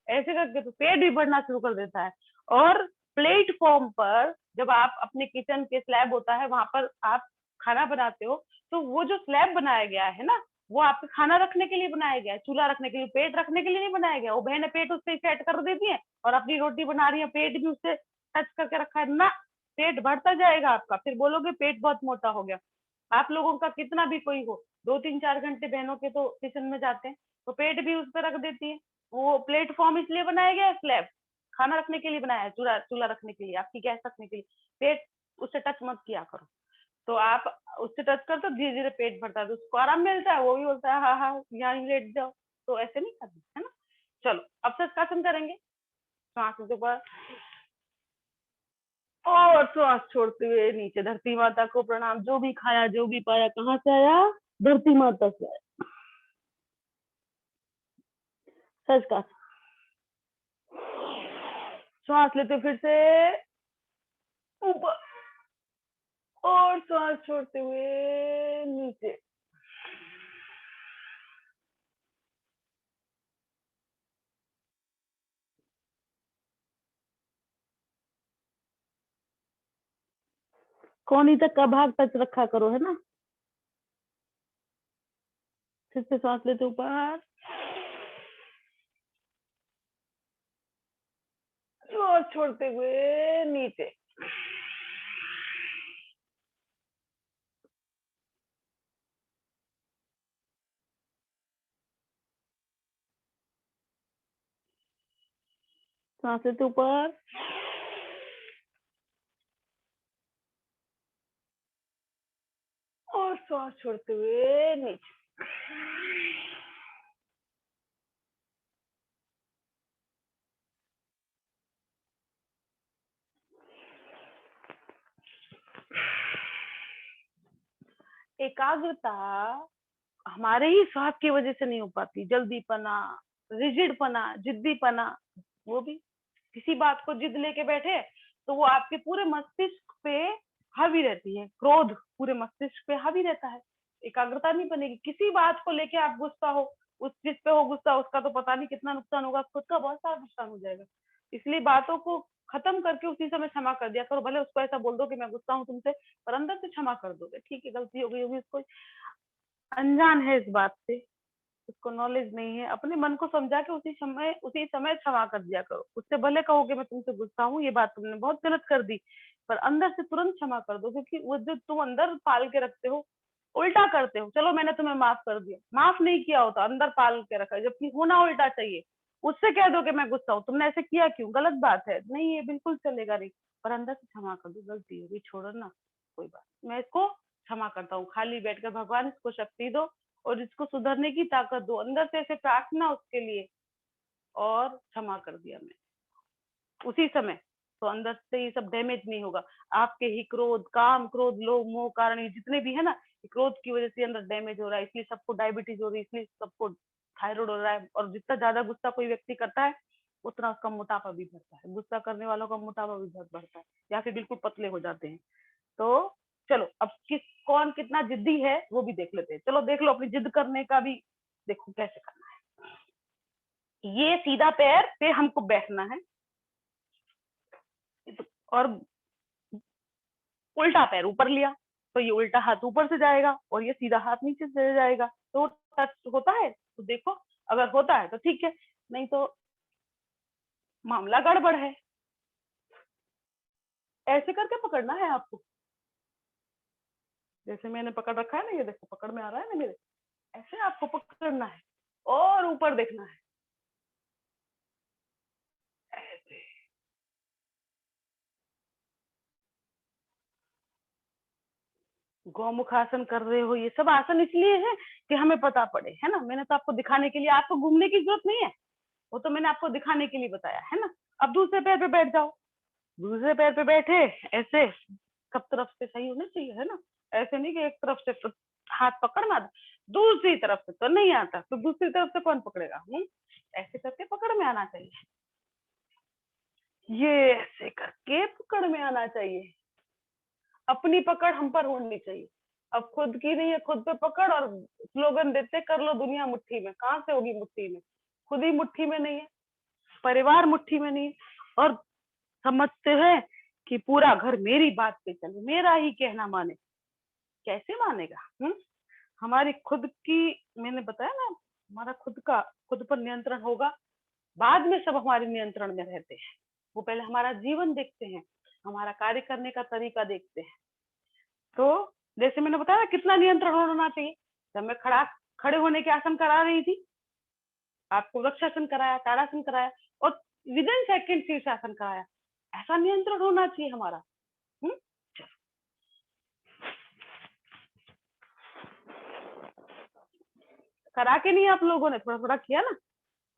B: ऐसे करके तो पेट भी बढ़ना शुरू कर देता है। और प्लेटफॉर्म पर जब आप अपने किचन के स्लैब होता है, वहां पर आप खाना बनाते हो, तो वो जो स्लैब बनाया गया है ना, वो आपके खाना रखने के लिए बनाया गया है, चूल्हा रखने के लिए, पेट रखने के लिए नहीं बनाया गया। वो बहने पेट उससे सेट कर देती है और अपनी रोटी बना रही है, पेट भी उससे टच करके रखा है ना। पेट बढ़ता जाएगा आपका, फिर बोलोगे पेट बहुत मोटा हो गया। आप लोगों का कितना भी कोई हो, 2-3-4 घंटे बहनों के तो किचन में जाते हैं, तो पेट भी उस पर रख देती है। वो प्लेटफॉर्म इसलिए बनाया गया है, स्लैब खाना रखने के लिए बनाया है, चूल्हा रखने के लिए, आपकी गैस रखने के लिए। पेट उससे टच मत किया करो। तो आप उससे टच कर तो धीरे धीरे पेट भरता है, तो उसको आराम मिलता है, वो भी बोलता है हाँ हाँ यहाँ ही लेट जाओ। तो ऐसे नहीं करना है ना। चलो अब शस्त्रासन करेंगे। सांस ऊपर और श्वास छोड़ते हुए नीचे। धरती माता को प्रणाम। जो भी खाया, जो भी पाया, कहाँ से आया? धरती माता से आया। सच का श्वास लेते फिर से ऊपर, और सांस छोड़ते हुए नीचे। कोहनी तक का भाग टच रखा करो, है ना। फिर से सांस लेते ऊपर और छोड़ते हुए नीचे। सांस लेते ऊपर और सांस छोड़ते हुए नीचे। एकाग्रता हमारे ही स्वार्थ की वजह से नहीं हो पाती। जल्दीपना, रिजिडपना, जिद्दीपना, वो भी किसी बात को जिद लेके बैठे तो वो आपके पूरे मस्तिष्क पे हावी रहती है। क्रोध पूरे मस्तिष्क पे हावी रहता है, एकाग्रता नहीं बनेगी। किसी बात को लेके आप गुस्सा हो, उस जिस पे हो गुस्सा, उसका तो पता नहीं कितना नुकसान होगा, खुद का बहुत सारा नुकसान हो जाएगा। इसलिए बातों को खत्म करके उसी समय क्षमा कर दिया करो। भले उसको ऐसा बोल दो कि मैं गुस्सा हूँ तुमसे, पर अंदर से क्षमा कर दोगे, ठीक है गलती हो गई होगी, उसको अनजान है इस बात से, उसको नॉलेज नहीं है। अपने मन को समझा के उसी समय क्षमा कर दिया करो। उससे भले कहो कि मैं तुमसे गुस्सा हूँ, ये बात तुमने बहुत गलत कर दी, पर अंदर से तुरंत क्षमा कर दो। क्योंकि वो जो तुम अंदर पाल के रखते हो, उल्टा करते हो। चलो मैंने तुम्हें माफ कर दिया, माफ नहीं किया होता, अंदर पाल के रखा, जबकि होना उल्टा चाहिए। उससे कह दो कि मैं गुस्सा हूँ, तुमने ऐसे किया क्यों, गलत बात है, नहीं ये बिल्कुल चलेगा नहीं, पर अंदर से क्षमा कर दो, गलती होगी, छोड़ो ना, कोई बात, मैं इसको क्षमा करता हूँ। खाली बैठकर भगवान इसको शक्ति दो और इसको सुधरने की ताकत दो। अंदर से ऐसे प्रार्थना उसके लिए, और क्षमा कर दिया मैं उसी समय, तो अंदर से ये सब डैमेज नहीं होगा। आपके ही क्रोध, काम, क्रोध, लोभ, मोह कारण ये जितने भी है ना, क्रोध की वजह से अंदर डैमेज हो रहा है। इसलिए सबको डायबिटीज हो रही है, इसलिए सबको थायराइड हो रहा है। और जितना ज्यादा गुस्सा कोई व्यक्ति करता है उतना उसका मोटापा भी बढ़ता है। गुस्सा करने वालों का मोटापा भी बहुत बढ़ता है, या फिर बिल्कुल पतले हो जाते हैं। तो चलो अब कौन कितना जिद्दी है वो भी देख लेते हैं। चलो देख लो, अपनी जिद करने का भी देखो कैसे करना है। ये सीधा पैर पे हमको बैठना है और उल्टा पैर ऊपर लिया तो ये उल्टा हाथ ऊपर से जाएगा और ये सीधा हाथ नीचे से जाएगा। तो टच होता है तो देखो, अगर होता है तो ठीक है, नहीं तो मामला गड़बड़ है। ऐसे करके पकड़ना है आपको, जैसे मैंने पकड़ रखा है ना, ये देखो पकड़ में आ रहा है ना मेरे, ऐसे आपको पकड़ना है और ऊपर देखना है, ऐसे। गौमुख आसन कर रहे हो, ये सब आसन इसलिए है कि हमें पता पड़े, है ना। मैंने तो आपको दिखाने के लिए, आपको घूमने की जरूरत नहीं है, वो तो मैंने आपको दिखाने के लिए बताया है ना। अब दूसरे पैर पे बैठ जाओ, दूसरे पैर पे बैठे ऐसे, सब तरफ से सही होना चाहिए, है ना। ऐसे नहीं कि एक तरफ से तो हाथ पकड़ना, दूसरी तरफ से तो नहीं आता, तो दूसरी तरफ से कौन पकड़ेगा। ऐसे करके पकड़ में आना चाहिए, ये ऐसे करके पकड़ में आना चाहिए। अपनी पकड़ हम पर होनी चाहिए। अब खुद की नहीं है, खुद पे पकड़ और स्लोगन देते कर लो दुनिया मुट्ठी में, कहाँ से होगी मुट्ठी में, खुद ही मुट्ठी में नहीं है, परिवार मुट्ठी में नहीं है, और समझते हैं कि पूरा घर मेरी बात पे चले, मेरा ही कहना माने। कैसे मानेगा। हमारी खुद की, मैंने बताया ना, हमारा खुद पर नियंत्रण होगा, बाद में सब हमारे नियंत्रण में रहते हैं। वो पहले हमारा जीवन देखते हैं, हमारा कार्य करने का तरीका देखते हैं। तो जैसे मैंने बताया कितना नियंत्रण होना चाहिए। जब मैं खड़े होने के आसन करा रही थी, आपको वृक्षासन कराया, ताड़ासन कराया और विदिन सेकंड शीर्षासन कराया, ऐसा नियंत्रण होना चाहिए हमारा। करा के नहीं आप लोगों ने थोड़ा थोड़ा किया ना,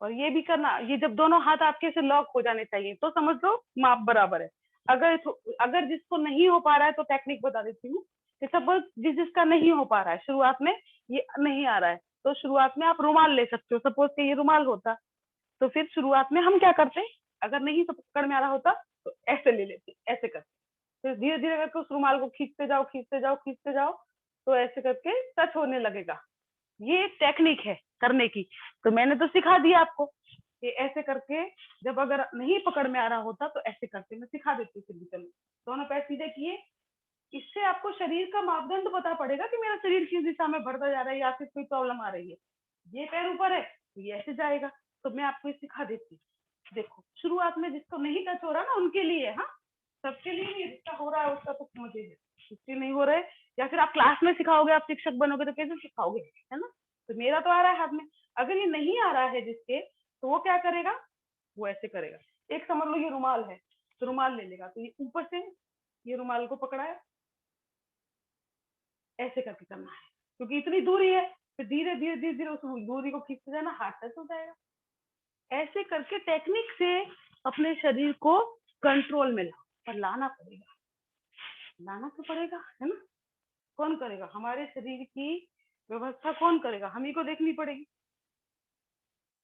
B: और ये भी करना। ये जब दोनों हाथ आपके से लॉक हो जाने चाहिए तो समझ लो माप बराबर है। अगर जिसको नहीं हो पा रहा है तो टेक्निक बता देती हूँ कि सपोज जिसका नहीं हो पा रहा है, शुरुआत में ये नहीं आ रहा है, तो शुरुआत में आप रुमाल ले सकते हो। सपोज कि ये रुमाल होता तो फिर शुरुआत में हम क्या करते, अगर नहीं तो पकड़ में आ रहा होता तो ऐसे ले लेते, ऐसे करते, फिर धीरे धीरे करके उस रुमाल को खींचते जाओ खींचते जाओ खींचते जाओ, तो ऐसे करके टच होने लगेगा। ये टेक्निक है करने की। तो मैंने तो सिखा दिया आपको कि ऐसे करके, जब अगर नहीं पकड़ में आ रहा होता तो ऐसे करके मैं सिखा देती थी। चलो दोनों पैर सीधे किए, इससे आपको शरीर का मापदंड पता पड़ेगा कि मेरा शरीर किस दिशा में बढ़ता जा रहा है या फिर कोई प्रॉब्लम आ रही है। ये पैर ऊपर है तो ये ऐसे जाएगा, तो मैं आपको ये सिखा देती हूँ। देखो शुरुआत में जिसको नहीं टच हो रहा ना उनके लिए, हाँ सबके लिए नहीं, जिसका हो रहा है उसका तो समझिए, जिसके नहीं हो रहे या फिर आप क्लास में सिखाओगे, आप शिक्षक बनोगे तो कैसे सिखाओगे, है ना। तो मेरा तो आ रहा है हाथ में, अगर ये नहीं आ रहा है जिसके, तो वो क्या करेगा, वो ऐसे करेगा। एक समझ लो ये रुमाल है, तो रुमाल ले लेगा, तो ये ऊपर से ये रुमाल को पकड़ा है, ऐसे करके करना है, क्योंकि इतनी दूरी है। फिर धीरे धीरे धीरे धीरे उस दूरी को खींचते जाना, हाथ टच हो जाएगा। ऐसे करके टेक्निक से अपने शरीर को कंट्रोल में लाओ, पर लाना पड़ेगा, लाना तो पड़ेगा, है ना। कौन करेगा, हमारे शरीर की व्यवस्था कौन करेगा, हम ही को देखनी पड़ेगी।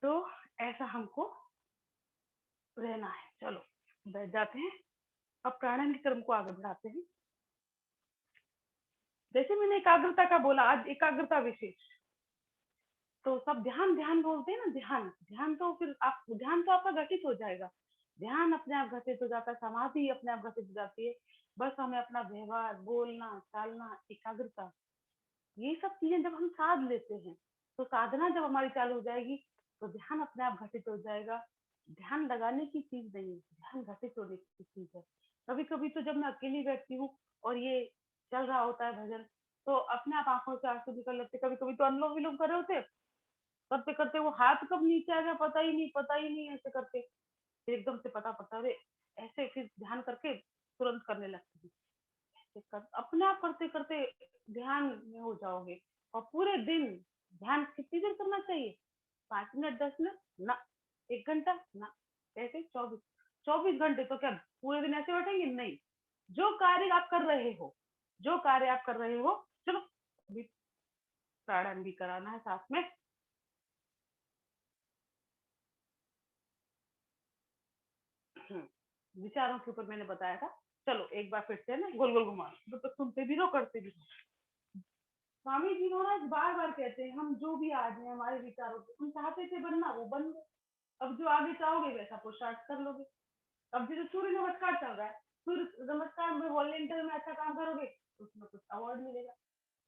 B: तो ऐसा हमको रहना है। चलो बैठ जाते हैं, अब प्राणायाम के क्रम को आगे बढ़ाते हैं। जैसे मैंने एकाग्रता का बोला, आज एकाग्रता विशेष, तो सब ध्यान ध्यान बोलते हैं ना, ध्यान ध्यान, तो फिर आप ध्यान तो आपका घटित हो जाएगा, ध्यान अपने आप घटित हो जाता है, समाधि अपने आप घटित हो जाती है। बस हमें अपना व्यवहार, बोलना चालना, एकाग्रता, ये सब चीजें जब हम साध लेते हैं, तो साधना जब हमारी चालू हो जाएगी तो ध्यान अपने आप घटित हो जाएगा। ध्यान लगाने की चीज नहीं है, ध्यान घटित होने की चीज है। कभी कभी तो जब मैं अकेली बैठती हूँ और ये चल रहा होता है भजन, तो अपने आप आंखों से आंसू निकल लेते। कभी कभी तो अनुलोम विलोम कर रहे होते, करते करते वो हाथ कब नीचे आ गया पता ही नहीं, ऐसे करते फिर एकदम से पता पड़ता, अरे ऐसे फिर ध्यान करके तुरंत करने लगती है। अपने आप करते करते ध्यान में हो जाओगे। और पूरे दिन ध्यान कितनी देर करना चाहिए, 5 मिनट 10 मिनट ना, 1 घंटा ना, ऐसे 24 घंटे। तो क्या पूरे दिन ऐसे बैठेंगे, नहीं। जो कार्य आप कर रहे हो, जो कार्य आप कर रहे हो, चलो अभी प्राणायाम भी कराना है साथ में। विचारों के ऊपर मैंने बताया था। चलो एक बार फिर से ना गोल गोल घुमा, तो सुनते भी रहो करते भी रहो। स्वामी जी महाराज बार बार कहते हैं, हम जो भी आज हैं हमारे विचारों पे, हम चाहते थे बनना वो बन गए, अब जो आगे चाहोगे वैसा पुरुषार्थ कर लोगे। अब जैसे सूर्य नमस्कार चल रहा है, सूर्य नमस्कार में वॉलेंटियर में अच्छा काम करोगे तो उसमें कुछ अवार्ड मिलेगा,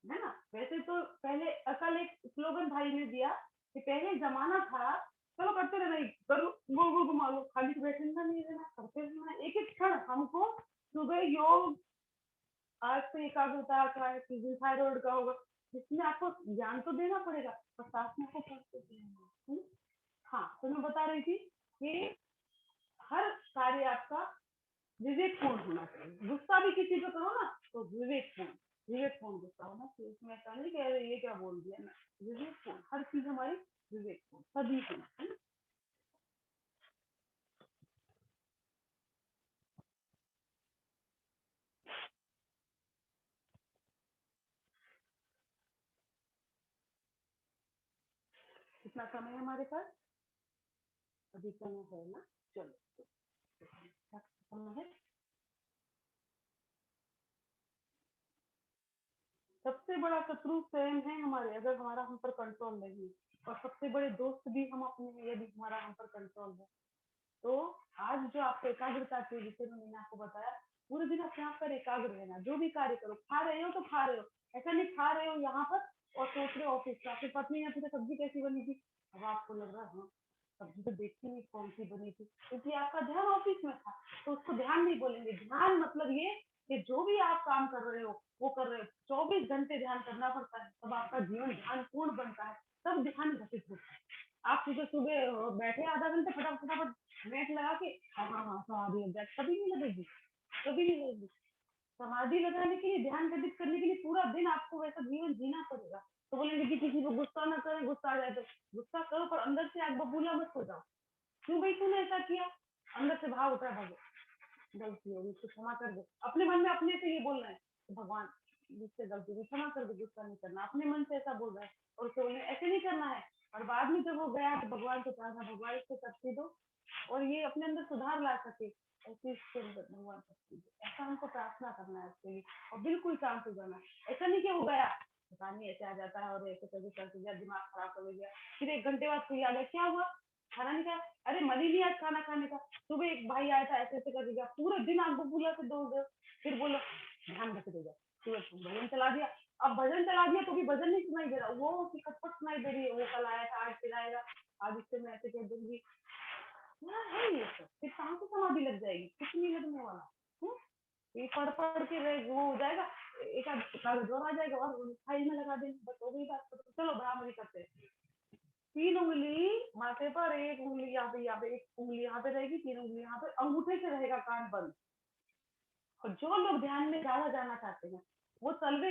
B: है ना। वैसे तो पहले कल एक स्लोगन भाई ने दिया कि पहले जमाना था, चलो करते रहना, करो गोल गोल घुमा लो, खाली बैठना नहीं रहना, करते रहना। एक एक क्षण हमको सुबह योग, आज तो एकाग्रता का है, किस दिन थायराइड का होगा, जिसमें आपको ज्ञान तो देना पड़ेगा और साथ में आपको करते देना। हाँ, तो मैं बता रही थी कि हर कार्य आपका विवेकपूर्ण होना चाहिए। गुस्सा भी किसी पे करो ना तो विवेकपूर्ण गुस्सा होना चाहिए। इसमें ऐसा नहीं कह रहे ये क्या बोल दिया ना, विवेकपूर्ण, हर चीज हमारी विवेकपूर्ण सभी होना है। कितना समय है हमारे पास, अभी समय है ना, चलो समय है। सबसे बड़ा शत्रु स्वयं है हमारे, अगर हमारा हम पर कंट्रोल नहीं है, और सबसे बड़े दोस्त भी हम अपने हैं यदि हमारा हम पर कंट्रोल है। तो आज जो आपको एकाग्रता के विषय में मैंने आपको बताया, पूरे दिन अपने आप पर एकाग्र रहना, जो भी कार्य करो, खा रहे हो तो खा रहे हो, ऐसा नहीं खा रहे हो यहाँ पर और सोच रहे हो ऑफिस का, आपकी पत्नी ने पूछा सब्जी कैसी बनी थी, अब आपको लग रहा है हाँ सब्जी तो देखती नहीं कौन सी बनी थी, क्योंकि आपका ध्यान ऑफिस में था। तो उसको ध्यान नहीं बोलेंगे। ध्यान मतलब ये कि जो भी आप काम कर रहे हो वो कर रहे हो, 24 घंटे ध्यान करना पड़ता है, तब आपका जीवन ध्यान पूर्ण बनता है, तब ध्यान घटित होता है। आप सुबह सुबह बैठे आधा घंटे फटाफट नेट लगा के हाँ हाँ हाँ समाधि लग जाए, कभी नहीं लगेगी, कभी नहीं लगेगी। समाधि लगाने के लिए, ध्यान घटित करने के लिए पूरा दिन आपको वैसा जीवन जीना पड़ेगा। तो बोलेंगे कि किसी को गुस्सा ना करें, गुस्सा आ जाए तो गुस्सा करो, पर अंदर से आग बबूला मत हो जाओ। क्यों भाई तूने ऐसा किया, अंदर से भाव उठा भागो, गलती होगी उसको क्षमा कर दो। अपने मन में अपने से ये बोलना है भगवान मुझसे गलती हुई, क्षमा कर दो, गुस्सा नहीं करना, अपने मन से ऐसा बोल रहा है। और उसको बोलना ऐसे नहीं करना है। और बाद में जब वो गया तो भगवान को प्रार्थना, भगवान इसको शक्ति दो और ये अपने अंदर सुधार ला सके ऐसे इसके अंदर भगवान शक्ति दे। ऐसा हमको प्रार्थना करना है उसके लिए और बिल्कुल शांत हो जाना। ऐसा नहीं कि हो गया पता नहीं ऐसे आ जाता है और ऐसे कभी कर दिया दिमाग खराब कर गया, फिर 1 घंटे बाद कोई आ गया क्या हुआ खाना नहीं खाया, अरे मन ही नहीं आज खाना खाने का, सुबह एक भाई आया था ऐसे ऐसे कर दिया, पूरे दिन आपको बुला के दो फिर बोलो ध्यान रख देगा, सुबह भजन चला दिया। अब भजन चला दिया तो भी भजन नहीं सुनाई दे रहा, वो उसकी खटपट सुनाई दे रही है, वो कल आया था आज फिर आएगा, आज इससे मैं ऐसे कह दूंगी। क्या है ये सब, फिर शांत समाधि लग जाएगी, कुछ नहीं लगने वाला। हम्म? ये पढ़ पढ़ के वो हो जाएगा, एक आध कागज और आ जाएगा और फाइल में लगा देंगे, बस हो गई बात खत्म। चलो बराबरी करते हैं। 3 उंगली माथे पर, 1 उंगली यहाँ पे 1 उंगली यहाँ पे रहेगी, 3 उंगली यहाँ पे, अंगूठे से रहेगा कान बंद। और जो लोग ध्यान में ज्यादा जाना चाहते हैं वो तलवे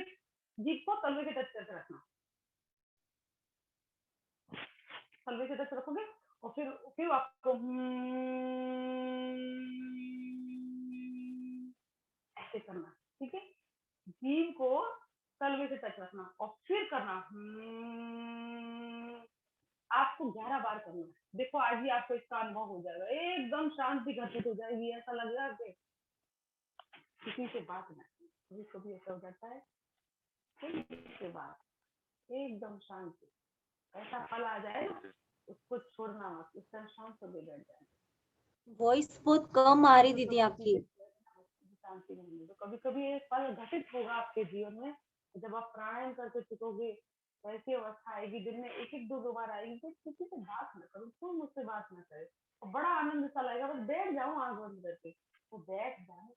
B: जीभ को तलवे के टच करके रखना, तलवे के टच रखोगे और फिर आपको ऐसे करना, ठीक है। जीभ को तलवे से टच रखना और फिर करना आपको 11 बार करना है। देखो आज ही आपको इसका अनुभव हो जाएगा, एकदम शांति घटित हो जाएगी, ऐसा लगेगा कि किसी से बात ना, कभी कभी ऐसा हो जाता है से बात एकदम शांति, ऐसा पल आ जाएगा उसको छोड़ना मत, उस टाइम शांत हो बैठ जाए।
C: वॉइस बहुत कम आ रही दीदी आपकी।
B: शांति नहीं, तो कभी कभी एक पल घटित होगा आपके जीवन में, जब आप प्राणायाम करके चुकोगे तो ऐसी अवस्था आएगी दिन में 1-1 2-2 बार आएगी तो किसी से बात ना करो, तुम मुझसे बात ना करे और बड़ा आनंद सा लगेगा, बस बैठ जाओ आंख बंद करके, तो बैठ जाओ।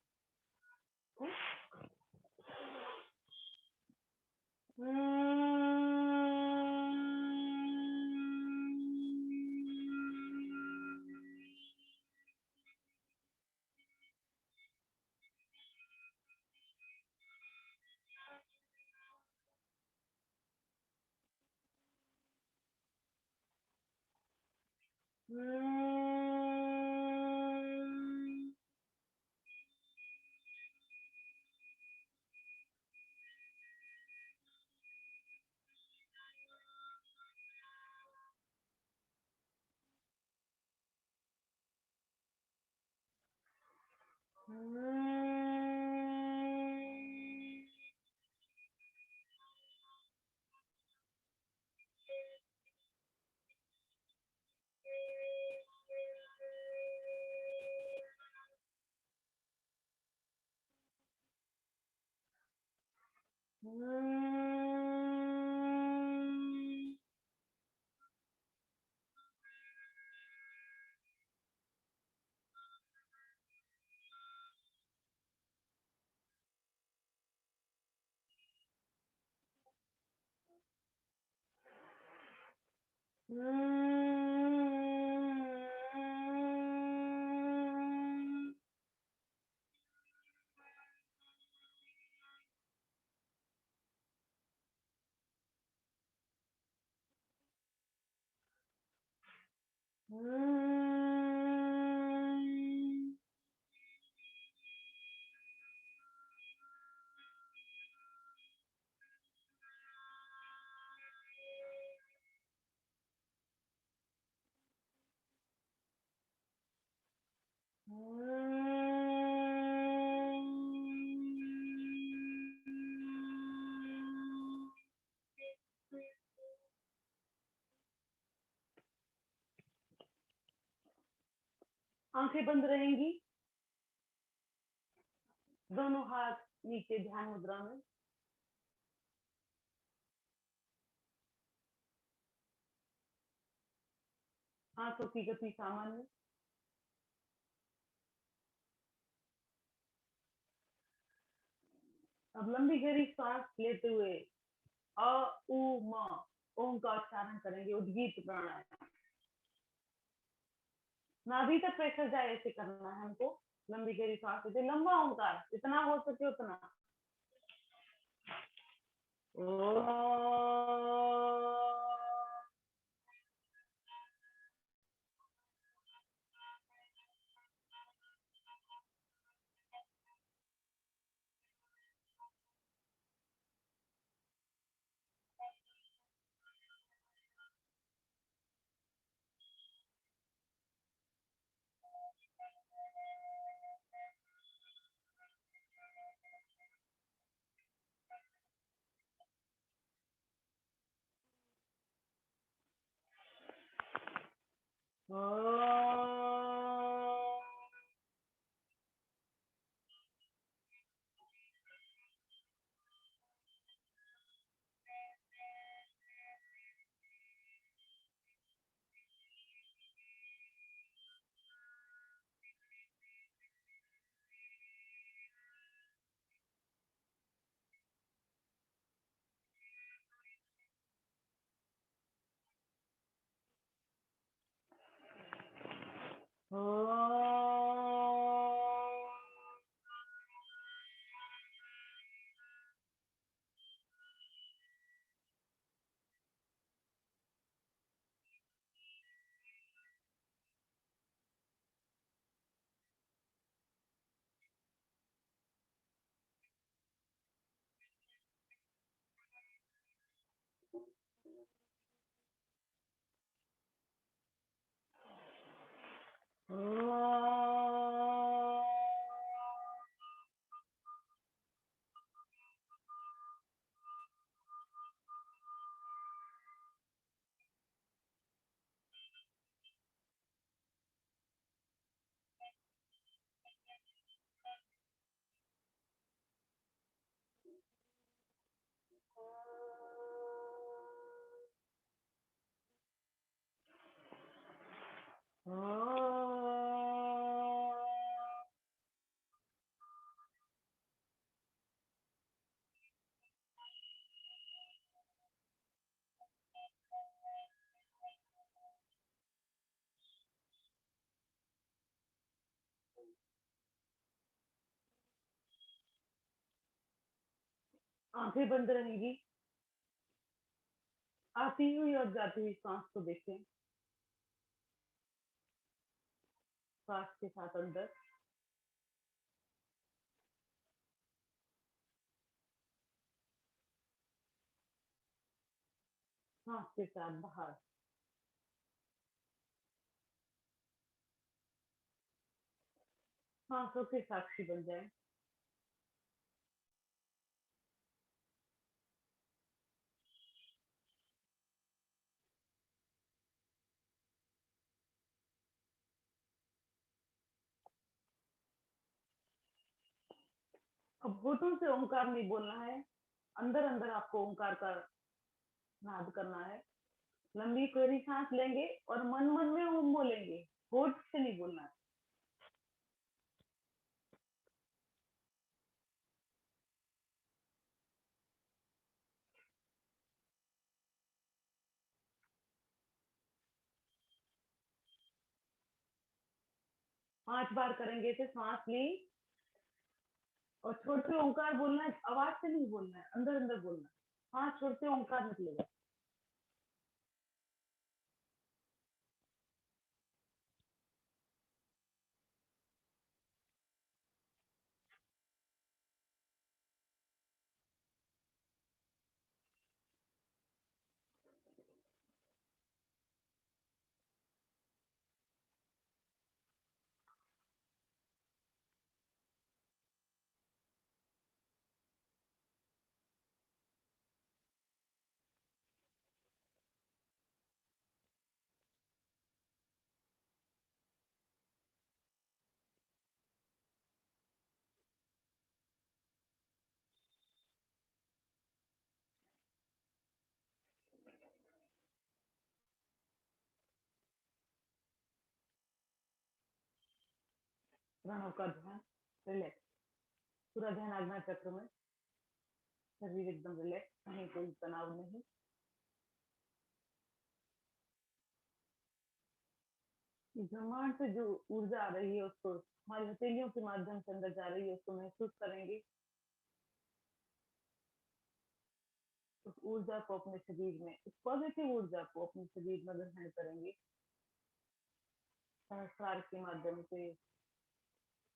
B: आंखें बंद रहेंगी, दोनों हाथ नीचे ध्यान मुद्रा में, हाथों की गति सामान्य, अब लंबी गहरी सांस लेते हुए अ उ म ओम का उच्चारण करेंगे, उद्गीत प्राणायाम, नाभि तक प्रेशर जाए ऐसे करना है हमको। लंबी गहरी सांस लेते, लंबा ओंकार जितना हो सके उतना। आंखें बंद रहेंगी। आती हुई और जाती हुई सांस को देखें। सांस के साथ अंदर, सांस के साथ बाहर। सांसों के साक्षी बन जाए। अब होठों से ओंकार नहीं बोलना है, अंदर अंदर आपको ओंकार का नाद करना है। लंबी गहरी सांस लेंगे और मन मन में ओम बोलेंगे, होठ से नहीं बोलना है। 5 बार करेंगे तो सांस ली और छोड़ते ओंकार बोलना है, आवाज से नहीं बोलना है, अंदर अंदर बोलना है। सांस छोड़ते ओंकार निकलेगा। प्रणव का ध्यान, रिलैक्स, पूरा ध्यान आज्ञा चक्र में। शरीर एकदम रिलैक्स, कहीं कोई तनाव नहीं। ब्रह्मांड से जो ऊर्जा आ रही है उसको हमारी हथेलियों के माध्यम से अंदर जा रही है, उसको महसूस करेंगे। उस ऊर्जा को अपने शरीर में, उस पॉजिटिव ऊर्जा को अपने शरीर में ग्रहण करेंगे। संस्कार के माध्यम से,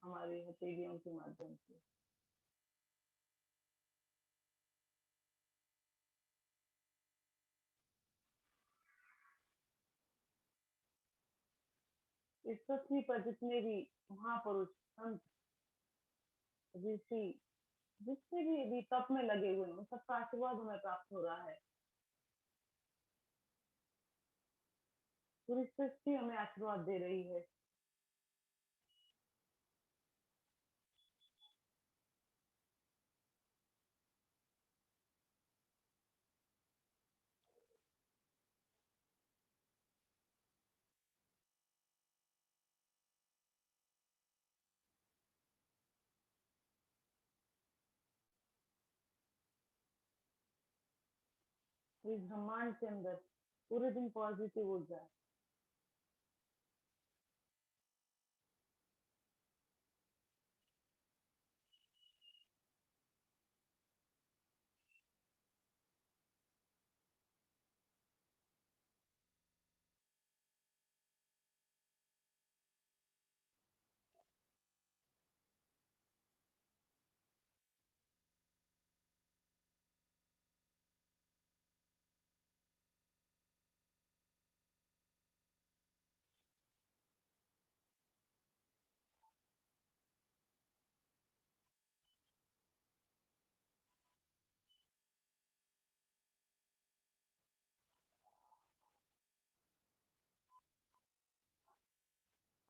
B: हमारे हथेलियों के माध्यम से। इस पृथ्वी पर जितने भी महापुरुष, संत, ऋषि, जितने भी अभी तप में लगे हुए हैं, सबका आशीर्वाद हमें प्राप्त हो रहा है। पूरी सृष्टि हमें आशीर्वाद दे रही है। इस ब्रह्मांड के अंदर पूरे दिन पॉजिटिव ऊर्जा है।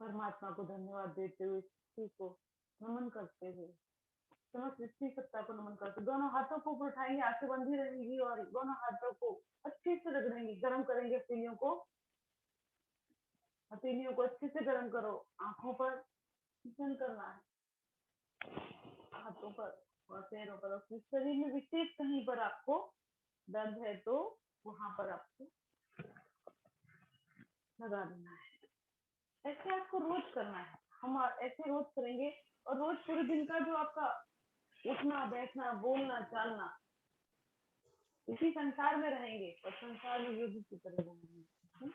B: परमात्मा को धन्यवाद देते हुए सृष्टि को नमन करते हुए समस्त सृष्टि सत्ता को नमन करते, दोनों हाथों को ऊपर उठाएंगे, आंखें बंदी रहेंगी और दोनों हाथों को अच्छे से रगड़ेंगे, गर्म करेंगे हथेलियों को। हथेलियों को अच्छे से गर्म करो, आंखों पर चिंतन करना है, हाथों पर और पैरों पर। और शरीर में विशेष कहीं पर आपको दर्द है तो वहां पर आपको लगा देना है। ऐसे आपको रोज करना है, हम ऐसे रोज करेंगे और रोज पूरे दिन का जो आपका उठना बैठना बोलना चालना इसी संसार में रहेंगे और संसार में योगी की तरह रहेंगे।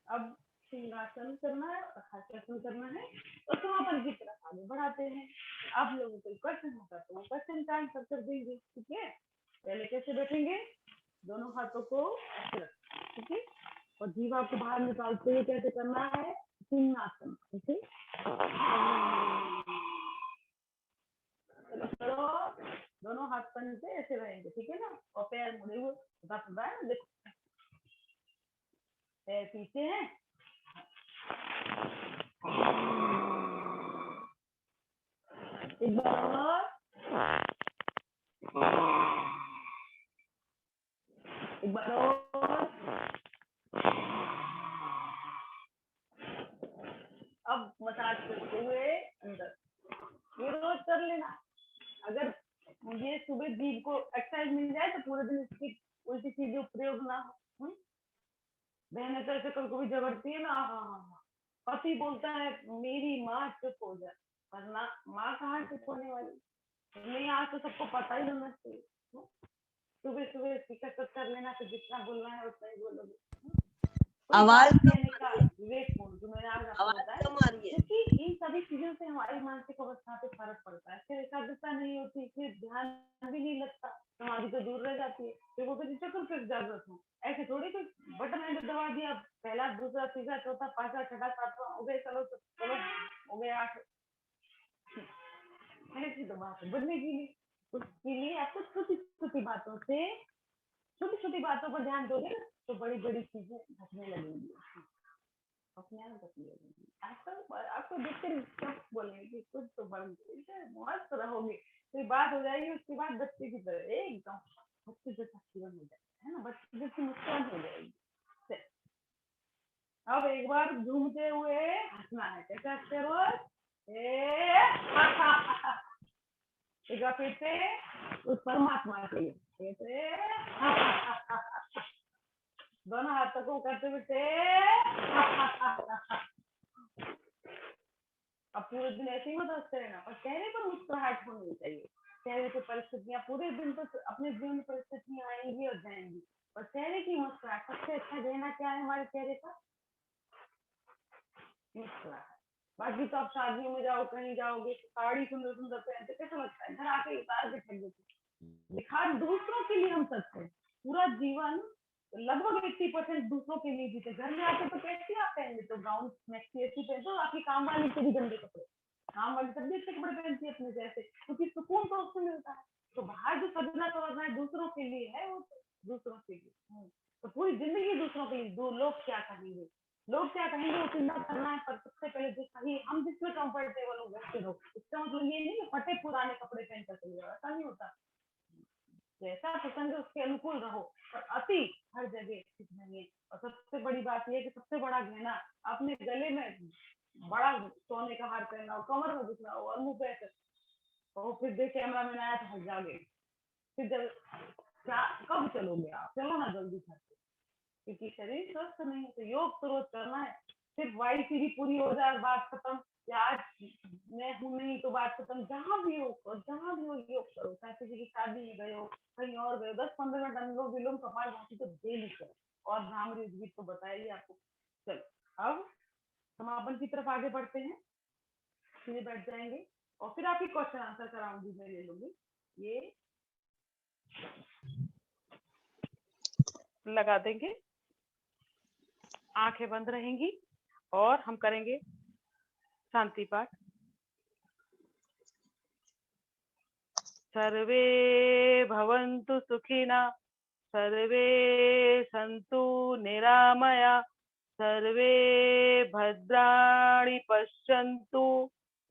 B: अब सिंहासन करना है और हास्यासन करना है और समापन की तरफ आगे बढ़ाते हैं। आप लोगों को क्वेश्चन होगा तो वो क्वेश्चन का आंसर कर देंगे, ठीक है। पहले कैसे बैठेंगे, दोनों हाथों को ऐसे रखें, ठीक है, और जीवा को बाहर निकालते हुए कैसे करना है, सिंहासन, ठीक है। चलो दोनों हाथ पन से ऐसे रहेंगे, ठीक है ना, और पैर मुड़े हुए, पता है ना, देखो पैर पीछे हैं, एक बार और, एक बार और। अब मसाज करते हुए अंदर, ये रोज कर लेना। अगर मुझे सुबह जीभ को एक्सरसाइज मिल जाए तो पूरे दिन इसकी उल्टी चीजें प्रयोग ना हो। बहनें तो ऐसे कभी झगड़ती है ना, हाँ, पति बोलता है मेरी माँ चुप हो जाए, वरना माँ कहाँ चुप होने वाली, नहीं आज तो सबको पता ही होना चाहिए। सुबह सुबह इसकी कसरत कर लेना, तो जितना बोलना है उतना ही बोलोगे।
D: आवाज
B: विवेकपूर्ण जो मैंने आज आपको बताया, क्योंकि इन सभी चीजों से हमारी मानसिक अवस्था पे फर्क पड़ता है। फिर एकाग्रता नहीं होती, फिर ध्यान भी नहीं लगता, समाधि तो दूर रह जाती है, फिर वो फिर चक्कर फिर जागृत हो। ऐसे थोड़ी कोई बटन है दबा दिया, पहला दूसरा तीसरा चौथा पांचवा छठा सातवां हो गए, चलो हो गए 8, ऐसी तो बात है। बढ़ने के लिए उसके लिए आपको छोटी छोटी बातों से, छोटी छोटी बातों पर ध्यान दोगे ना तो बड़ी बड़ी चीजें घटने लगेंगी, अपने आप घटने लगेंगी। आपको देखकर सब बोलेंगे कि कुछ तो बढ़ गई, मस्त रहोगे, कोई बात हो जाएगी उसके बाद बच्चे की तरह एकदम बच्चे जैसा जीवन हो जाएगा, है ना, बच्चे जैसी मुस्कान हो जाएगी। अब एक बार झूमते हुए हंसना है, कैसे हंसते हो, एक बार फिर से उस परमात्मा के लिए दोनों हाथों को करते हुए अब पूरे दिन ऐसे ही मत हंसते रहना, और चेहरे पर मुस्कुराहट होनी चाहिए। चेहरे की परिस्थितियां पूरे दिन तो अपने जीवन में परिस्थितियां आएंगी और जाएंगी, और चेहरे की मुस्कुराहट, सबसे अच्छा गहना क्या है हमारे चेहरे का, मुस्कुराहट। बाकी तो आप शादियों में जाओ, कहीं जाओगे, साड़ी सुंदर सुंदर पहनते, कैसा लगता है, घर आके उतार के फेंक देते। दिखा दूसरों के लिए हम सच है, पूरा जीवन लगभग 80% दूसरों के लिए जीते, घर में आके तो कैसे आप पहन लेते हो, गाउन मैक्सी ऐसी पहनते हो, आपकी काम वाली के भी गंदे कपड़े, काम वाली सब भी अच्छे कपड़े पहनती है अपने जैसे, क्योंकि सुकून तो उससे मिलता है। तो बाहर जो सजना सवरना है दूसरों के लिए है, वो दूसरों के लिए, तो पूरी जिंदगी दूसरों के लिए, दो लोग क्या कहेंगे, लोग क्या कहेंगे वो चिंता करना है, पर सबसे पहले जो सही हम जिसमें कंफर्टेबल हो वैसे रहो। इसका मतलब ये नहीं कि फटे पुराने कपड़े पहन कर चले जाओ, ऐसा नहीं होता। जैसा पसंद है उसके अनुकूल रहो, पर अति हर जगह ठीक नहीं है। और सबसे बड़ी बात यह है कि सबसे बड़ा गहना अपने गले में बड़ा सोने का हार पहनना हो, कमर में दिखना हो और मुंह पे और फिर देख कैमरा मैन आया तो हंस जाओगे, फिर जब क्या कब चलोगे आप, चलो ना जल्दी घर, क्योंकि शरीर स्वस्थ नहीं है। तो योग तो रोज करना है, सिर्फ वाई सीढ़ी पूरी हो जाए बात खत्म, या आज मैं हूँ नहीं तो बात खत्म। जहाँ भी हो योग करो, चाहे किसी की शादी में गए हो, कहीं और गए, 10-15 मिनट अनुलोम विलोम कपाल भाती तो डेली करो, और भ्रामरी उद्गीत तो बताइए आपको। चलो अब समापन की तरफ आगे बढ़ते हैं, सीधे बैठ जाएंगे और फिर आपकी क्वेश्चन आंसर कराऊंगी, मैं ले लूंगी, ये लगा देंगे, आंखें बंद रहेंगी और हम करेंगे शांति पाठ। सर्वे भवन्तु सुखिनः, सर्वे सन्तु निरामया, सर्वे भद्राणि पश्यन्तु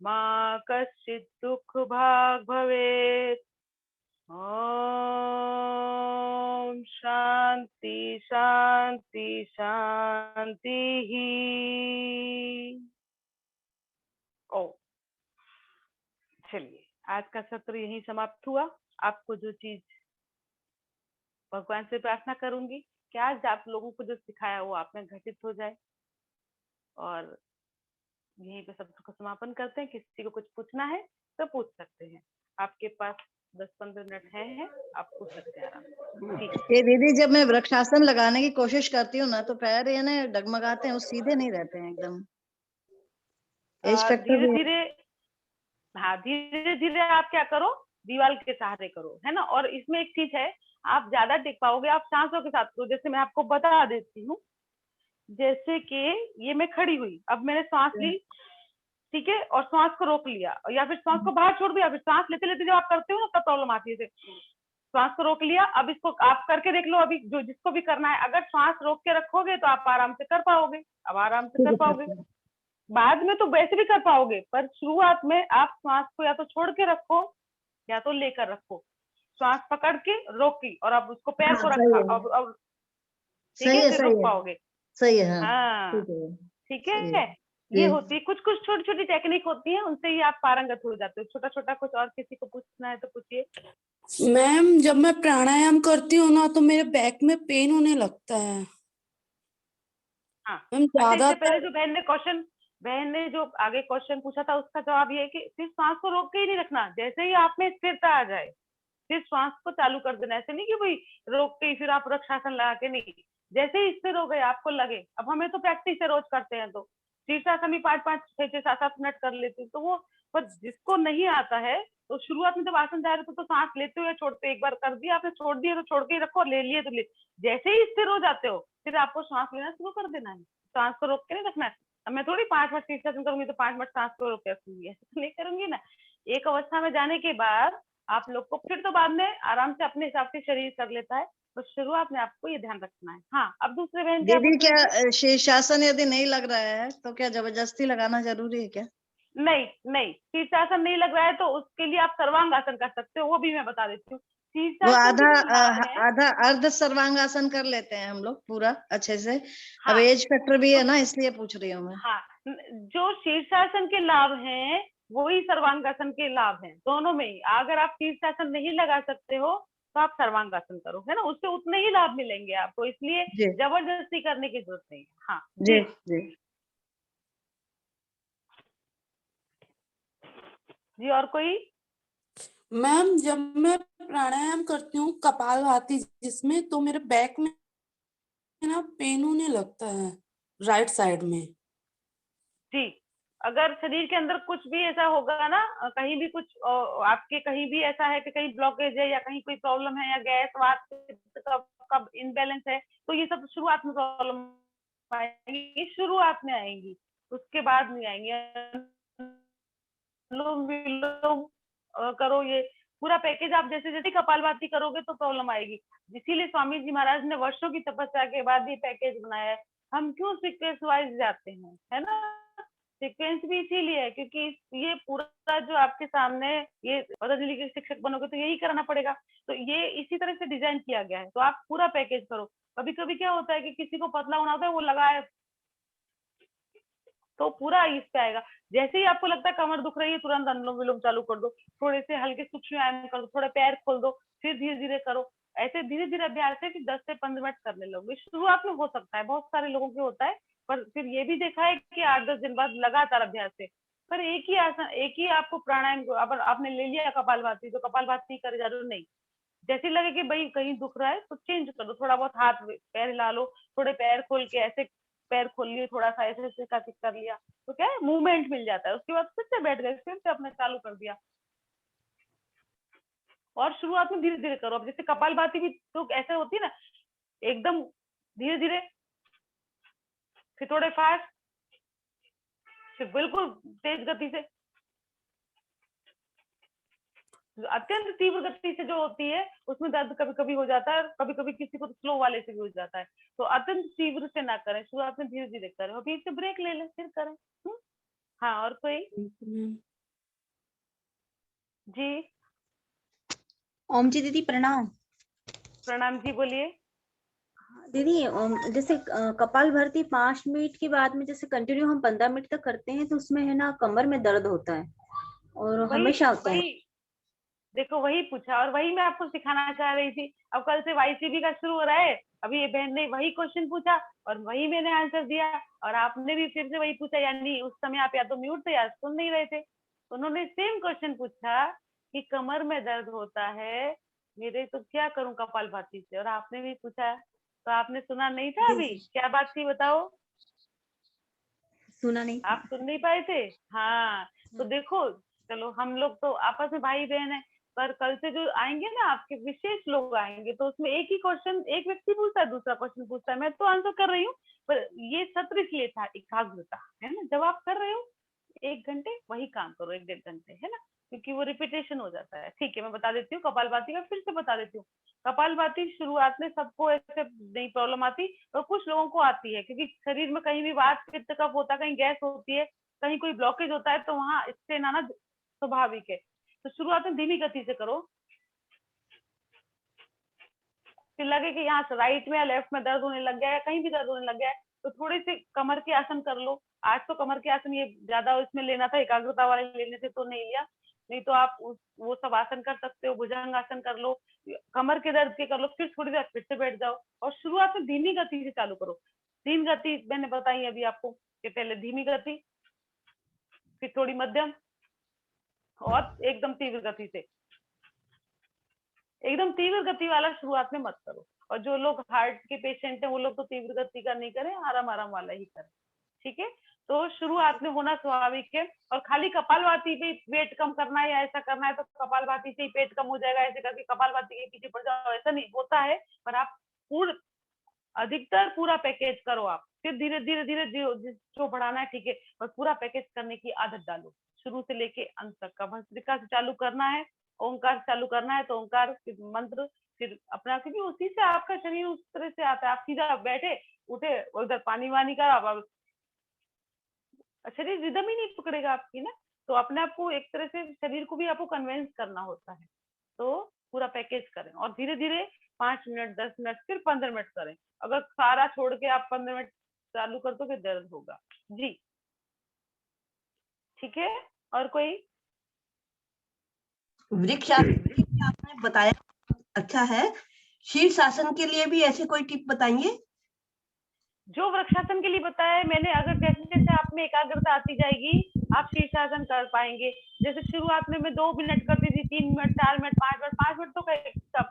B: मा कश्चित् दुःख भाग् भवेत्। ओम शांति शांति शांति ही। ओ चलिए, आज का सत्र यहीं समाप्त हुआ। आपको जो चीज भगवान से प्रार्थना करूंगी कि आज आप लोगों को जो सिखाया वो आप में घटित हो जाए, और यहीं पे सत्र को समापन करते हैं। किसी को कुछ पूछना है तो पूछ सकते हैं, आपके पास 10-15 मिनट हैं, आप पूछ सकते हैं आराम से। ठीक है।
H: ये दीदी, जब मैं वृक्षासन लगाने की कोशिश करती हूँ ना, तो पैर ये ना डगमगाते हैं, वो सीधे नहीं रहते हैं एकदम। एज फैक्टर
B: धीरे
H: भी है।
B: धीरे, हाँ धीरे धीरे आप क्या करो, दीवार के सहारे करो, है ना। और इसमें एक चीज है, आप ज्यादा टिक पाओगे आप सांसों के साथ करो। जैसे मैं आपको बता देती हूँ, जैसे कि ये मैं खड़ी हुई, अब मैंने सांस ली, ठीक है, और सांस को रोक लिया, या फिर सांस को बाहर छोड़ दिया। फिर सांस लेते लेते जब आप करते हो ना, तब प्रॉब्लम आती है। सांस को रोक लिया, अब इसको आप करके देख लो। अभी जो जिसको भी करना है, अगर सांस रोक के रखोगे तो आप आराम से कर पाओगे, अब आराम से कर पाओगे। बाद में तो वैसे भी कर पाओगे, पर शुरुआत में आप सांस को या तो छोड़ के रखो या तो लेकर रखो। सांस पकड़ के रोकी और अब उसको पैर को रखा, अब ठीक है, फिर रुक पाओगे।
H: सही है,
B: हाँ ठीक है।
H: जी।
B: ये होती है, कुछ कुछ छोटी छोटी टेक्निक होती है, उनसे ही आप पारंगत हो जाते हो। छोटा छोटा कुछ और किसी को पूछना है तो पूछिए।
I: मैम, जब मैं प्राणायाम करती हूँ ना, तो मेरे बैक में पेन होने लगता है।
B: हाँ,
I: मैम
B: अच्छा, इससे पहले
I: ज्यादातर
B: जो बहन ने जो आगे क्वेश्चन पूछा था, उसका जवाब ये है कि सिर्फ सांस को रोक के ही नहीं रखना। जैसे ही आप में स्थिरता आ जाए, फिर श्वास को चालू कर देना। ऐसे नहीं कि भाई रोक के फिर आप वृक्षासन लगा के, नहीं। जैसे ही स्थिर हो गए, आपको लगे, अब हमें तो प्रैक्टिस से रोज करते हैं, तो शीर्षासन भी 5-5, 6-6, 7-7 मिनट कर लेते हैं, तो वो, पर जिसको नहीं आता है, तो शुरुआत में जब आसन जा रहे थे तो सांस लेते हो या छोड़ते हो, एक बार कर दिया आपने, छोड़ दिया तो छोड़ के ही रखो, ले लिए तो ले। जैसे ही स्थिर हो जाते हो, फिर आपको सांस लेना शुरू कर देना है। सांस को रोक के नहीं रखना है। अब मैं थोड़ी 5 मिनट शीर्षासन करूंगी तो 5 मिनट सांस को रोक के रखूंगी, ऐसे तो नहीं करूंगी ना। एक अवस्था में जाने के बाद आप लोग को फिर तो बाद में आराम से अपने हिसाब से शरीर कर लेता है, तो शुरुआत में आपको ये ध्यान रखना है। हाँ, अब दूसरे बहन क्या
H: दीदी,
B: पूछ रही थी?
H: क्या शीर्षासन यदि नहीं लग रहा है तो क्या जबरदस्ती लगाना जरूरी है क्या?
B: नहीं नहीं, शीर्षासन नहीं लग रहा है तो उसके लिए आप सर्वांगासन कर सकते हो, वो भी मैं बता देती हूँ।
H: वो
B: शीर्षासन
H: आधा
B: की जो लाभ है,
H: आधा अर्ध सर्वांगासन कर लेते हैं हम लोग पूरा अच्छे से। अब
B: हाँ,
H: एज फैक्टर भी है ना, इसलिए पूछ रही हूँ मैं।
B: हाँ, जो शीर्षासन के लाभ हैं वही सर्वांगासन के लाभ हैं, दोनों में ही। अगर आप शीर्षासन नहीं लगा सकते हो तो आप सर्वांगासन करो, है ना, उससे उतने ही लाभ मिलेंगे आपको, इसलिए
H: जी
B: जबरदस्ती करने की जरूरत नहीं है। हाँ
H: जी जी।
B: जी, और कोई?
I: मैम, जब मैं प्राणायाम करती हूँ कपालभाति जिसमें, तो मेरे बैक में ना पेन होने लगता है, राइट साइड में।
B: जी, अगर शरीर के अंदर कुछ भी ऐसा होगा ना, कहीं भी कुछ आपके कहीं भी ऐसा है कि कहीं ब्लॉकेज है या कहीं कोई प्रॉब्लम है या गैस वात का इनबैलेंस है, तो ये सब शुरुआत में प्रॉब्लम आएंगी, शुरुआत में आएंगी, उसके बाद नहीं आएंगी। अनुलोम विलोम करो, ये पूरा पैकेज आप जैसे जैसे कपालभाति करोगे तो प्रॉब्लम आएगी। इसीलिए स्वामी जी महाराज ने वर्षों की तपस्या के बाद ये पैकेज बनाया है। हम क्यों सीक्वेंस वाइज जाते हैं, है ना, सीक्वेंस भी इसीलिए है क्योंकि ये पूरा जो आपके सामने, ये पतंजलि के शिक्षक बनोगे तो यही करना पड़ेगा, तो ये इसी तरह से डिजाइन किया गया है। तो आप पूरा पैकेज करो। कभी कभी क्या होता है कि किसी को पतला होना होता है, वो लगाए तो पूरा इस पे आएगा। जैसे ही आपको लगता है कमर दुख रही है, तुरंत अनुलोम विलोम चालू कर दो, थोड़े से हल्के सूक्ष्म व्यायाम कर दो, थोड़े पैर खोल दो, फिर धीरे धीरे करो। ऐसे धीरे धीरे अभ्यास है कि 10 से 15 मिनट करने लगोगे। शुरुआत में हो सकता है, बहुत सारे लोगों के होता है, पर फिर ये भी देखा है कि 8-10 दिन बाद लगातार अभ्यास से, पर एक ही आसन, एक ही आपको प्राणायाम, अगर आपने ले लिया कपालभाति तो कपालभाति करे जरूर नहीं। जैसे लगे कि भाई कहीं दुख रहा है तो चेंज कर दो, थोड़ा बहुत हाथ पैर हिला लो, थोड़े पैर खोल के ऐसे पैर खोल लिए, थोड़ा सा ऐसे ऐसे कर लिया, तो क्या है, मूवमेंट मिल जाता है। उसके बाद फिर से बैठ गए, फिर से अपने चालू कर दिया। और शुरुआत में धीरे धीरे करो। अब जैसे कपालभाति भी तो ऐसे होती है ना, एकदम धीरे धीरे, फिर थोड़े फास्ट, फिर बिल्कुल तेज गति से। अत्यंत तीव्र गति से जो होती है उसमें दर्द कभी कभी हो जाता है, कभी कभी किसी को स्लो वाले से भी हो जाता है। तो अत्यंत तीव्र से ना करें, शुरुआत में धीरे धीरे करें और बीच से ब्रेक ले लें फिर करें। हाँ, और कोई? जी
C: ओम जी दीदी प्रणाम।
B: प्रणाम जी, बोलिए।
C: दीदी जैसे कपालभाति 5 मिनट के बाद में जैसे कंटिन्यू हम 15 मिनट तक करते हैं तो उसमें है ना कमर में दर्द होता है और हमेशा होता है।
B: देखो वही पूछा और वही मैं आपको सिखाना चाह रही थी। अब कल से YCB का शुरू हो रहा है, अभी ये बहन ने वही क्वेश्चन पूछा और वही मैंने आंसर दिया और आपने भी फिर से वही पूछा, यानी उस समय आप या तो म्यूट थे या सुन नहीं रहे थे। उन्होंने सेम क्वेश्चन पूछा कि कमर में दर्द होता है मेरे, तो क्या करूं कपालभाति से, और आपने भी पूछा तो आपने सुना नहीं था। अभी क्या बात थी बताओ?
C: सुना नहीं था।
B: आप सुन नहीं पाए थे? हाँ, तो देखो चलो हम लोग तो आपस में भाई बहन है, पर कल से जो आएंगे ना आपके विशेष लोग आएंगे तो उसमें एक ही क्वेश्चन एक व्यक्ति पूछता है, दूसरा क्वेश्चन पूछता है, मैं तो आंसर कर रही हूँ, पर ये सत्र इसलिए था एकाग्रता, है ना। जब आप कर रहे हो 1 घंटे वही काम करो 1-1.5 घंटे, है ना, क्योंकि वो रिपीटेशन हो जाता है। ठीक है, मैं बता देती हूँ कपालभाति का, फिर से बता देती हूँ। कपालभाति शुरुआत में सबको ऐसे नहीं प्रॉब्लम आती, और कुछ लोगों को आती है क्योंकि शरीर में कहीं भी वात पित्त कफ होता है, कहीं गैस होती है, कहीं कोई ब्लॉकेज होता है, तो वहां इससे ना स्वाभाविक है। तो शुरुआत में धीमी गति से करो, फिर लगे कि यहाँ राइट में या लेफ्ट में दर्द होने लग गया है, कहीं भी दर्द होने लग गया है, तो थोड़े से कमर के आसन कर लो। आज तो कमर के आसन ये ज्यादा इसमें लेना था, एकाग्रता वाले लेने से तो नहीं लिया, नहीं तो आप वो सब आसन कर सकते हो, भुजंग आसन कर लो, कमर के दर्द के कर लो, फिर थोड़ी देर फिर से बैठ जाओ और शुरुआत में धीमी गति से चालू करो। 3 गति मैंने बताई अभी आपको कि पहले धीमी गति, फिर थोड़ी मध्यम और एकदम तीव्र गति से। एकदम तीव्र गति वाला शुरुआत में मत करो, और जो लोग हार्ट के पेशेंट हैं वो लोग तो तीव्र गति का नहीं करें, आराम आराम वाला ही करें, ठीक है। तो शुरुआत में होना स्वाभाविक है, और खाली कपालभाति पे वेट कम करना है या ऐसा करना है तो कपालभाति से ही पेट कम हो जाएगा ऐसे करके कपालभाति के पीछे पड़ जाओ, ऐसा नहीं होता है। पर आप अधिकतर पूरा पैकेज करो, आप फिर धीरे धीरे धीरे जो बढ़ाना है ठीक है, पर पूरा पैकेज करने की आदत डालो, शुरू से लेके अंत तक का। भस्त्रिका से चालू करना है, ओंकार चालू करना है तो ओंकार, फिर मंत्र, फिर अपना, क्योंकि उसी से आपका शरीर उस तरह से आता है। आप सीधा बैठे उठे उधर पानी वानी का, शरीर रिदम ही नहीं पकड़ेगा आपकी ना, तो अपने आप को एक तरह से शरीर को भी आपको कन्विंस करना होता है। तो पूरा पैकेज करें और धीरे धीरे 5 मिनट 10 मिनट फिर 15 मिनट करें। अगर सारा छोड़ के आप 15 मिनट चालू कर दो फिर दर्द होगा जी, ठीक है। और कोई?
D: वृक्षासन आपने बताया अच्छा है, शीर्षासन के लिए भी ऐसे कोई टिप बताएंगे?
B: जो वृक्षासन के लिए बताया है मैंने, अगर जैसे जैसे आप में एकाग्रता आती जाएगी आप शीर्षासन कर पाएंगे। जैसे शुरुआत में मैं 2 मिनट करती थी, 3 मिनट, 4 मिनट, 5 मिनट तो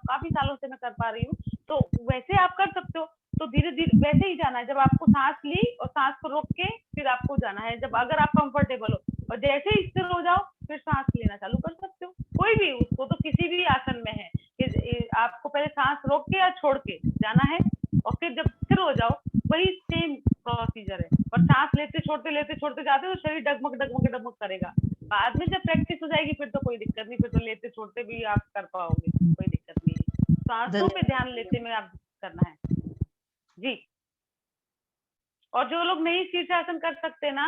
B: काफी सालों से मैं कर पा रही हूँ, तो वैसे आप कर सकते हो। तो धीरे धीरे वैसे ही जाना है, जब आपको सांस ली और सांस को रोक के फिर आपको जाना है, जब अगर आप कंफर्टेबल हो, और जैसे ही स्थिर हो जाओ फिर सांस लेना चालू कर सकते हो। कोई भी, उसको तो किसी भी आसन में है कि आपको पहले सांस रोक के या छोड़ के जाना है, और फिर जब स्थिर हो जाओ वही सेम प्रोसीजर है। पर सांस लेते छोड़ते जाते हो तो शरीर डगमग डगमग डगमग करेगा। बाद में जब प्रैक्टिस हो जाएगी फिर तो कोई दिक्कत नहीं, फिर तो लेते छोड़ते भी आप कर पाओगे, कोई दिक्कत नहीं है। सांसों पे ध्यान लेते में आप करना है जी। और जो लोग नहीं शीर्षासन कर सकते ना,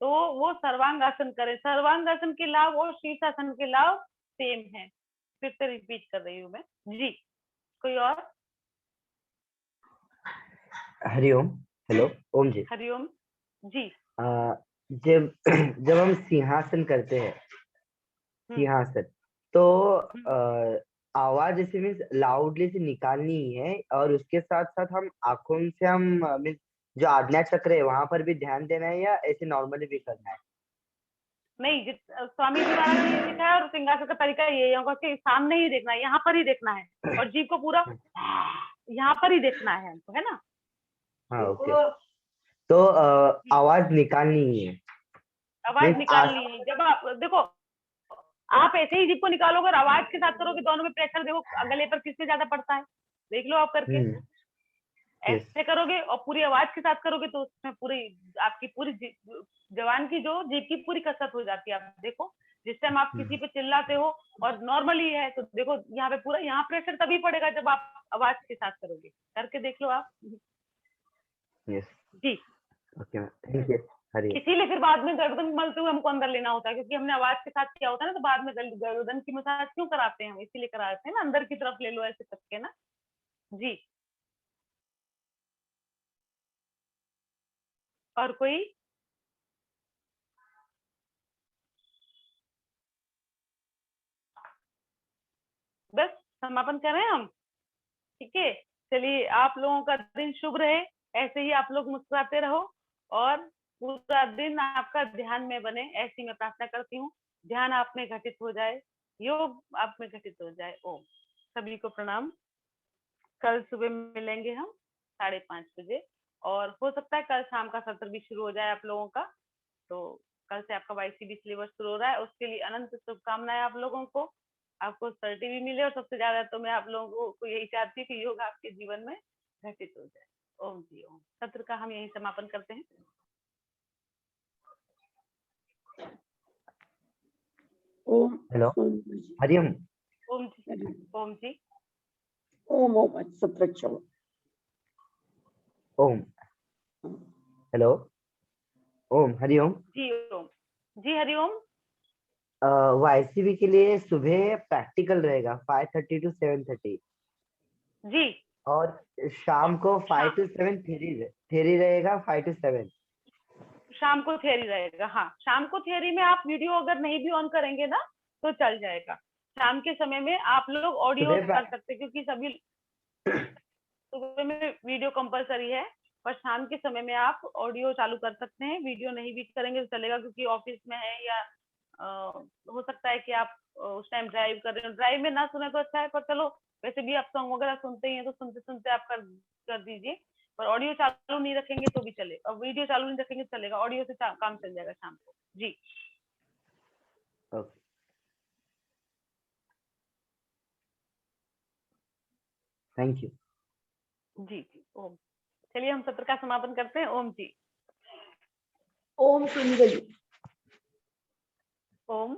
B: तो वो सर्वांगासन करें। सर्वांगासन के लाभ और शीर्षासन के लाभ सेम है, फिर से रिपीट कर रही हूँ मैं जी। कोई और?
J: हरिओम। हेलो, ओम जी।
B: हरिओम जी।
J: जब जब हम सिंहासन करते हैं, सिंहासन, तो आवाज ऐसे मीन्स लाउडली से निकालनी ही है, और उसके साथ साथ हम आंखों से हम मीन्स जो आज्ञा चक्र है वहां पर भी ध्यान देना है, या ऐसे नॉर्मली भी करना है?
B: नहीं, स्वामी जी महाराज ने लिखा है और सिंहासन का तरीका ये है कि सामने ही देखना है, यहाँ पर ही देखना है, और जीभ को पूरा यहाँ पर ही देखना है हमको, है ना।
J: हाँ, ओके। तो आवाज निकालनी ही है,
B: आवाज निकालनी है। जब आप देखो, आप ऐसे ही जीभ को निकालोगे और आवाज के साथ करोगे, दोनों में प्रेशर देखो गले पर किससे ज्यादा पड़ता है, देख लो आप करके। ऐसे करोगे और पूरी आवाज के साथ करोगे तो उसमें पूरी आपकी पूरी जवान की जो जीभ की पूरी कसरत हो जाती है। आप देखो जिस टाइम आप किसी पे चिल्लाते हो और नॉर्मली है तो देखो यहाँ पे पूरा यहाँ प्रेशर तभी पड़ेगा जब आप आवाज के साथ करोगे। करके देख लो आप।
J: यस
B: जी
J: ओके थैंक यू हरिओम।
B: इसीलिए फिर बाद में गर्दन मलते हुए हमको अंदर लेना होता है, क्योंकि हमने आवाज के साथ किया होता है ना, तो बाद में गर्दन की मसाज क्यों कराते हैं हम, इसीलिए कराते हैं ना, अंदर की तरफ ले लो ऐसे करके ना। जी और कोई? बस समापन कर रहे हैं हम। ठीक है चलिए, आप लोगों का दिन शुभ रहे, ऐसे ही आप लोग मुस्कुराते रहो और पूरा दिन आपका ध्यान में बने, ऐसी मैं प्रार्थना करती हूँ। ध्यान आप में घटित हो जाए, योग आप में घटित हो जाए। ओम। सभी को प्रणाम। कल सुबह मिलेंगे हम 5:30 बजे, और हो सकता है कल शाम का सत्र भी शुरू हो जाए आप लोगों का। तो कल से आपका YCB सिलेबस शुरू हो रहा है, उसके लिए अनंत शुभकामनाएं आप लोगों को। आपको सर्टी भी मिले, और सबसे ज्यादा तो मैं आप लोगों को यही चाहती हूँ कि योग आपके जीवन में घटित हो जाए। ओम जी ओम। सत्र का हम यही समापन करते हैं।
A: ओम
J: हेलो
A: सोनी जी।
J: हरिओम।
B: ओम जी ओम जी
A: ओम ओम सत्र चलो।
J: ओम हेलो ओम हरिओम।
B: जी ओम जी हरिओम।
J: YCB के लिए सुबह प्रैक्टिकल रहेगा 5:30 to 7:30
B: जी
J: और शाम को 5 to 7 थ्योरी रहेगा 5 to 7।
B: शाम को थियरी रहेगा। हाँ शाम को थियरी में आप वीडियो अगर नहीं भी ऑन करेंगे ना तो चल जाएगा। शाम के समय में आप लोग ऑडियो कर सकते हैं, क्योंकि सभी सुबह में वीडियो कंपलसरी है, पर शाम के समय में आप ऑडियो चालू कर सकते हैं। वीडियो नहीं भी करेंगे तो चलेगा, क्योंकि ऑफिस में है या हो सकता है कि आप उस टाइम ड्राइव कर रहे हो, ड्राइव में ना सुने तो अच्छा है, पर चलो वैसे भी आप सॉन्ग वगैरह सुनते ही हैं तो सुनते सुनते आप कर दीजिए। पर ऑडियो चालू नहीं रखेंगे तो भी चलेगा, और वीडियो चालू नहीं रखेंगे तो चलेगा, ऑडियो से काम चल जाएगा शाम को। जी
J: थैंक यू।
B: जी जी ओम। चलिए हम सत्र का समापन करते हैं। ओम जी
A: ओम सुनी जी।
B: ओम।